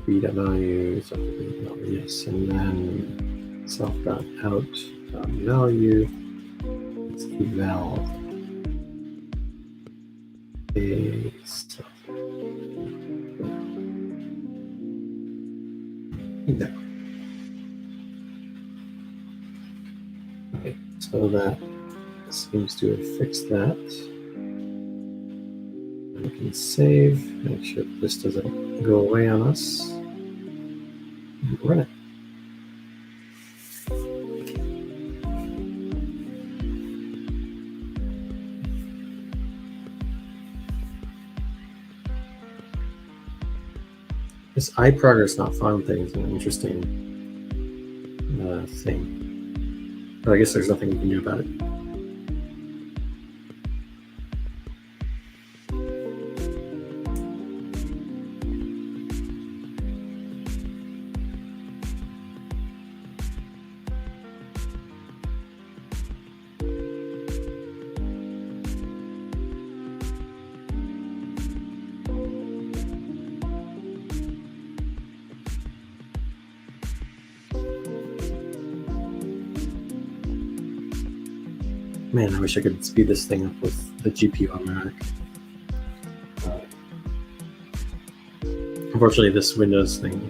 B.value, yes, and then self.out value, it's eval a self. Okay, so that seems to have fixed that. We can save, make sure this doesn't go away on us. Run it. This iProgress not found thing is an interesting thing, but I guess there's nothing we can do about it. Man, I wish I could speed this thing up with the GPU on Mac. Unfortunately, this Windows thing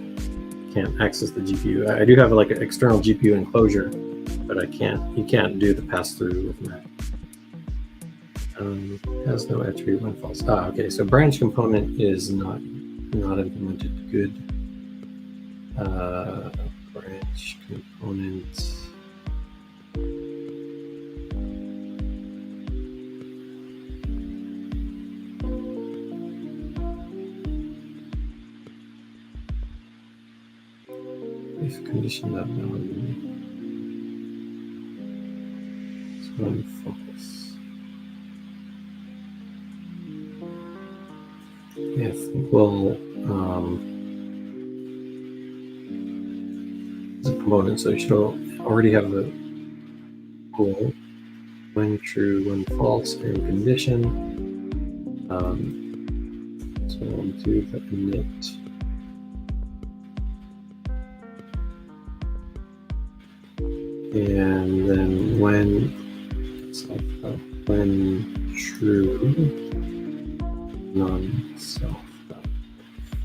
can't access the GPU. I do have like an external GPU enclosure, but you can't do the pass-through with Mac. Has no attribute when false. Okay, so branch component is not implemented good. Branch component. If condition that value. So Unfocus. Yeah, I think we'll as a component, so you should already have the goal when true, when false, and condition. So we'll do the init. And then when true, none, self.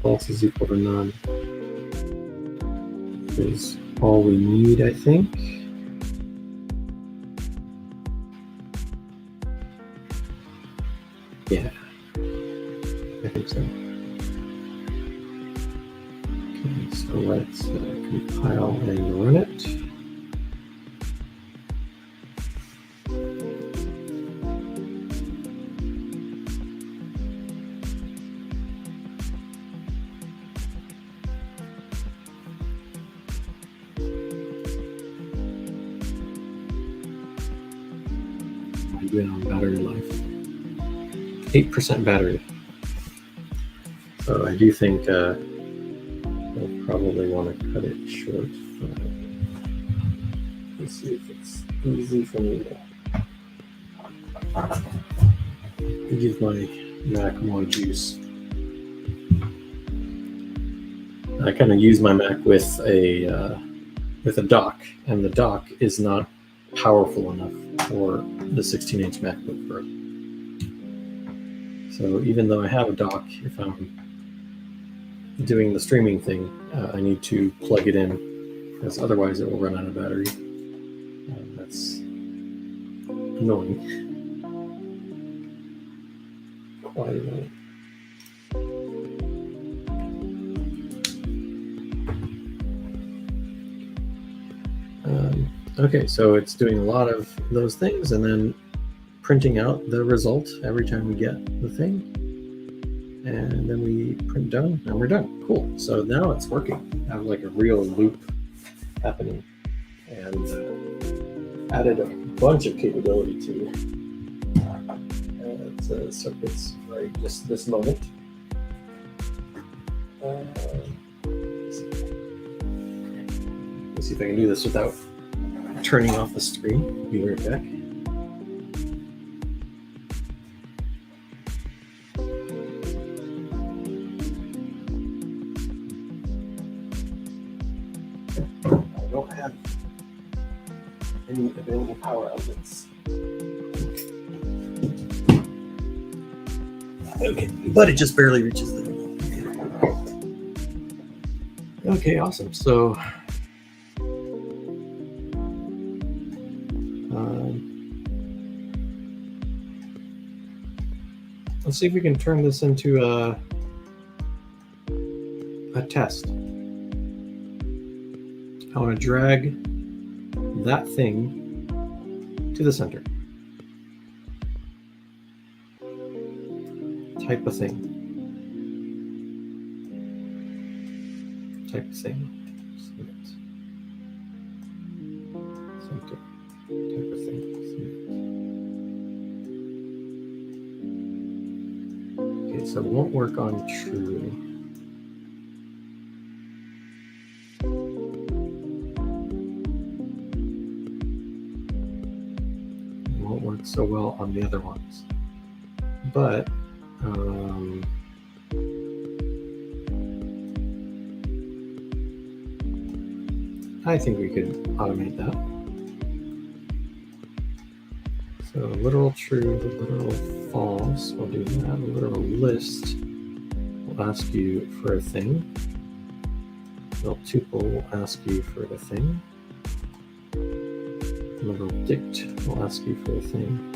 False is equal to none is all we need, I think. Yeah, I think so. Okay, so let's compile and run it. On battery life, 8% battery. So I do think we'll probably want to cut it short. Let's see if it's easy for me to give my Mac more juice. I kind of use my Mac with a dock, and the dock is not powerful enough for the 16-inch MacBook Pro. So even though I have a dock, if I'm doing the streaming thing, I need to plug it in, because otherwise it will run out of battery. That's annoying. Quite annoying. Okay, so it's doing a lot of those things and then printing out the result every time we get the thing. And then we print done and we're done. Cool. So now it's working. I have like a real loop happening, and added a bunch of capability to Xircuits right just this moment. Let's see if I can do this without turning off the screen. Be right back. I don't have any available power outlets. Okay, but it just barely reaches the. Okay, awesome. So let's see if we can turn this into a test. I want to drag that thing to the center. Type a thing. Type thing. Center. Type a thing. Okay, so it won't work on true. It won't work so well on the other ones. But I think we could automate that. So literal true, literal false, we'll do that. A literal list will ask you for a thing. Literal tuple will ask you for the thing. Literal dict will ask you for a thing.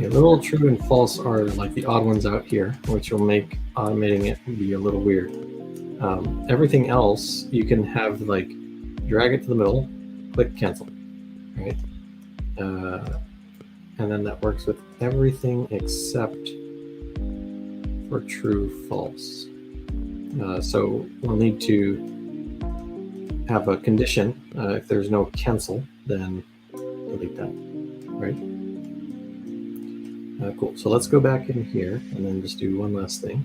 Okay, little true and false are like the odd ones out here, which will make automating it be a little weird. Everything else you can have like drag it to the middle, click cancel, right? And then that works with everything except for true false. So we'll need to have a condition. If there's no cancel, then delete that, right? Cool. So let's go back in here and then just do one last thing.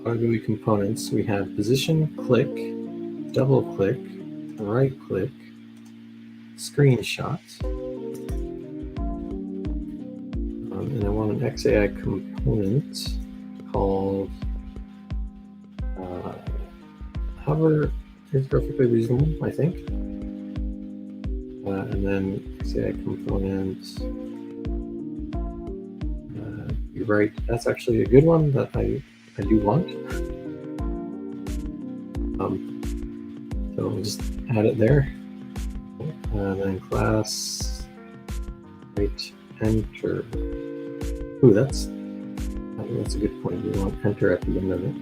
Auto GUI components, we have position, click, double click, right click, screenshot. And I want an XAI component called hover is perfectly reasonable, I think. And then XAI component, you're right, that's actually a good one that I do want. So we'll just add it there. And then class, right, enter. Ooh, that's a good point. We want enter at the end of it.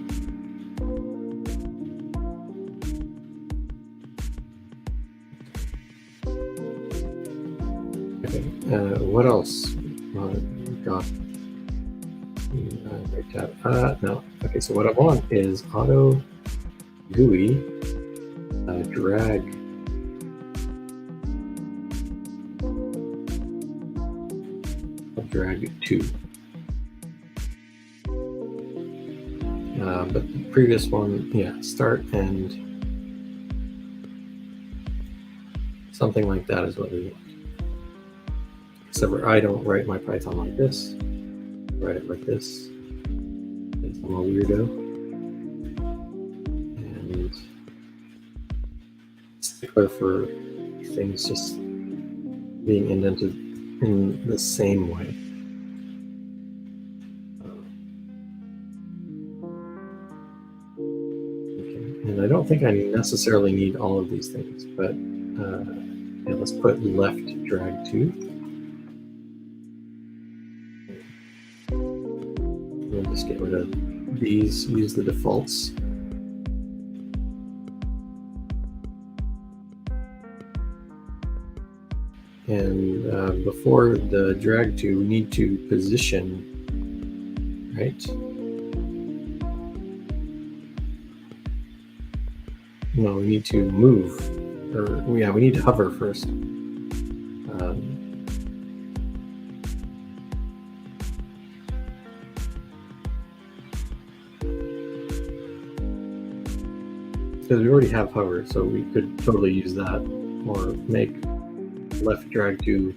Okay, what else? We've got right tab. No. Okay, so what I want is auto GUI drag to. But the previous one, yeah, start and something like that is what we want. Except for I don't write my Python like this. I write it like this. I'm a weirdo. And stickler for things just being indented in the same way. Okay. And I don't think I necessarily need all of these things, but yeah, let's put left drag to. We'll just get rid of these, use the defaults. And before the drag to, we need to position, right? No, we need to move, or yeah, we need to hover first. Because we already have hover, so we could totally use that, or make left drag to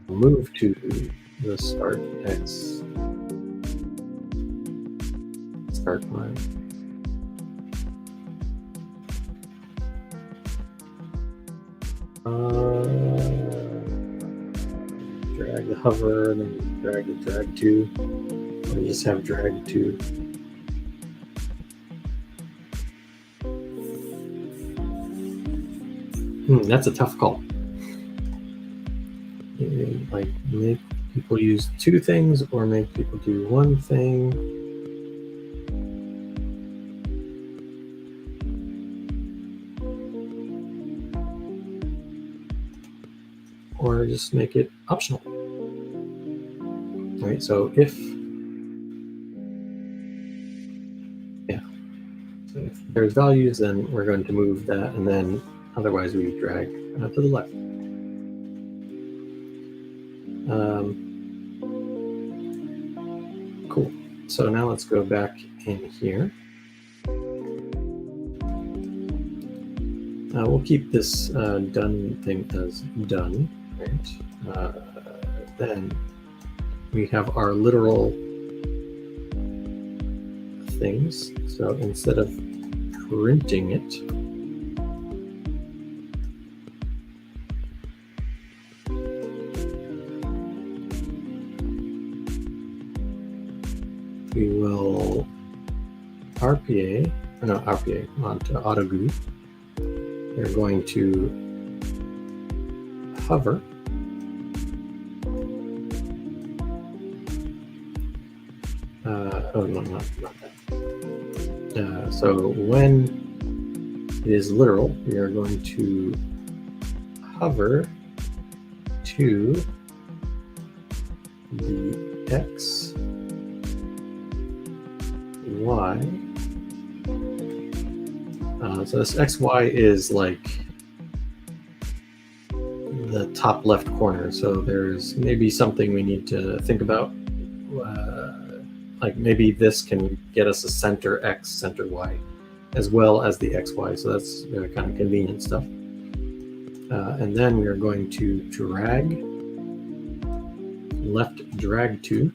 move to the start X start line. Drag the hover, and then drag the drag to, or just have drag to. That's a tough call. Like make people use two things or make people do one thing. Or just make it optional. Right, so if there's values, then we're going to move that, and then otherwise we drag to the left. Cool. So now let's go back in here. We'll keep this done thing as done, right? Then we have our literal things. So instead of printing it, we will RPA onto auto GUI, we're going to hover oh no, not that. So when it is literal, we are going to hover to the X, Y. So this XY is like the top left corner. So there's maybe something we need to think about. Like maybe this can get us a center X, center Y, as well as the XY. So that's kind of convenient stuff. And then we are going to drag, left drag to,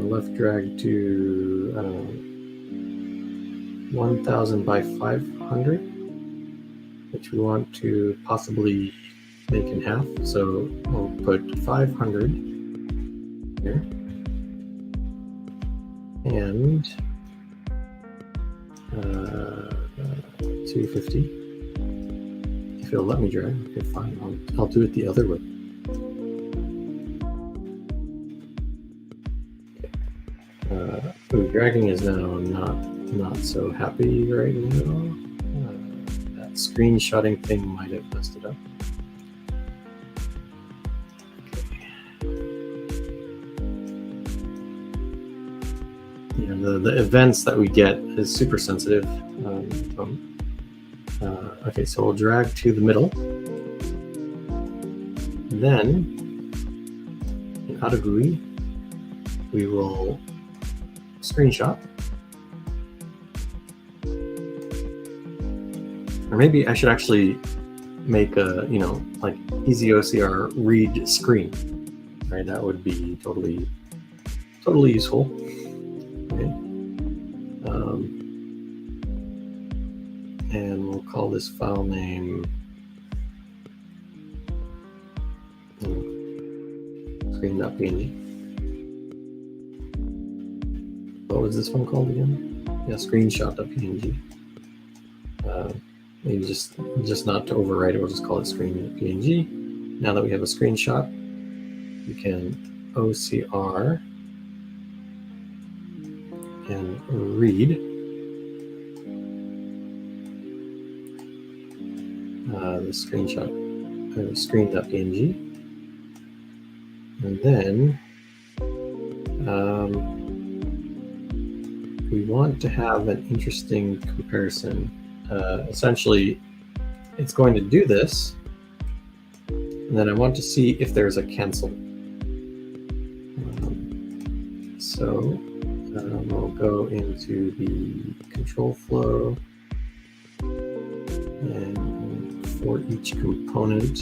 left drag to, I don't know, 1000 by 500, which we want to possibly make in half. So we'll put 500 here, and 250. If it'll let me drag, okay, fine. I'll do it the other way. Dragging is now not so happy right now. That screenshotting thing might have messed it up. Okay. The events that we get is super sensitive. Okay, so we'll drag to the middle. Then in Aragui, we will screenshot. Or maybe I should actually make a, like easy OCR read screen, right? That would be totally useful. Okay. And we'll call this file name screen.png. What was this one called again? Yeah, screenshot.png. Maybe just not to overwrite it, we'll just call it screen.png. Now that we have a screenshot, we can OCR and read the screenshot, screen.png, and then we want to have an interesting comparison. Essentially, it's going to do this, and then I want to see if there's a cancel. So we'll go into the control flow, and for each component,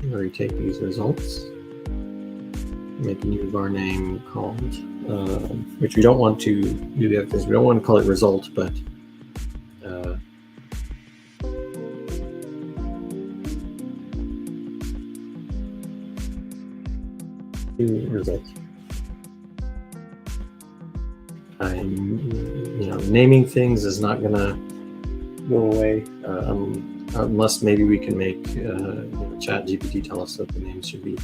where we take these results, make a new var name called, which we don't want to do the other things. We don't want to call it result, but result. Naming things is not gonna go away unless maybe we can make ChatGPT tell us what the names should be.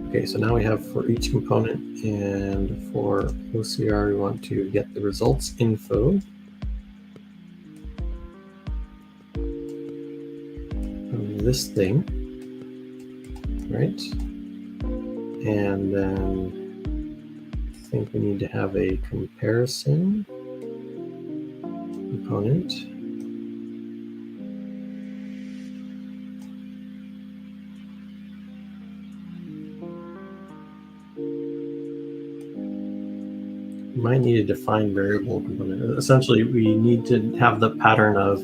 Okay, so now we have for each component, and for OCR we want to get the results info of this thing, right? And then I think we need to have a comparison component. We might need a defined variable component. Essentially, we need to have the pattern of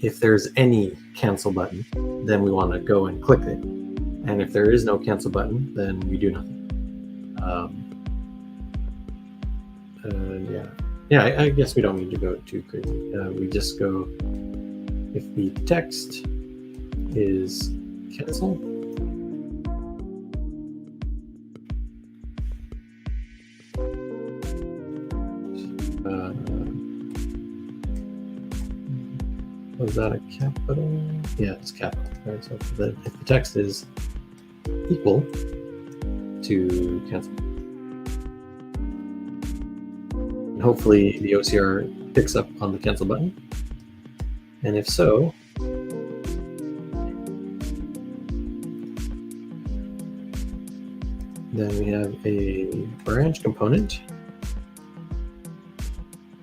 if there's any cancel button, then we want to go and click it. And if there is no cancel button, then we do nothing. Yeah, I guess we don't need to go too crazy. We just go, if the text is cancel, was that a capital? Yeah, it's capital. Right. So if the text is equal to cancel, and hopefully the OCR picks up on the cancel button. And if so, then we have a branch component.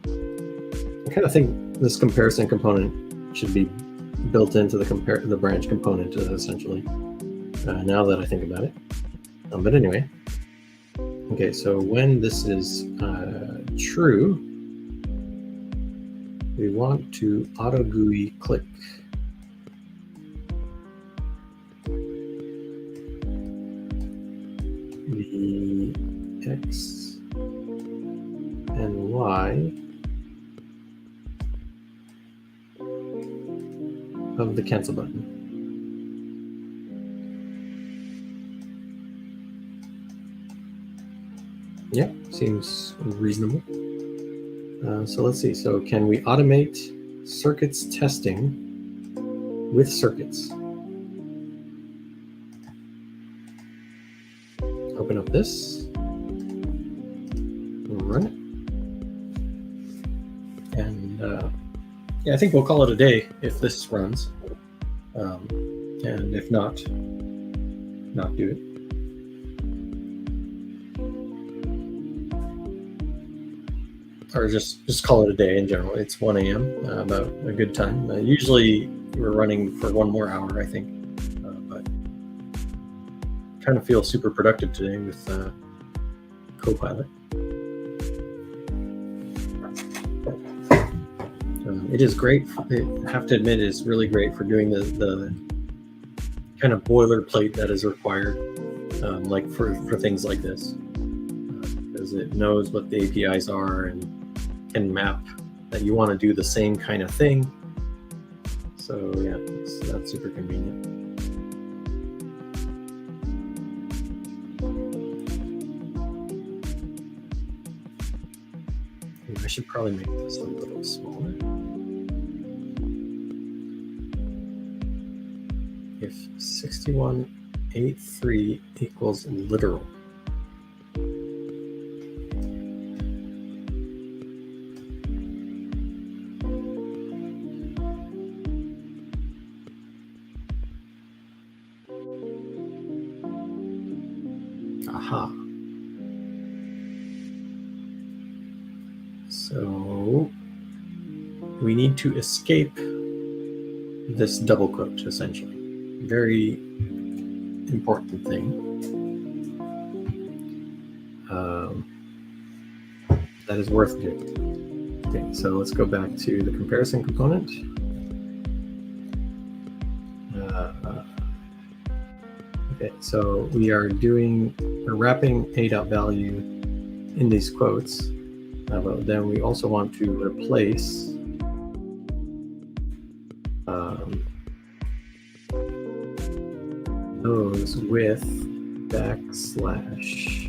I kind of think this comparison component should be built into the branch component, essentially, now that I think about it. But anyway, okay, so when this is true, we want to auto GUI click. The X and Y of the cancel button. Yeah, seems reasonable. So let's see. So can we automate circuits testing with Xircuits? Open up this, run it, and yeah, I think we'll call it a day if this runs, and if not do it. Or just call it a day in general. It's 1 a.m. About a good time. Usually we're running for 1 more hour, I think, but kind of feel super productive today with Copilot. It is great. I have to admit, it's really great for doing the kind of boilerplate that is required, like for things like this, because it knows what the APIs are and can map that you want to do the same kind of thing. So yeah, that's super convenient. I should probably make this a little smaller. If 6183 equals literal, aha. So we need to escape this double quote, essentially. Very important thing. That is worth doing. Okay, so let's go back to the comparison component. Okay, so we're wrapping a.value in these quotes, but then we also want to replace those with backslash.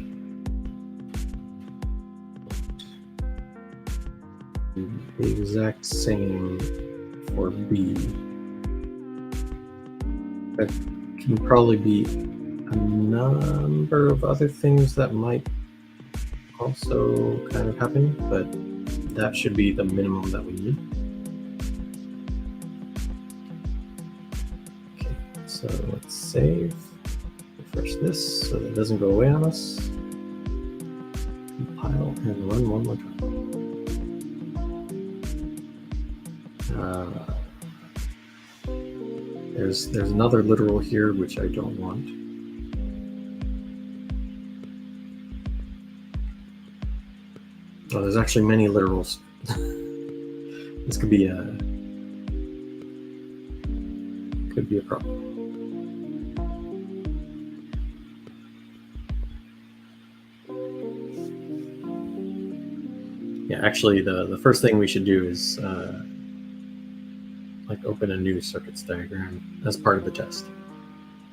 The exact same for B. That can probably be a number of other things that might also kind of happen, but that should be the minimum that we need. Okay, so let's save, refresh this so that it doesn't go away on us. Compile and run one more time. There's another literal here which I don't want. Oh, there's actually many literals. This could be a problem. Yeah, actually, the first thing we should do is like open a new circuits diagram as part of the test.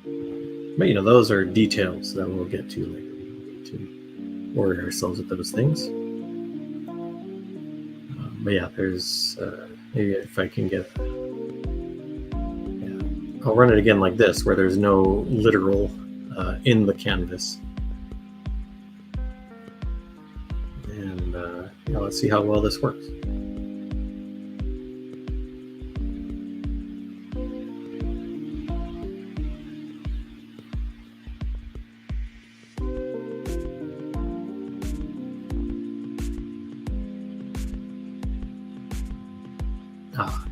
But those are details that we'll get to later. We don't need to worry ourselves with those things. But yeah, there's maybe if I can get, I'll run it again like this, where there's no literal in the canvas. And let's see how well this works.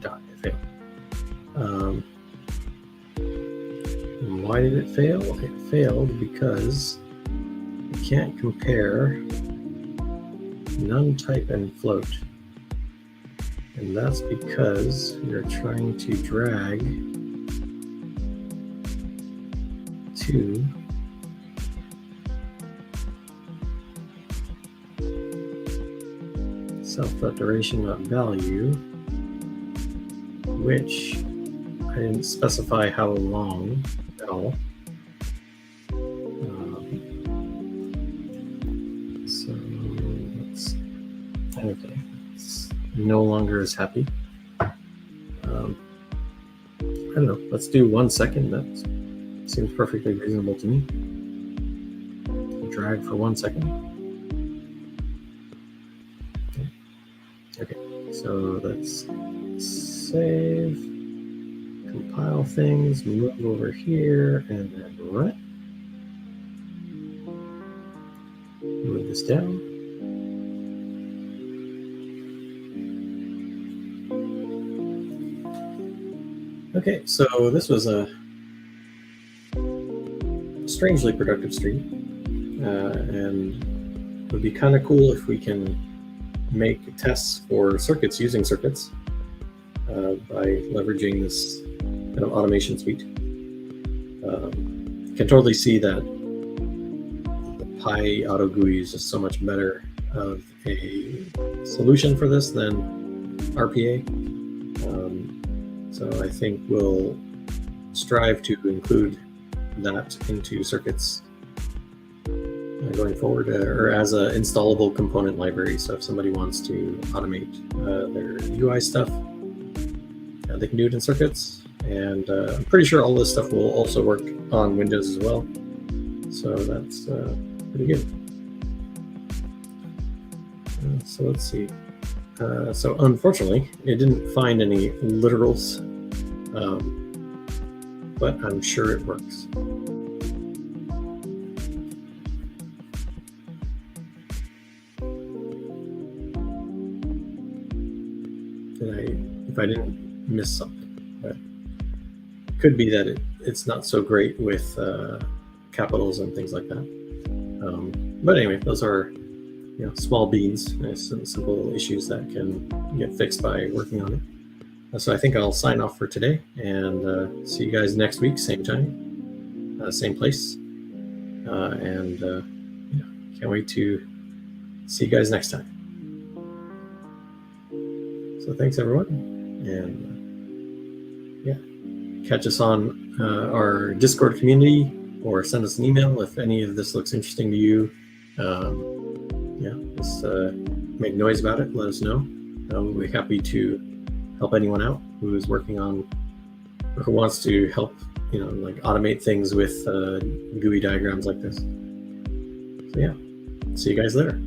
Darn, it failed. Why did it fail? It failed because you can't compare none, type, and float. And that's because you're trying to drag to self.duration.value, which I didn't specify how long at all. So okay, it's no longer as happy. I don't know, let's do 1 second. That seems perfectly reasonable to me. Drag for 1 second. Okay, so let's save, compile things, move over here, and then run it. Move this down. Okay, so this was a strangely productive stream, and it would be kind of cool if we can make tests for circuits using circuits by leveraging this kind of automation suite. You can totally see that the Pi Auto GUI is just so much better of a solution for this than RPA. So I think we'll strive to include that into circuits going forward, or as an installable component library. So if somebody wants to automate their UI stuff, they can do it in circuits. And I'm pretty sure all this stuff will also work on Windows as well. So that's pretty good. So let's see. So unfortunately, it didn't find any literals, but I'm sure it works. If I didn't miss something, but it could be that it's not so great with capitals and things like that. But anyway, those are small beans, simple issues that can get fixed by working on it. So I think I'll sign off for today, and see you guys next week, same time, same place, and can't wait to see you guys next time. So thanks everyone, and catch us on our Discord community, or send us an email if any of this looks interesting to you. Just make noise about it. Let us know. We'll be happy to help anyone out who is working on, or who wants to help, like automate things with GUI diagrams like this. So yeah, see you guys later.